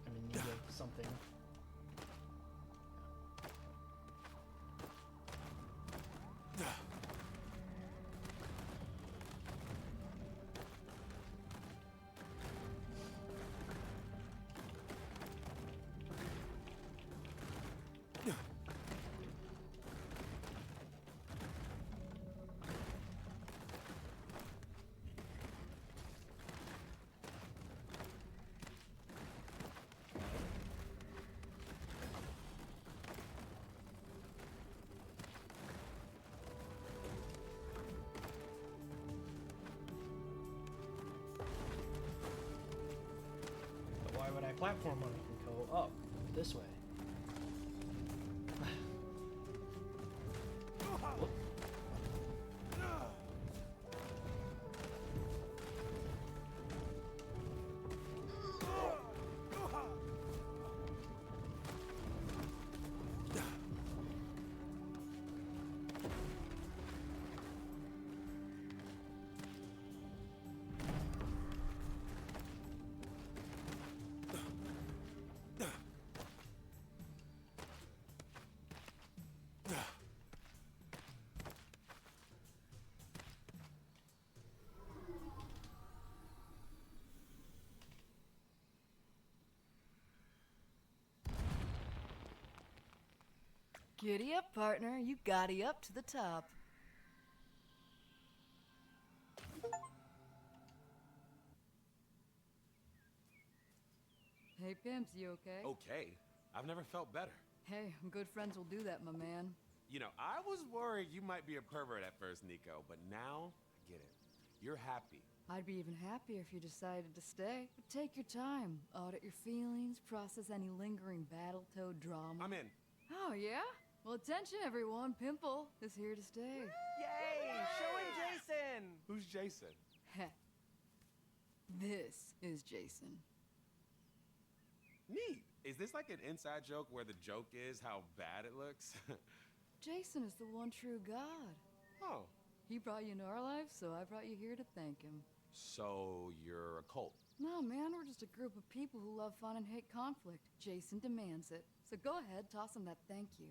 in need of something. Why would I platform when I can go up this way? Whoop. Giddy up, partner. You gotty up to the top. Hey, Pimps, you okay? Okay. I've never felt better. Hey, good friends will do that, my man. You know, I was worried you might be a pervert at first, Nico, but now I get it. You're happy. I'd be even happier if you decided to stay. But take your time. Audit your feelings, process any lingering Battletoad drama. I'm in. Oh, yeah? Well, attention, everyone. Pimple is here to stay. Yay! Showing Jason! Who's Jason? Heh. This is Jason. Neat. Is this like an inside joke where the joke is how bad it looks? Jason is the one true God. Oh. He brought you into our lives, so I brought you here to thank him. So you're a cult? No, man, we're just a group of people who love fun and hate conflict. Jason demands it. So go ahead, toss him that thank you.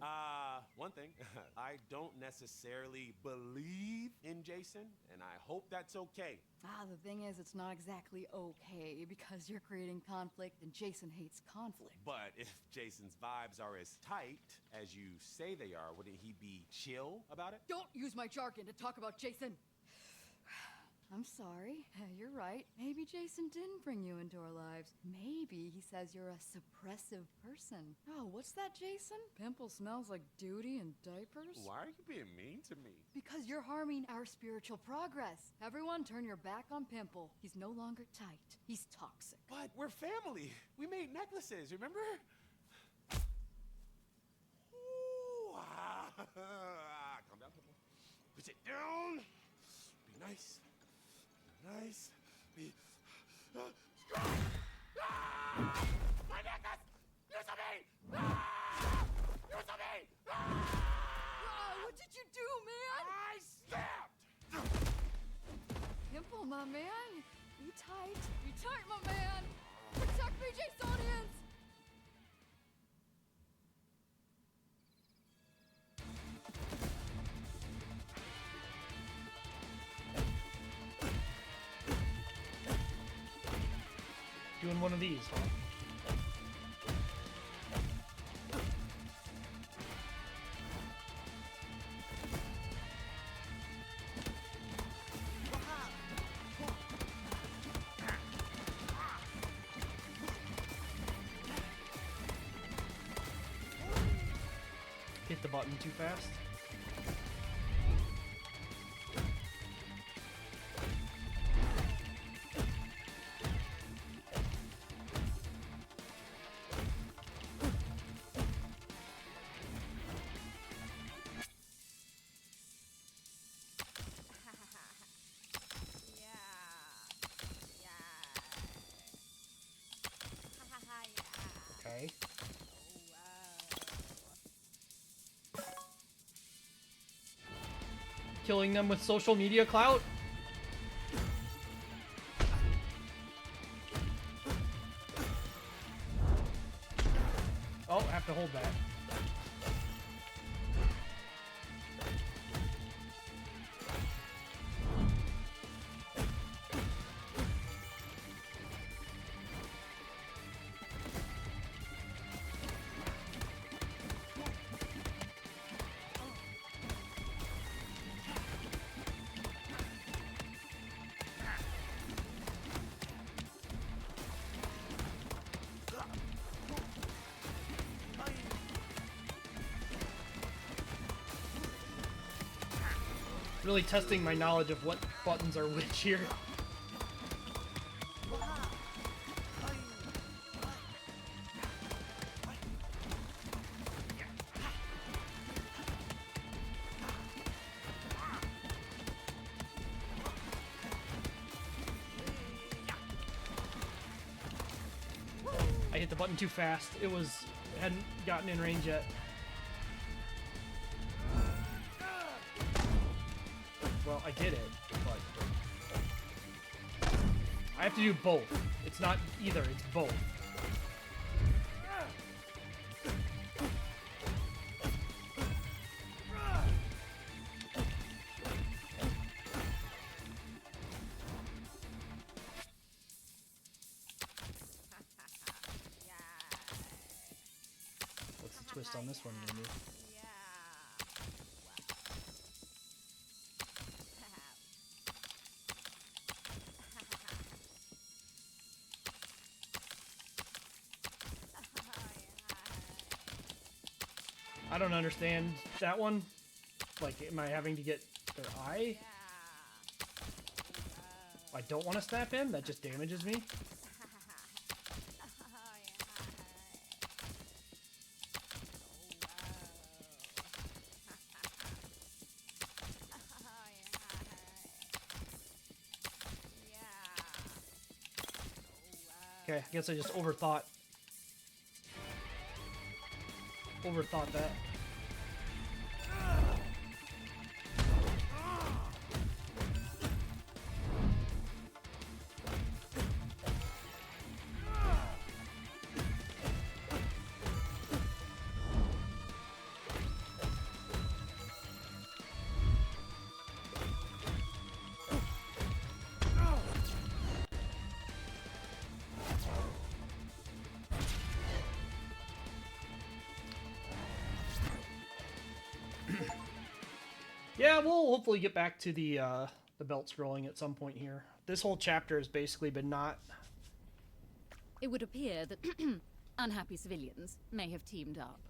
One thing. I don't necessarily believe in Jason, and I hope that's okay. The thing is, it's not exactly okay, because you're creating conflict and Jason hates conflict. But if Jason's vibes are as tight as you say they are, wouldn't he be chill about it? Don't use my jargon to talk about Jason! I'm sorry. You're right. Maybe Jason didn't bring you into our lives. Maybe he says you're a suppressive person. Oh, what's that, Jason? Pimple smells like duty and diapers? Why are you being mean to me? Because you're harming our spiritual progress. Everyone turn your back on Pimple. He's no longer tight. He's toxic. But we're family. We made necklaces, remember? Ooh, calm down, Pimple. Put it down. Be nice. Nice. Be strong. My necklace! Use of me! Use of me! What did you do, man? I snapped! Pimple, my man. Be tight. Be tight, my man. Protect me, Jasonians! Doing one of these, huh? Hit the button too fast. Okay. Killing them with social media clout? Oh, I have to hold that. Really testing my knowledge of what buttons are which here. I hit the button too fast. It hadn't gotten in range yet. Well, I did it, but I have to do both. It's not either, it's both. What's the twist on this one gonna be? I don't understand that one. Like, am I having to get their eye? I don't want to snap him? That just damages me? Okay, I guess I just overthought that. Yeah, we'll hopefully get back to the belt scrolling at some point here. This whole chapter has basically been not... It would appear that unhappy civilians may have teamed up.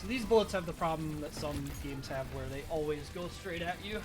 So these bullets have the problem that some games have where they always go straight at you.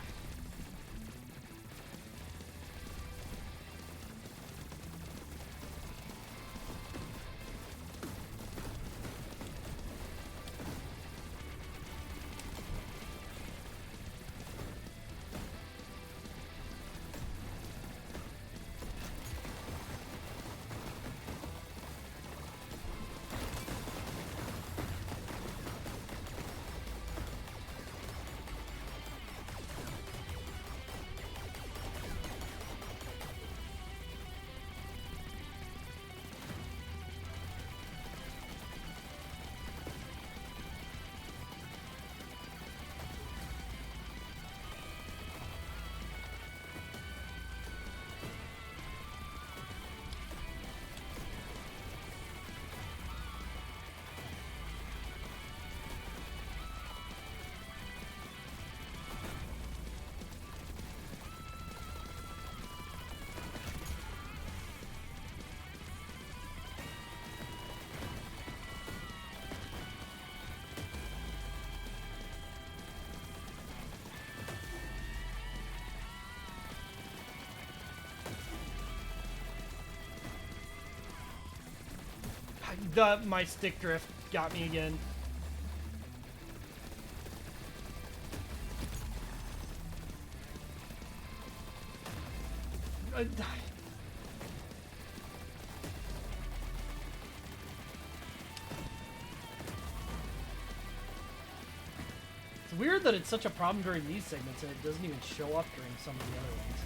My stick drift got me again. It's weird that it's such a problem during these segments and it doesn't even show up during some of the other ones.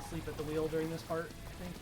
Asleep at the wheel during this part, I think.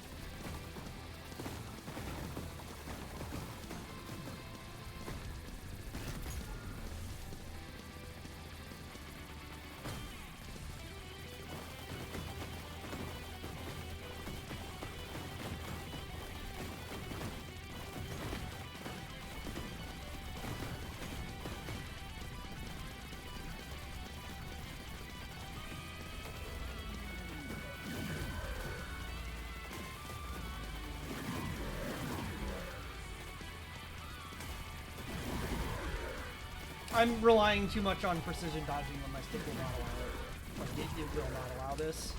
I'm relying too much on precision dodging when my stick will not allow it. Like, it will not allow this.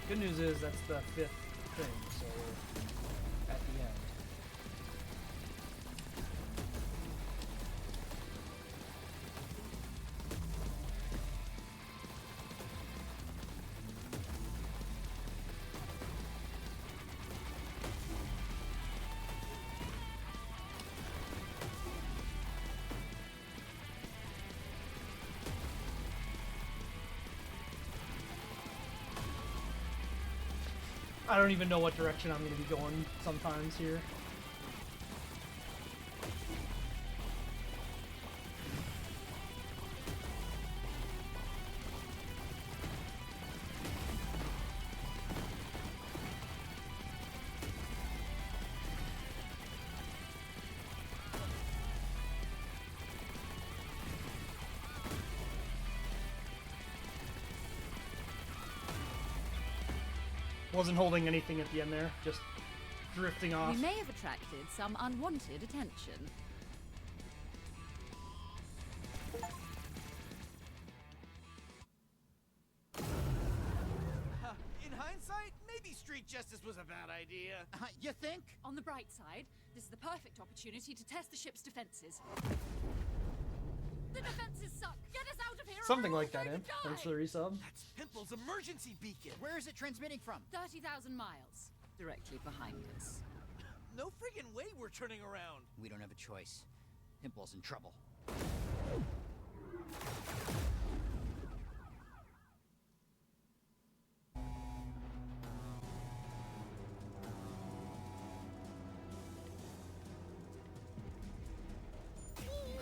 Good news is that's the 5th thing, so we're at the end. I don't even know what direction I'm going to be going sometimes here. Wasn't holding anything at the end there, just drifting off. We may have attracted some unwanted attention. In hindsight, maybe street justice was a bad idea. You think? On the bright side, this is the perfect opportunity to test the ship's defenses. The defenses suck! Get us out of here! Something like that, Imp. Thanks for the resub. That's Pimple's emergency beacon. Where is it transmitting from? 30,000 miles. Directly behind us. No friggin' way we're turning around. We don't have a choice. Pimple's in trouble.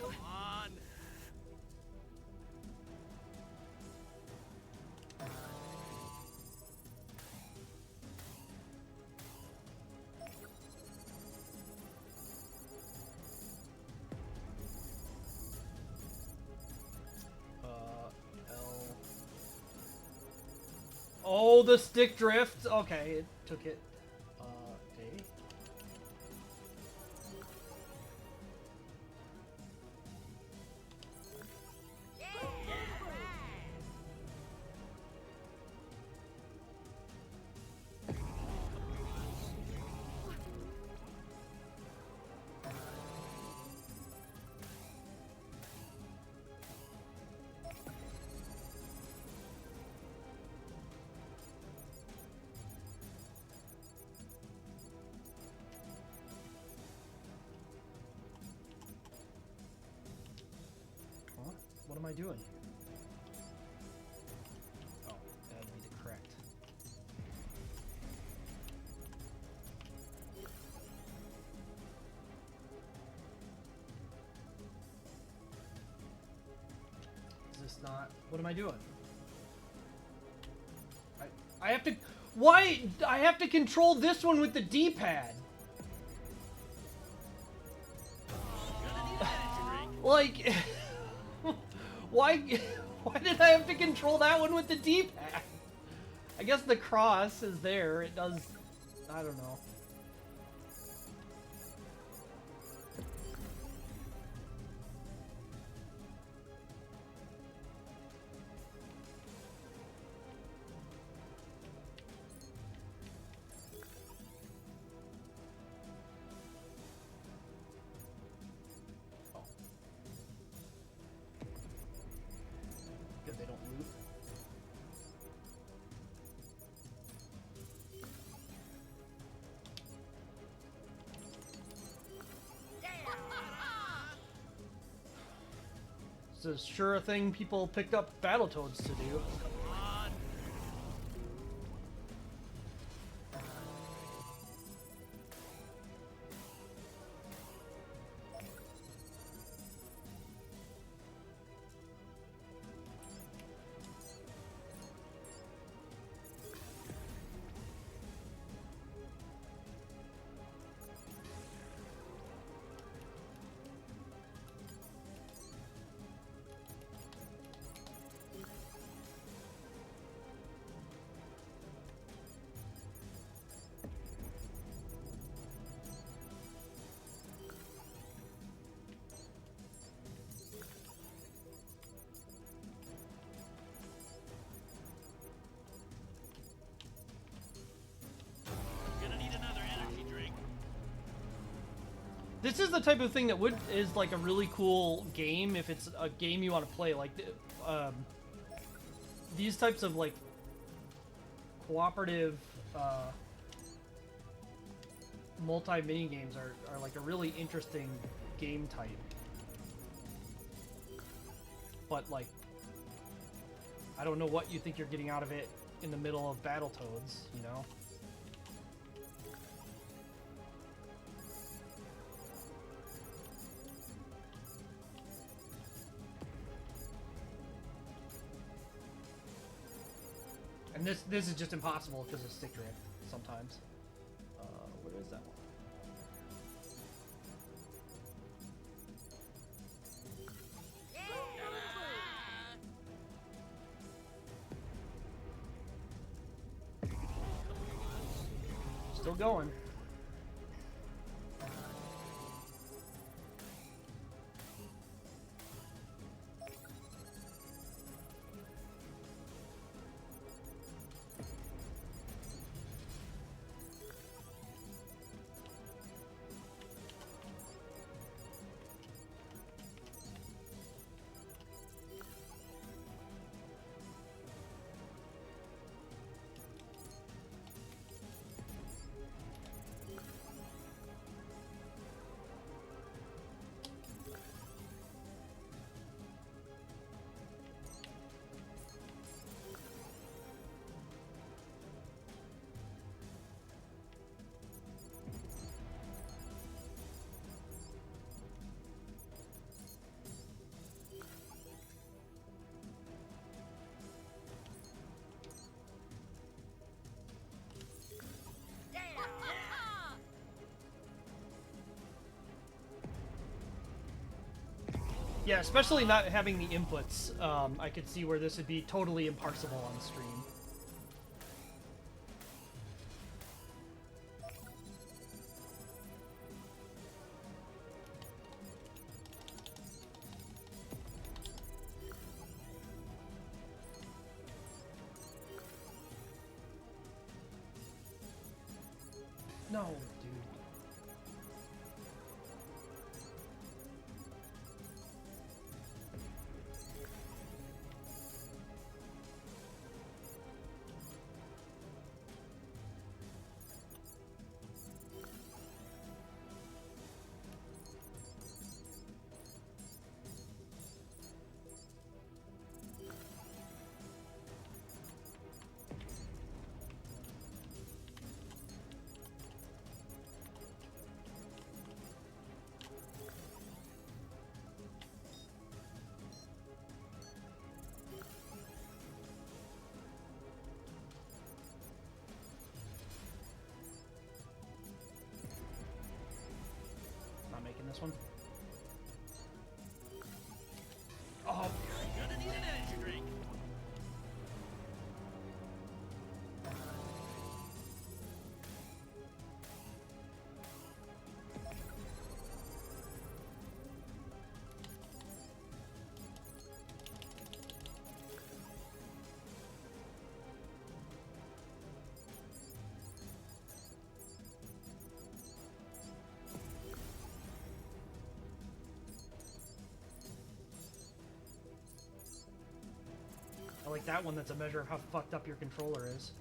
Come on. Oh, the stick drift. Okay, it took it. Okay. What am I doing? Oh, that'd be the correct. Is this not? What am I doing? I have to. Why? I have to control this one with the D-pad. Like. Why did I have to control that one with the D-pad? I guess the cross is there. It does... I don't know. Good, they don't loop. This is sure a thing people picked up Battletoads to do. This is the type of thing that is like a really cool game if it's a game you want to play. Like these types of like cooperative multi mini games are like a really interesting game type. But like, I don't know what you think you're getting out of it in the middle of Battletoads, you know? And this is just impossible because of stick drift sometimes. Where is that one? Still going. Yeah, especially not having the inputs. I could see where this would be totally imparsable on stream. No, dude. Not making this one. Oh, Gonna need an energy drink. I like that one. That's a measure of how fucked up your controller is.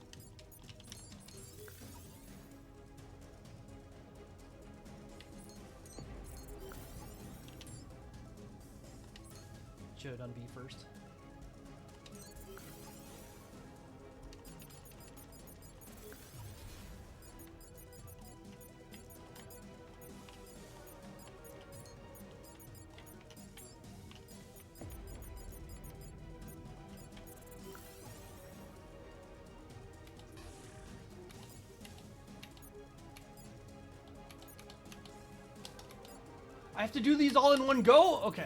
Should have done B first. I have to do these all in one go? Okay.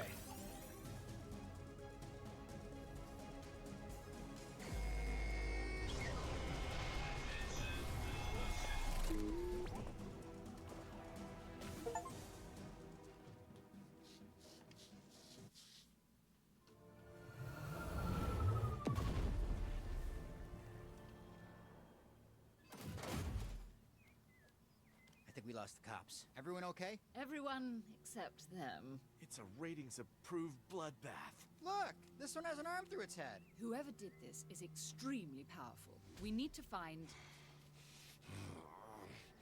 I think we lost the cops. Everyone okay? Everyone except them. It's a ratings-approved bloodbath. Look, this one has an arm through its head. Whoever did this is extremely powerful. We need to find...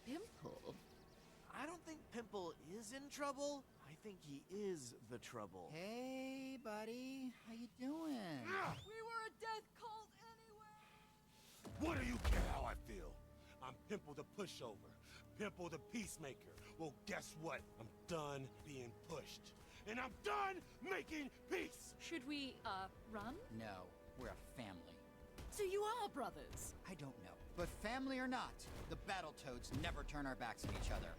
Pimple. I don't think Pimple is in trouble. I think he is the trouble. Hey, buddy. How you doing? We were a death cult anyway! What do you care how I feel? I'm Pimple the Pushover. Pimple the Peacemaker. Well, guess what? I'm done being pushed. And I'm done making peace! Should we, run? No, we're a family. So you are brothers? I don't know. But family or not, the Battletoads never turn our backs on each other.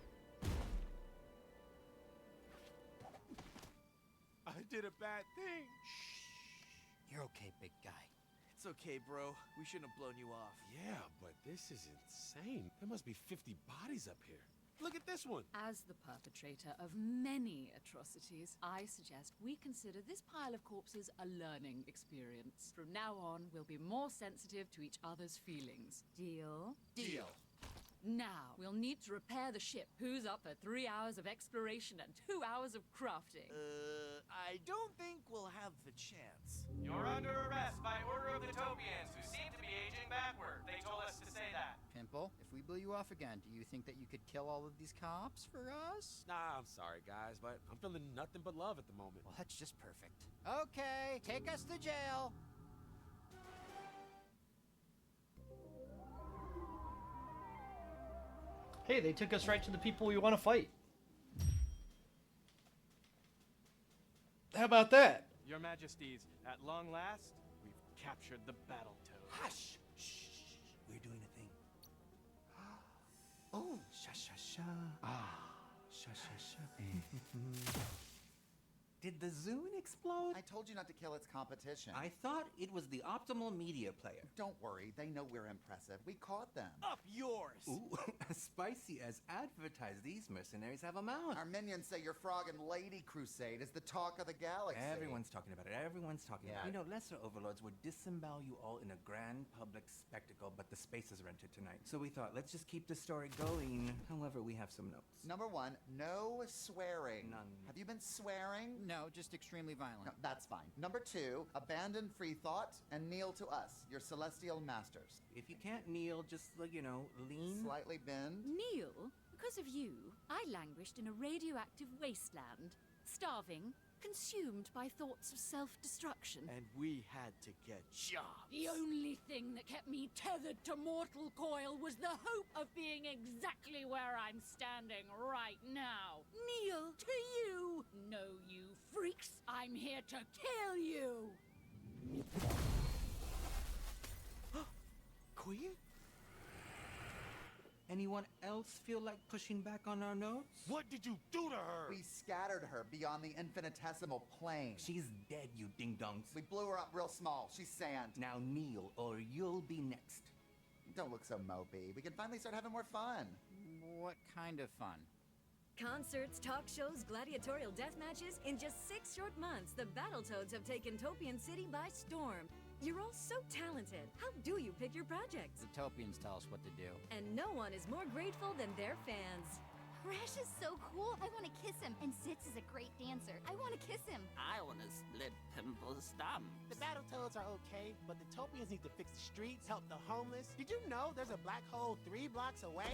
I did a bad thing. You're okay, big guy. It's okay, bro. We shouldn't have blown you off. Yeah, but this is insane. There must be 50 bodies up here. Look at this one. As the perpetrator of many atrocities, I suggest we consider this pile of corpses a learning experience. From now on, we'll be more sensitive to each other's feelings. Deal? Deal. Now, we'll need to repair the ship. Who's up for 3 hours of exploration and 2 hours of crafting? I don't think we'll have the chance. You're under arrest by order of the Topians, who seem to be aging backward. They told us to say that. Pimple, if we blew you off again, do you think that you could kill all of these cops for us? Nah, I'm sorry, guys, but I'm feeling nothing but love at the moment. Well, that's just perfect. Okay, take us to jail. Hey, they took us right to the people we want to fight. How about that? Your Majesties, at long last, we've captured the Battletoads. Hush! Shh! We're doing a thing. Oh! Sha sha sha. Ah. Sha sha sha. Did the Zune explode? I told you not to kill its competition. I thought it was the optimal media player. Don't worry, they know we're impressive. We caught them. Up yours! Ooh, as spicy as advertised, these mercenaries have a mouth. Our minions say your frog and lady crusade is the talk of the galaxy. Everyone's talking about it. Everyone's talking about it. You know, lesser overlords would disembowel you all in a grand public spectacle, but the space is rented tonight. So we thought, let's just keep the story going. However, we have some notes. Number 1, no swearing. None. Have you been swearing? No, just extremely violent. No, that's fine. Number 2, abandon free thought and kneel to us, your celestial masters. If you can't kneel, just, you know, lean. Slightly bend. Kneel? Because of you, I languished in a radioactive wasteland, starving, consumed by thoughts of self-destruction. And we had to get jobs. The only thing that kept me tethered to mortal coil was the hope of being exactly where I'm standing right now. Kneel to you! No, you freaks! I'm here to kill you! Queen? Anyone else feel like pushing back on our notes? What did you do to her? We scattered her beyond the infinitesimal plane. She's dead, you ding-dongs. We blew her up real small. She's sand. Now kneel, or you'll be next. Don't look so mopey. We can finally start having more fun. What kind of fun? Concerts, talk shows, gladiatorial death matches. In just 6 short months, the Battletoads have taken Topian City by storm. You're all so talented. How do you pick your projects? The Topians tell us what to do. And no one is more grateful than their fans. Rash is so cool. I want to kiss him. And Sitz is a great dancer. I want to kiss him. I want to split Pimple's thumb. The Battletoads are okay, but the Topians need to fix the streets, help the homeless. Did you know there's a black hole 3 blocks away?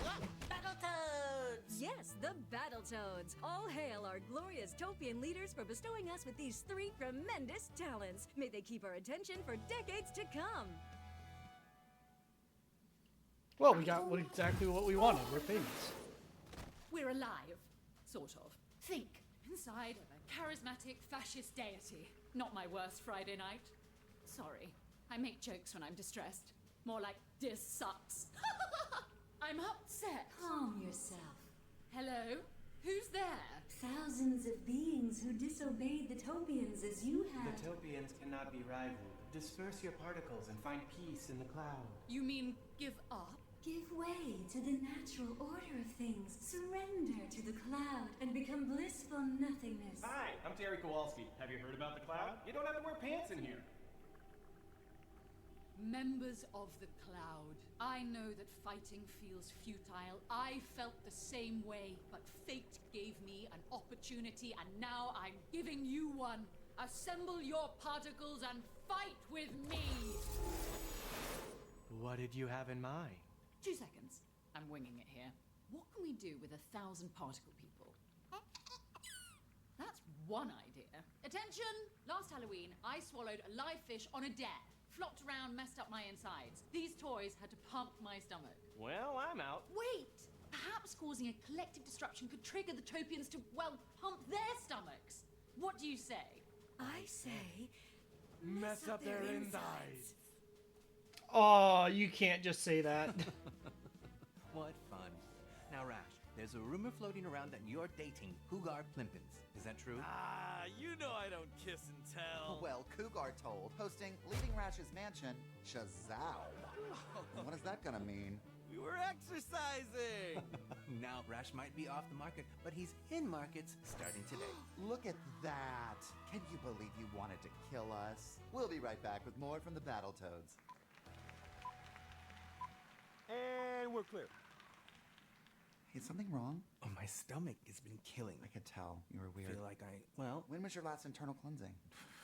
Battletoads! Yes, the Battletoads. All hail our glorious Topian leaders for bestowing us with these 3 tremendous talents. May they keep our attention for decades to come. Well, we got exactly what we wanted. We're famous. We're alive, sort of. Think, inside of a charismatic fascist deity. Not my worst Friday night. Sorry, I make jokes when I'm distressed. More like, this sucks. I'm upset. Calm yourself. Hello? Who's there? Thousands of beings who disobeyed the Topians as you have. The Topians cannot be rivaled. Disperse your particles and find peace in the cloud. You mean give up? Give way to the natural order of things. Surrender to the cloud and become blissful nothingness. Hi, I'm Terry Kowalski. Have you heard about the cloud? You don't have to wear pants in here. Members of the cloud, I know that fighting feels futile. I felt the same way, but fate gave me an opportunity, and now I'm giving you one. Assemble your particles and fight with me! What did you have in mind? 2 seconds. I'm winging it here. What can we do with 1,000 particle people? That's one idea. Attention! Last Halloween, I swallowed a live fish on a dare. Flopped around, messed up my insides. These toys had to pump my stomach. Well, I'm out. Wait! Perhaps causing a collective disruption could trigger the Topians to, well, pump their stomachs. What do you say? I say, mess up their insides. Oh, you can't just say that. What fun. Now, Rash, there's a rumor floating around that you're dating Cougar Plimpins. Is that true? Ah, you know I don't kiss and tell. Well, Cougar told, hosting Leaving Rash's Mansion, Shazow. What is that gonna mean? We were exercising. Now, Rash might be off the market, but he's in markets starting today. Look at that. Can you believe you wanted to kill us? We'll be right back with more from the Battletoads. And we're clear. Is something wrong? Oh, my stomach has been killing. I could tell. You were I weird. feel like well, When was your last internal cleansing?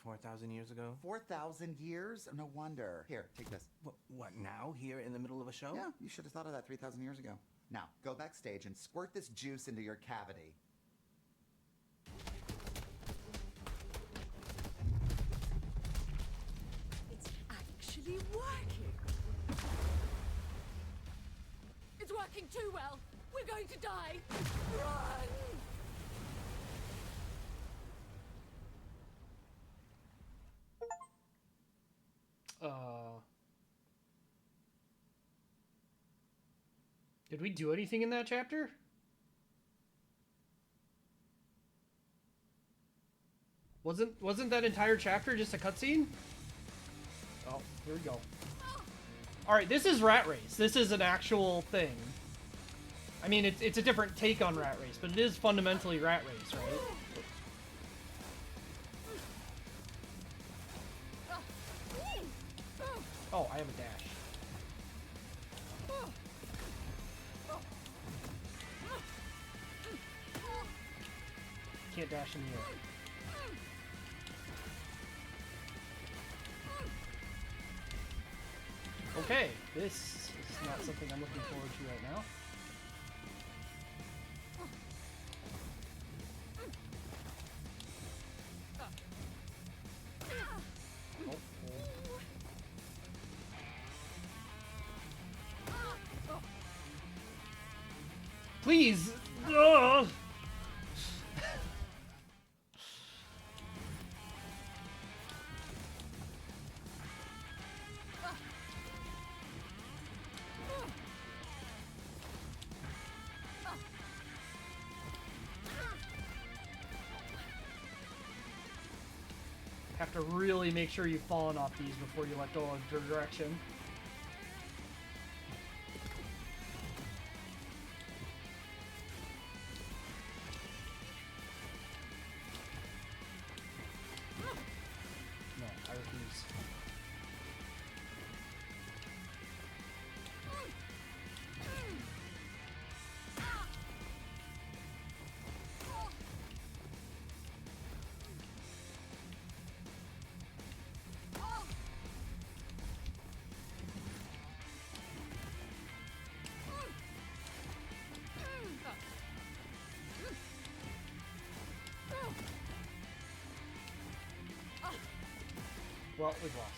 4,000 years ago. 4,000 years? No wonder. Here, take this. What, now? Here in the middle of a show? Yeah, you should have thought of that 3,000 years ago. Now, go backstage and squirt this juice into your cavity. It's actually working. It's working too well. We're going to die. Run! Did we do anything in that chapter? Wasn't that entire chapter just a cutscene? Oh, here we go. Alright, this is Rat Race. This is an actual thing. I mean, it's a different take on Rat Race, but it is fundamentally Rat Race, right? Oh, I have a dash. Can't dash in the air. Okay, this is not something I'm looking forward to right now. Please! Ugh. Have to really make sure you've fallen off these before you let go of direction. No, I refuse. Well, we've lost.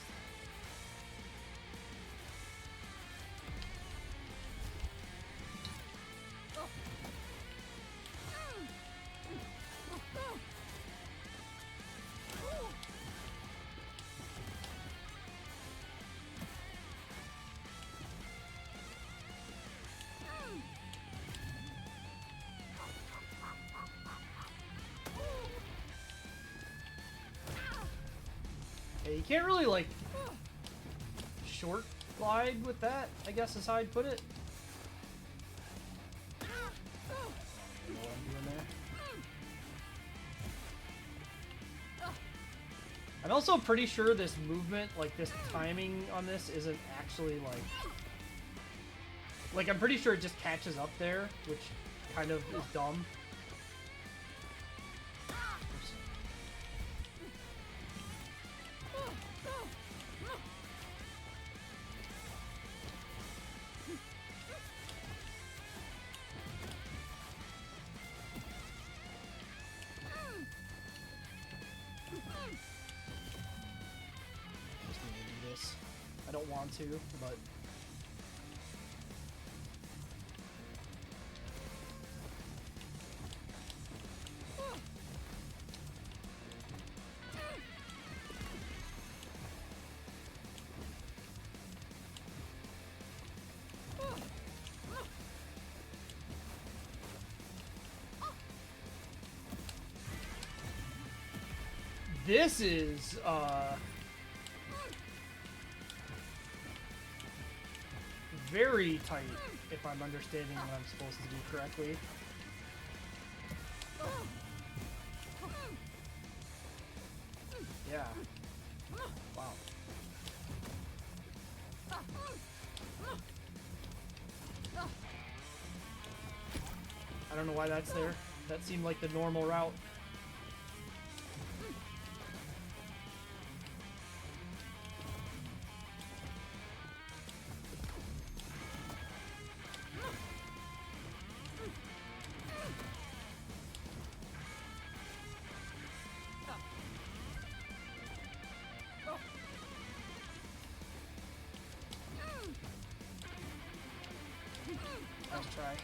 Yeah, you can't really, like, short glide with that, I guess is how I'd put it. I don't know what I'm doing there. I'm also pretty sure this movement, like this timing on this isn't actually like I'm pretty sure it just catches up there, which kind of is dumb. I don't want to, but this is very tight, if I'm understanding what I'm supposed to do correctly. Yeah. Wow. I don't know why that's there. That seemed like the normal route. Nice try.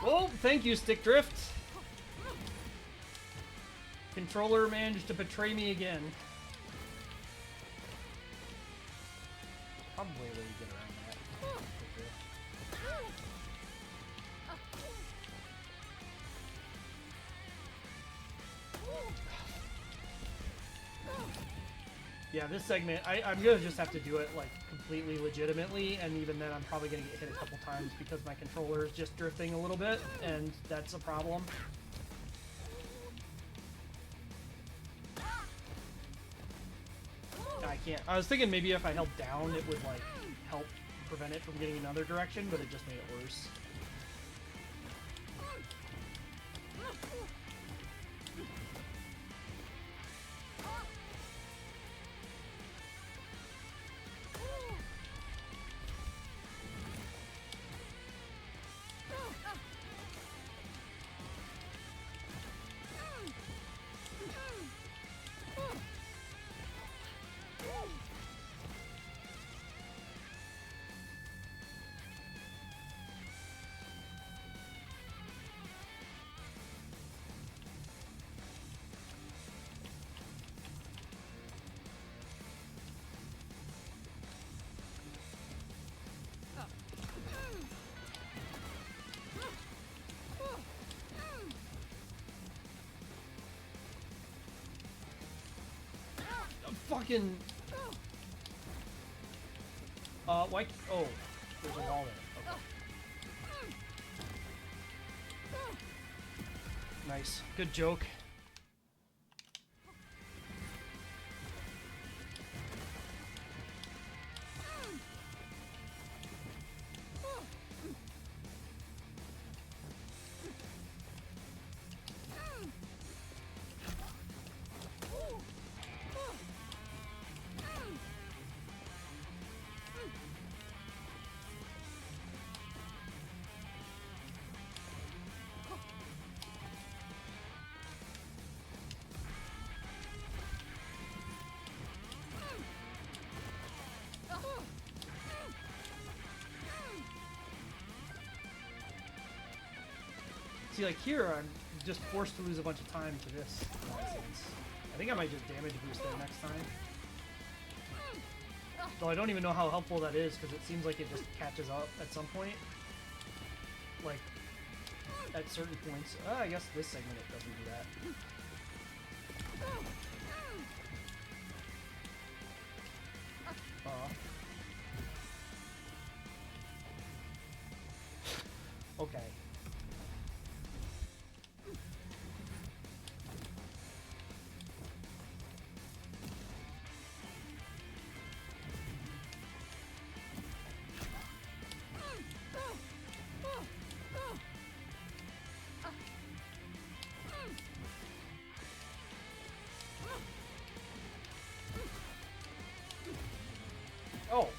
Oh, thank you, Stick Drift. Controller managed to betray me again. Probably a way to get around that. Yeah, this segment, I'm gonna just have to do it like completely legitimately, and even then I'm probably gonna get hit a couple times because my controller is just drifting a little bit, and that's a problem. I can't. I was thinking maybe if I held down it would like help prevent it from getting another direction, but it just made it worse. Fucking. Why? Oh, there's a wall there. Okay. Nice. Good joke. See, like here, I'm just forced to lose a bunch of time to this nonsense. I think I might just damage boost there next time. Though I don't even know how helpful that is, because it seems like it just catches up at some point. Like, at certain points. I guess this segment it doesn't do that. Okay. Oh.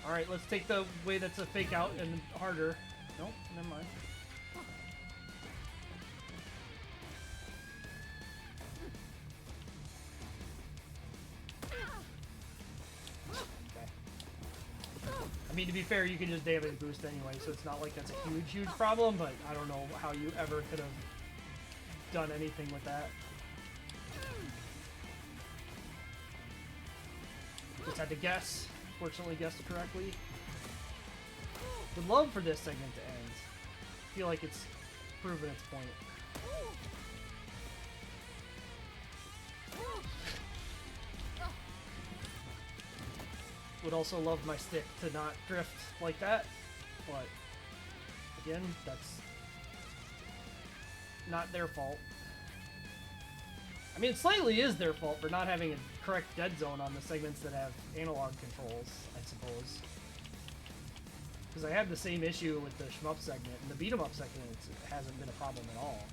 Alright, let's take the way that's a fake out and harder. Nope, never mind. I mean, to be fair, you can just damage boost anyway, so it's not like that's a huge problem, but I don't know how you ever could have done anything with that. Just had to guess. Fortunately guessed correctly. Would love for this segment to end. I feel like it's proven its point. Would also love my stick to not drift like that, but again, that's not their fault. I mean, it slightly is their fault for not having a correct dead zone on the segments that have analog controls, I suppose. Because I had the same issue with the shmup segment, and the beat 'em up segment it hasn't been a problem at all.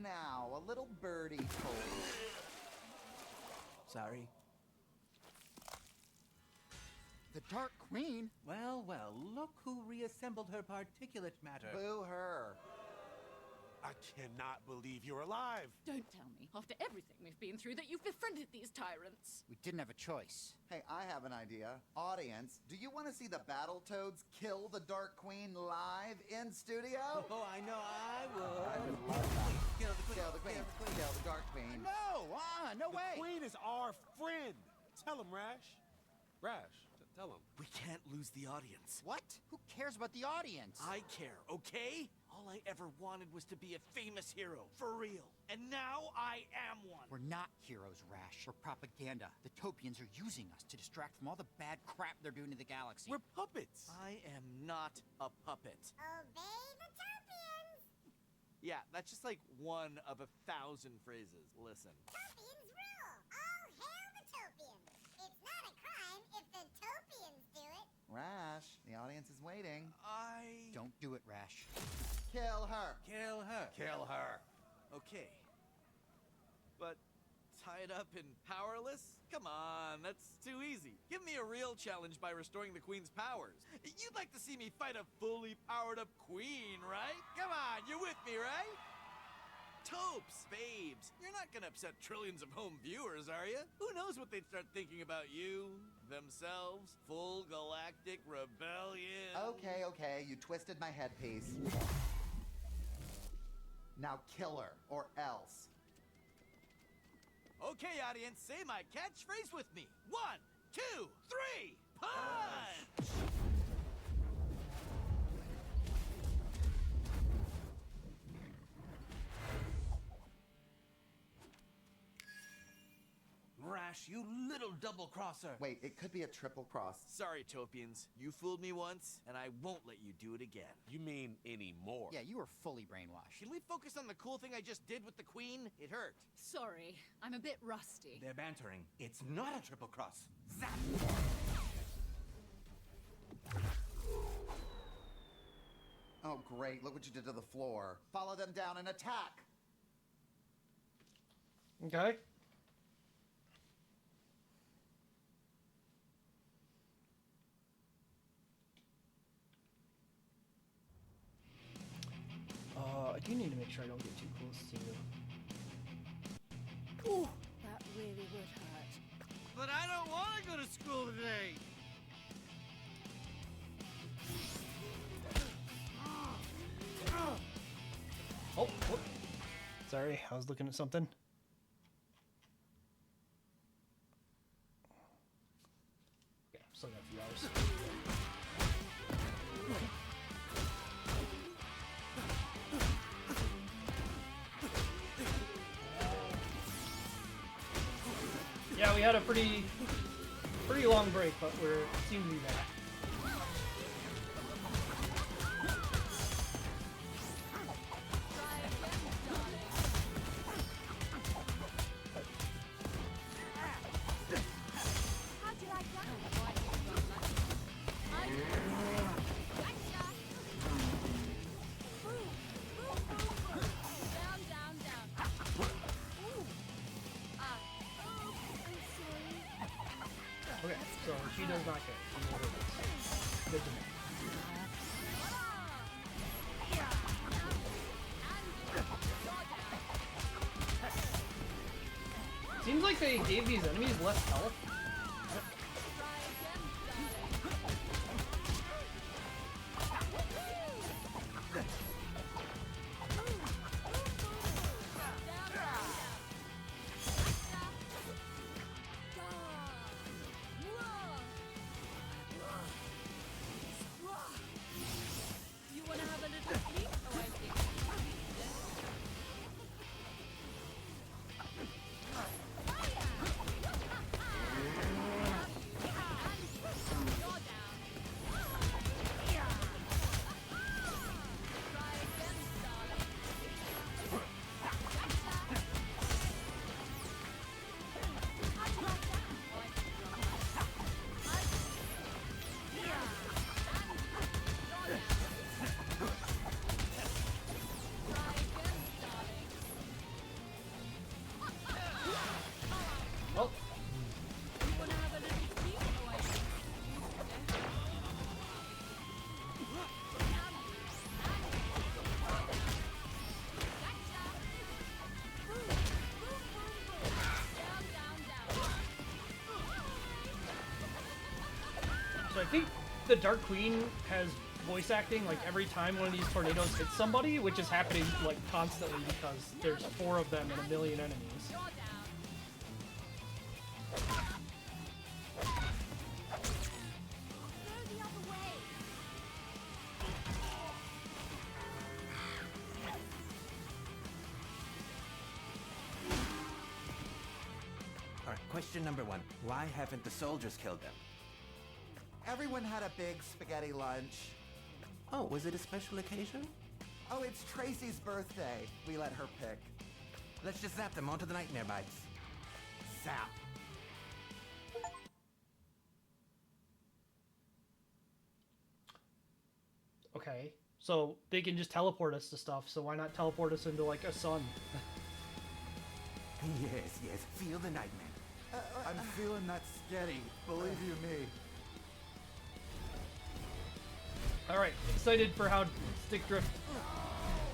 Now, a little birdie told me. Sorry. The Dark Queen? Well, well, look who reassembled her particulate matter. Boo her. I cannot believe you're alive. Don't tell me, after everything we've been through, that you've befriended these tyrants. We didn't have a choice. Hey, I have an idea. Audience, do you want to see the Battletoads kill the Dark Queen live in studio? Oh, I know I would. I would love that. Kill the queen. Kill the queen. Kill the Dark Queen. No, no way. The Queen is our friend. Tell him, Rash. Rash, tell him. We can't lose the audience. What? Who cares about the audience? I care, okay? All I ever wanted was to be a famous hero, for real. And now I am one. We're not heroes, Rash. We're propaganda. The Topians are using us to distract from all the bad crap they're doing to the galaxy. We're puppets. I am not a puppet. Obey the Topians! Yeah, that's just like one of 1,000 phrases. Listen. Topians rule! All hail the Topians! It's not a crime if the Topians do it. Rash, the audience is waiting. Don't do it, Rash. Kill her. Kill her. Kill her. Okay. But tied up and powerless? Come on, that's too easy. Give me a real challenge by restoring the Queen's powers. You'd like to see me fight a fully powered up Queen, right? Come on, you're with me, right? Topes, babes, you're not gonna upset trillions of home viewers, are you? Who knows what they'd start thinking about you, themselves, full galactic rebellion. Okay, you twisted my headpiece. Now kill her, or else. Okay, audience, say my catchphrase with me. 1, 2, 3, punch! Rash, you little double-crosser. Wait, it could be a triple cross. Sorry, Topians. You fooled me once, and I won't let you do it again. You mean anymore? Yeah, you were fully brainwashed. Can we focus on the cool thing I just did with the Queen? It hurt. Sorry, I'm a bit rusty. They're bantering. It's not a triple cross. Zap! Oh, great. Look what you did to the floor. Follow them down and attack. Okay. I do need to make sure I don't get too close to you. Ooh, that really would hurt. But I don't want to go to school today. Oh, whoop. Sorry, I was looking at something. Yeah, still got a few hours. Yeah, we had a pretty long break, but we're seem to be back. How'd you like that? Okay, so she does not care. She never does. Good to know. Seems like they gave these enemies less health. You want to have a little peek? Oh, I see. the Dark Queen has voice acting like every time one of these tornadoes hits somebody, which is happening like constantly because there's 4 of them and a million enemies. Alright, question number 1. Why haven't the soldiers killed them? Everyone had a big spaghetti lunch. Oh, was it a special occasion? Oh, it's Tracy's birthday. We let her pick. Let's just zap them onto the nightmare bites. Zap. Okay, so they can just teleport us to stuff, so why not teleport us into like a sun? Yes, yes, feel the nightmare. I'm feeling that sketty, believe you me. Alright, excited for how stick drift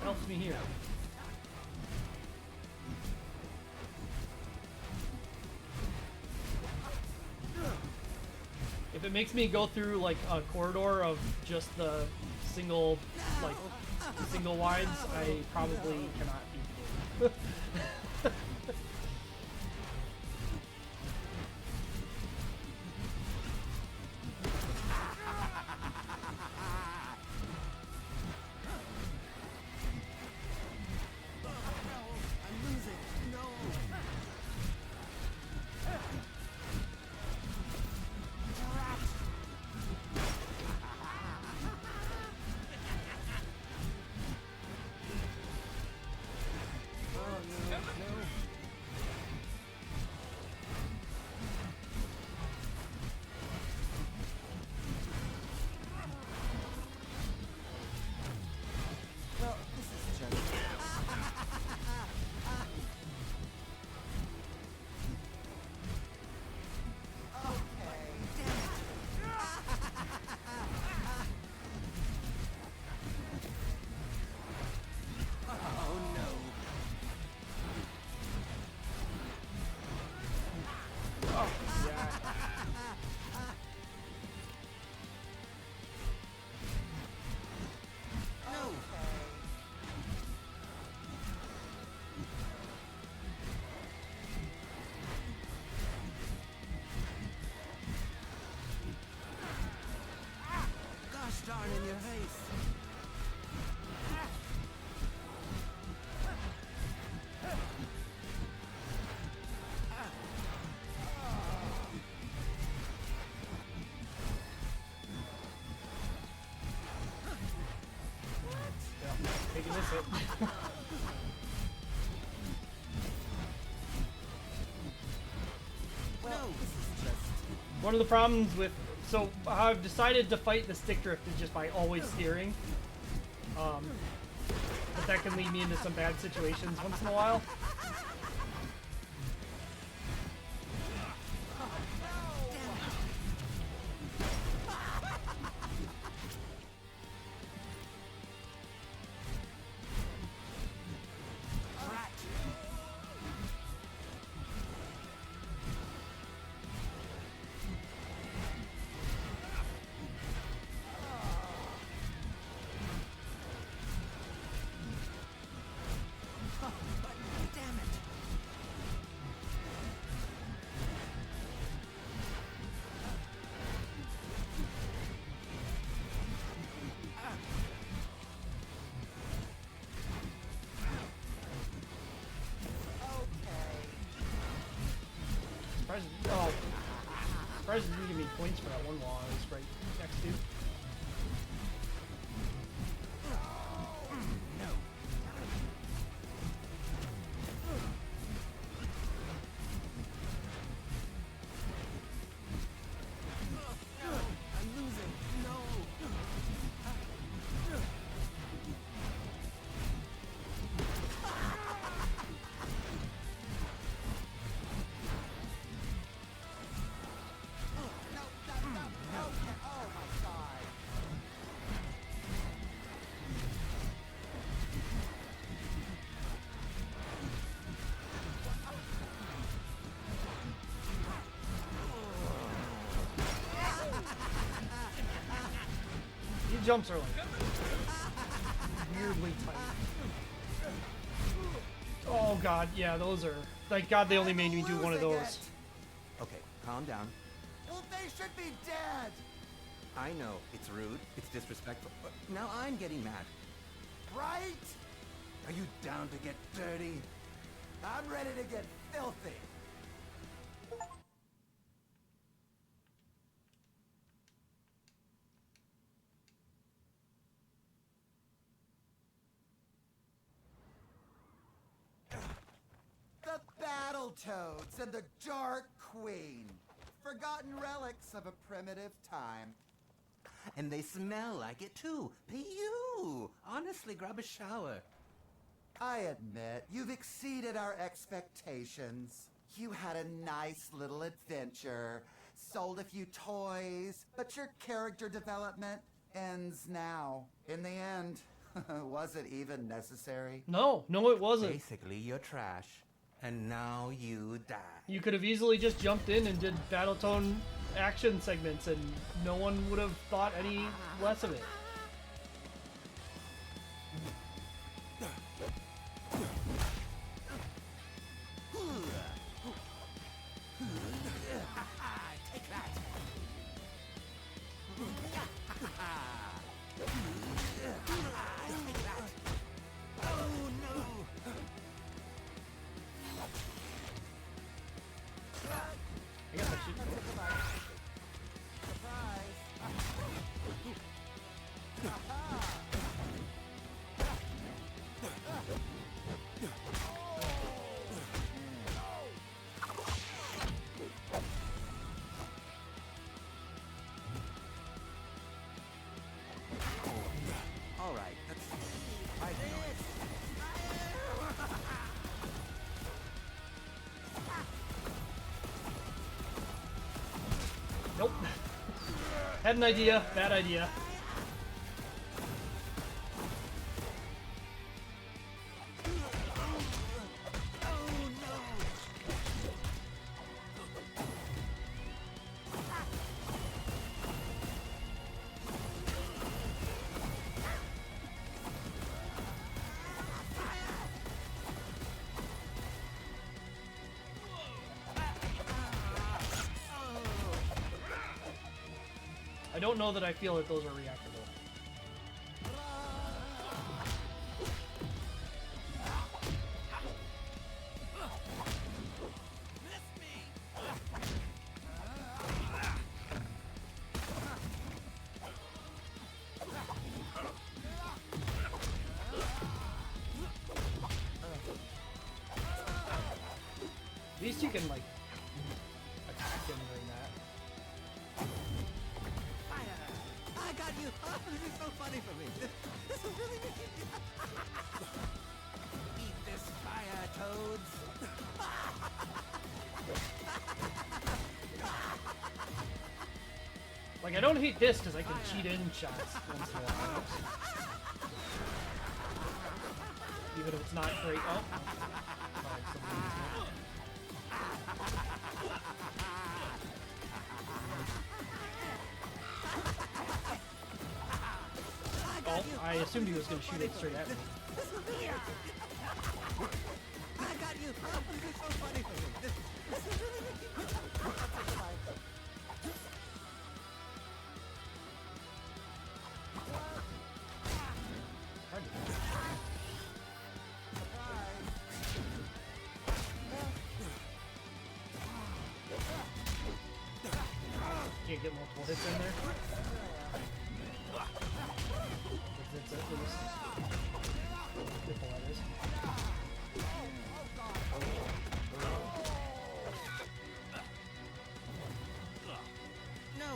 helps me here. If it makes me go through like a corridor of just the single wides, I probably cannot beat the game. Well, this is just... Oh no. Oh, yeah. Gosh darn in your face. Taking this hit. Well, this is just... One of the problems with so how I've decided to fight the stick drift is just by always steering. But that can lead me into some bad situations once in a while. Surprised you didn't give me points for that one wall I was right next to. jumps are like weirdly tight. Oh god, yeah, those are. Thank God they only made me do one of those. Okay, calm down. Well, they should be dead. I know it's rude, it's disrespectful, but now I'm getting mad. Right? Are you down to get dirty? I'm ready to get filthy. The Battletoads and the Dark Queen. Forgotten relics of a primitive time. And they smell like it too. Pew! Honestly, grab a shower. I admit, you've exceeded our expectations. You had a nice little adventure, sold a few toys, but your character development ends now. In the end, was it even necessary? No, it wasn't. Basically, you're trash. And now you die. You could have easily just jumped in and did Battletoad action segments and no one would have thought any less of it. Take that. Oh no! I guess I should. All right, that's. I know. Nope. Had an idea, bad idea. I don't know that I feel that those are reactable. At least you can like attack him during that. I got you. Oh, this is so funny for me. This is really Eat this fire, Toads. Like I don't hate this because I can cheat in shots once in a while. Even if it's not great. Oh. Oh, I assumed he was going to shoot it straight at me. I got you. Oh, this is so funny for me. This is really Can't get multiple hits in there. That's at least. Triple, that is. No.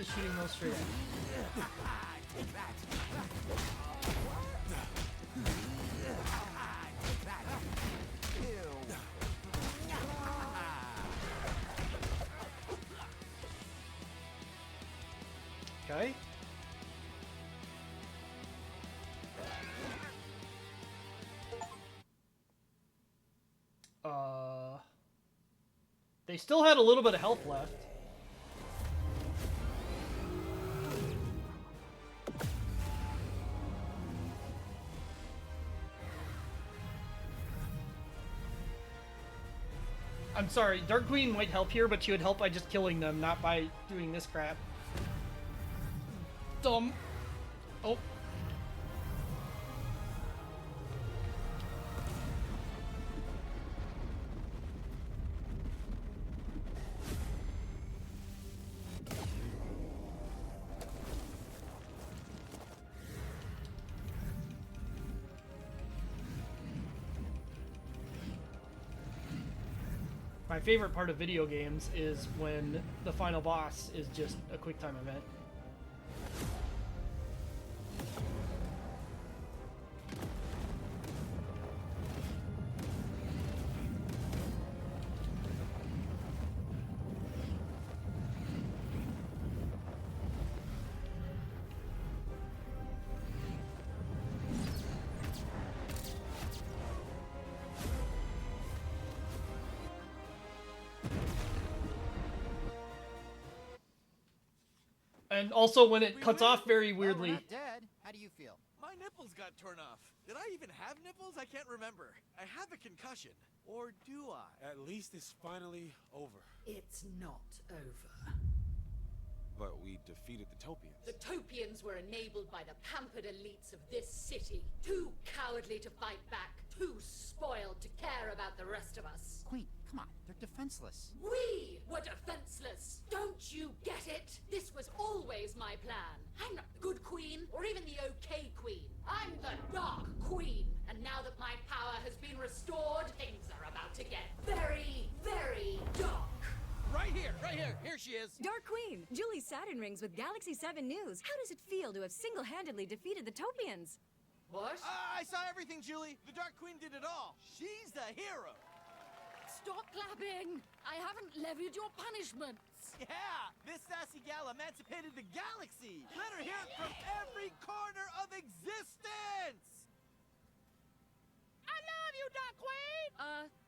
just shooting those straight at me. Okay. They still had a little bit of health left. I'm sorry, Dark Queen might help here, but she would help by just killing them, not by doing this crap. Dumb. Oh. My favorite part of video games is when the final boss is just a quick time event. And also when it cuts off very weirdly. Well, we're not dead. How do you feel? My nipples got torn off. Did I even have nipples? I can't remember. I have a concussion. Or do I? At least it's finally over. It's not over. But we defeated the Topians. The Topians were enabled by the pampered elites of this city. Too cowardly to fight back. Too spoiled to care about the rest of us. Queen, come on. They're defenseless. We were defenseless. Don't you get it? This was always my plan. I'm not the good queen, or even the okay queen. I'm the dark queen. And now that my power has been restored, things are about to get very, very dark. Right here, right here. Here she is. Dark Queen, Julie Saturn rings with Galaxy 7 News. How does it feel to have single-handedly defeated the Topians? What? I saw everything, Julie. The Dark Queen did it all. She's the hero. Stop clapping! I haven't levied your punishments. Yeah, this sassy gal emancipated the galaxy. Let her hear it from every corner of existence. I love you, Dark Queen!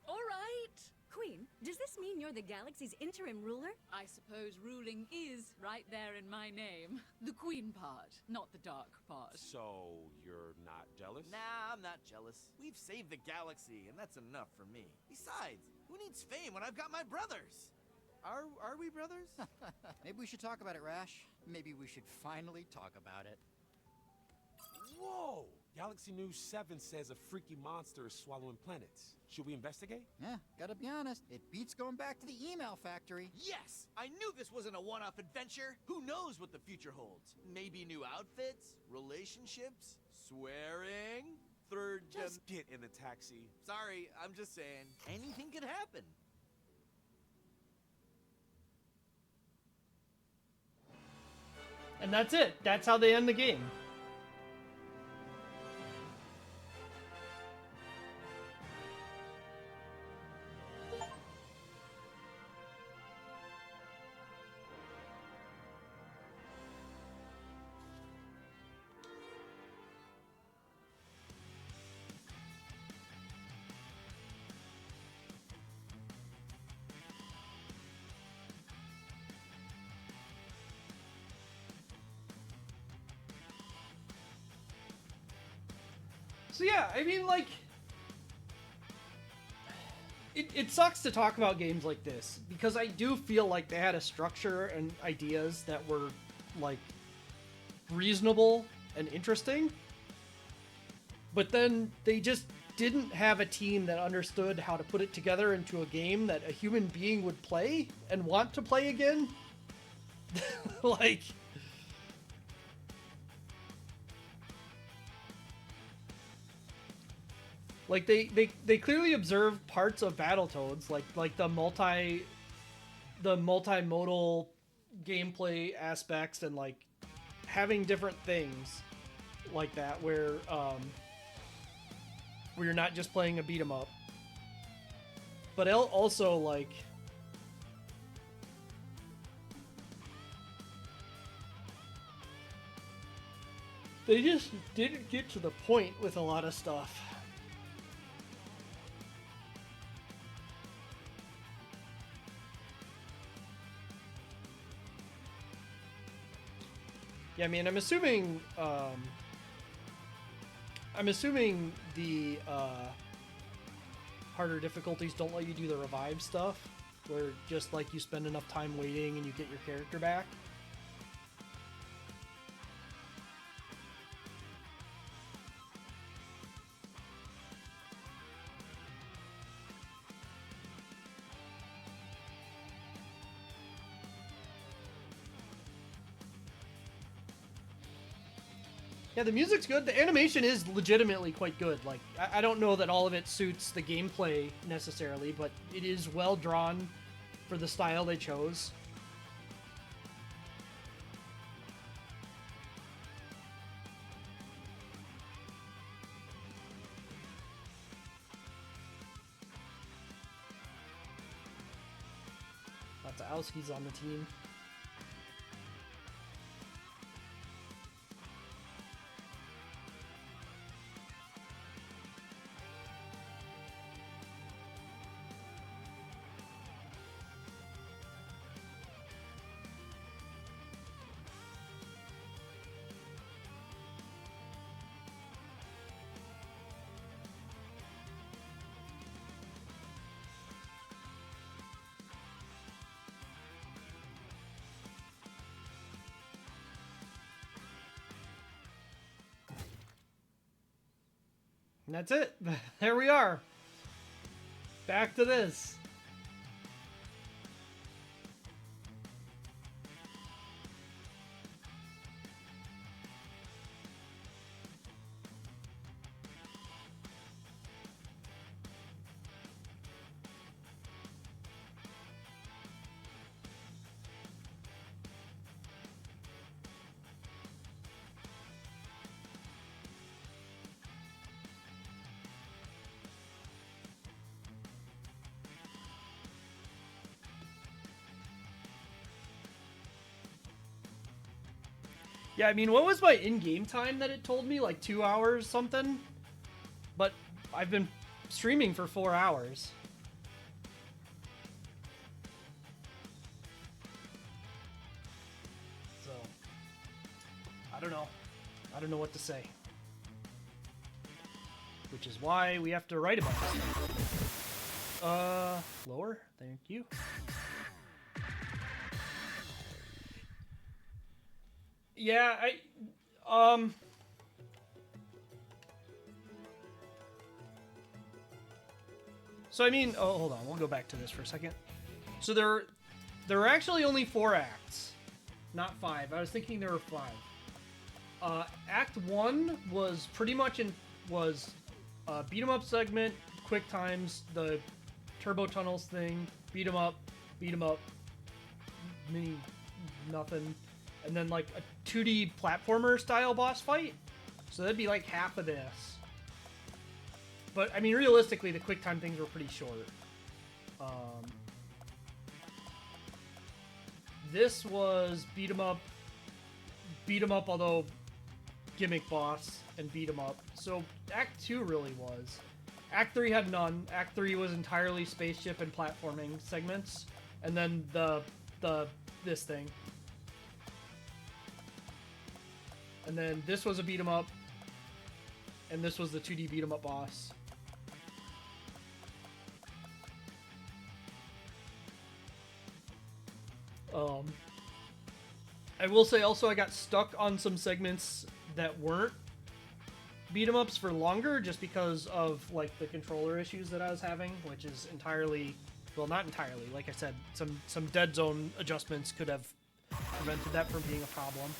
All right. Queen, does this mean you're the galaxy's interim ruler? I suppose ruling is right there in my name. The queen part, not the dark part. So, you're not jealous? Nah, I'm not jealous. We've saved the galaxy, and that's enough for me. Besides, who needs fame when I've got my brothers? Are we brothers? Maybe we should talk about it, Rash. Maybe we should finally talk about it. Whoa! Galaxy News 7 says a freaky monster is swallowing planets. Should we investigate? Yeah, gotta be honest. It beats going back to the email factory. Yes! I knew this wasn't a one-off adventure. Who knows what the future holds? Maybe new outfits? Relationships? Swearing? Just get in the taxi. Sorry, I'm just saying. Anything could happen. And that's it. That's how they end the game. So yeah, I mean, like, it sucks to talk about games like this, because I do feel like they had a structure and ideas that were, like, reasonable and interesting, but then they just didn't have a team that understood how to put it together into a game that a human being would play and want to play again. Like... Like, they clearly observed parts of Battletoads, like the multimodal gameplay aspects and like having different things like that where you're not just playing a beat 'em up, but also like they just didn't get to the point with a lot of stuff. Yeah, I mean, I'm assuming the harder difficulties don't let you do the revive stuff, where just like you spend enough time waiting and you get your character back. Yeah, the music's good. The animation is legitimately quite good. Like, I don't know that all of it suits the gameplay necessarily, but it is well drawn for the style they chose. Lots of Owskies on the team. And that's it. There we are. Back to this. Yeah, I mean, what was my in-game time that it told me? Like 2 hours something? But I've been streaming for 4 hours. So, I don't know. I don't know what to say. Which is why we have to write about this. Lower? Thank you. Yeah, So I mean, oh, hold on, we'll go back to this for a second. So there are actually only 4 acts, not 5. I was thinking there were 5. Act 1 was pretty much beat 'em up segment, quick times, the turbo tunnels thing, beat 'em up, mini nothing. And then like a 2D platformer style boss fight. So that'd be like half of this. But I mean, realistically, the quick time things were pretty short. This was beat 'em up, although gimmick boss and beat 'em up. So Act 2 really was. Act 3 had none. Act 3 was entirely spaceship and platforming segments. And then this thing. And then this was a beat 'em up, and this was the 2D beat 'em up boss. I will say also I got stuck on some segments that weren't beat 'em ups for longer just because of like the controller issues that I was having, which is entirely, well, not entirely. Like I said, some dead zone adjustments could have prevented that from being a problem.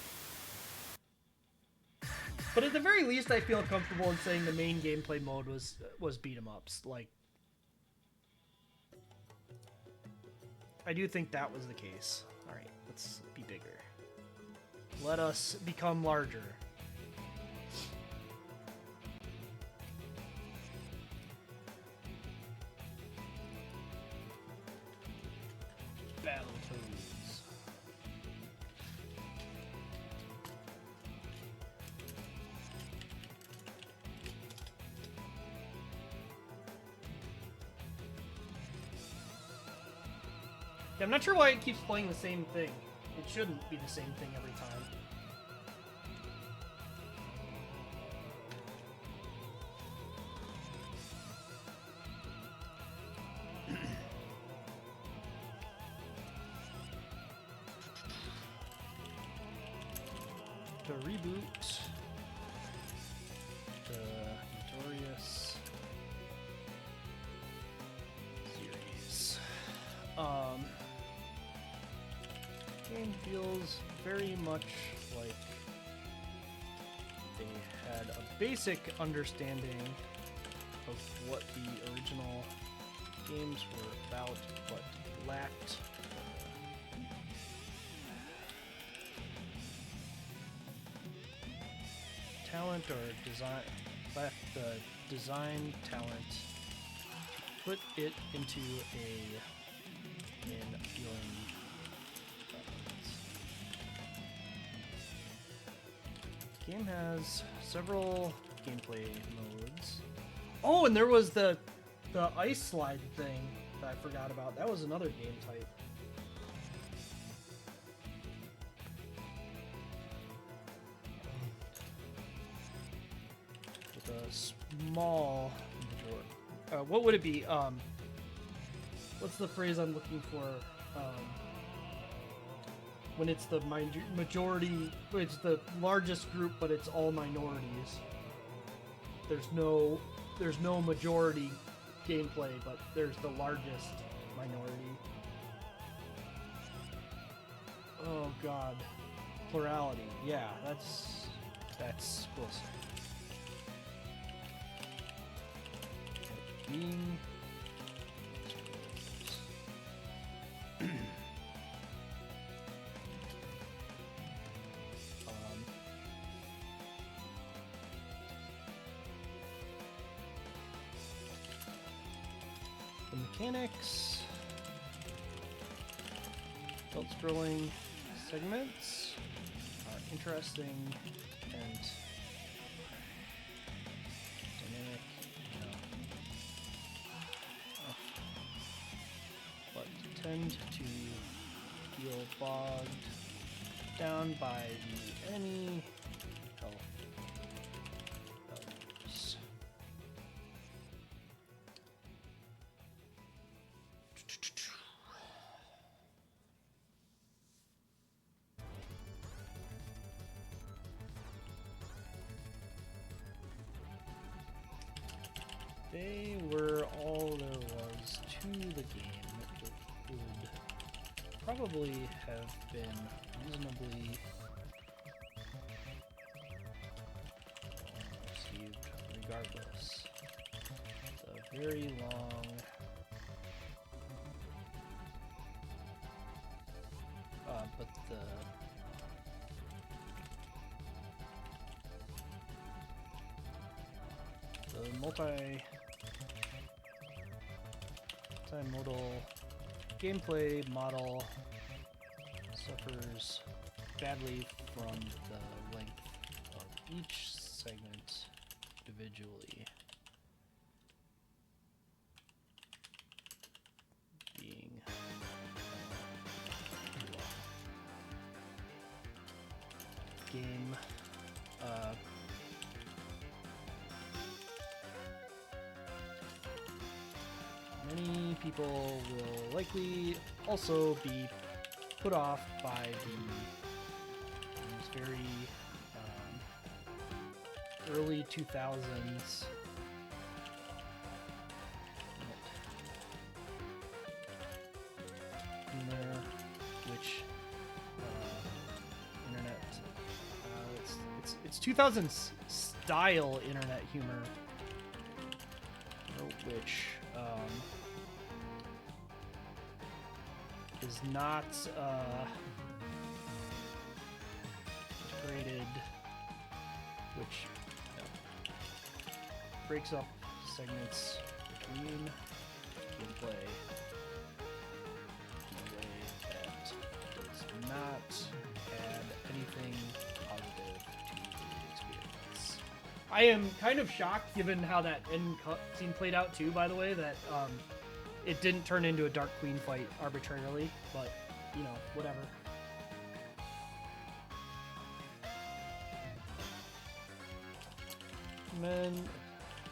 But at the very least, I feel comfortable in saying the main gameplay mode was beat 'em ups. Like, I do think that was the case. All right, let's Let's be bigger. Let us become larger. Battletoads. Yeah, I'm not sure why it keeps playing the same thing. It shouldn't be the same thing every time. The reboot. The Notorious series. Game feels very much like they had a basic understanding of what the original games were about, but lacked talent or design, lacked the design talent to put it into an appealing game has several gameplay modes. Oh, and there was the ice slide thing that I forgot about. That was another game type. With a small majority. What would it be? What's the phrase I'm looking for? When it's the majority, it's the largest group, but it's all minorities. There's no majority gameplay, but there's the largest minority. Oh God, plurality. Yeah, that's close. Being the mechanics, belt scrolling segments are interesting and dynamic, but tend to feel bogged down by the enemy health values. They were all there was to the game. It would probably have been reasonably received regardless. It's a very long but the multimodal gameplay model suffers badly from the length of each segment individually being too long. Game many people will likely also be put off by these very early 2000s humor, which internet it's 2000s style internet humor, which is not narrated, which breaks up segments between gameplay in a way that does not add anything positive to the experience. I am kind of shocked, given how that end scene played out too, by the way, that it didn't turn into a Dark Queen fight arbitrarily, but, you know, whatever. Recommend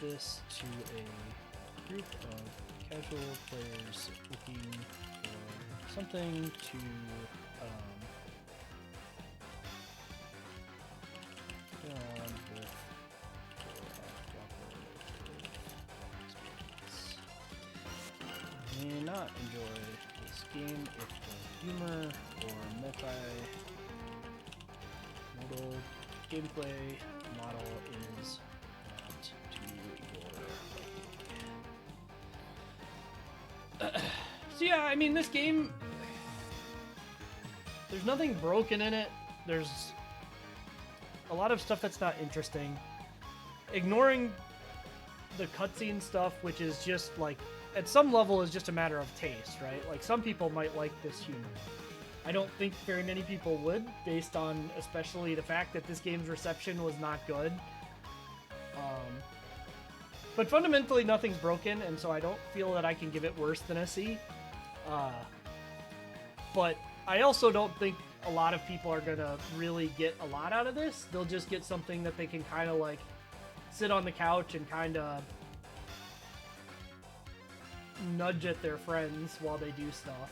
this to a group of casual players looking for something to get around with for a cooperative experience. You may not enjoy this game if the humor or multi-modal gameplay model is not to your liking. So yeah, I mean, this game, there's nothing broken in it. There's a lot of stuff that's not interesting. Ignoring the cutscene stuff, which is just like, at some level is just a matter of taste, right? Like, some people might like this humor. I don't think very many people would, based on especially the fact that this game's reception was not good. But fundamentally, nothing's broken, and so I don't feel that I can give it worse than a C. But I also don't think a lot of people are gonna really get a lot out of this. They'll just get something that they can kind of like sit on the couch and kind of nudge at their friends while they do stuff.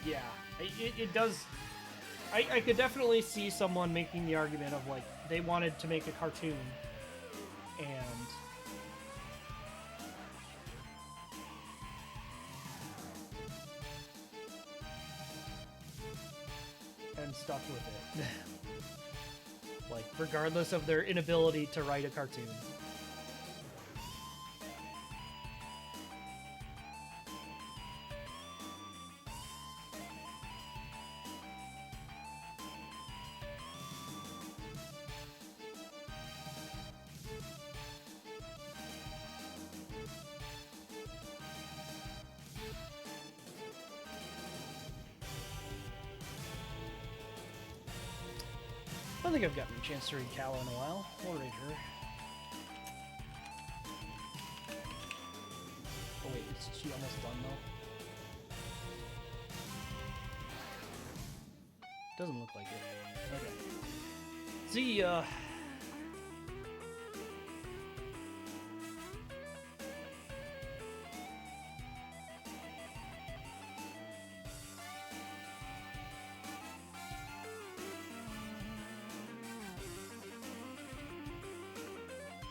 Yeah, it does. I could definitely see someone making the argument of, like, they wanted to make a cartoon and stuff with it. Like, regardless of their inability to write a cartoon. I don't think I've gotten a chance to read Calla in a while, or read her. Oh wait, is she almost done though? Doesn't look like it. Okay. See ya!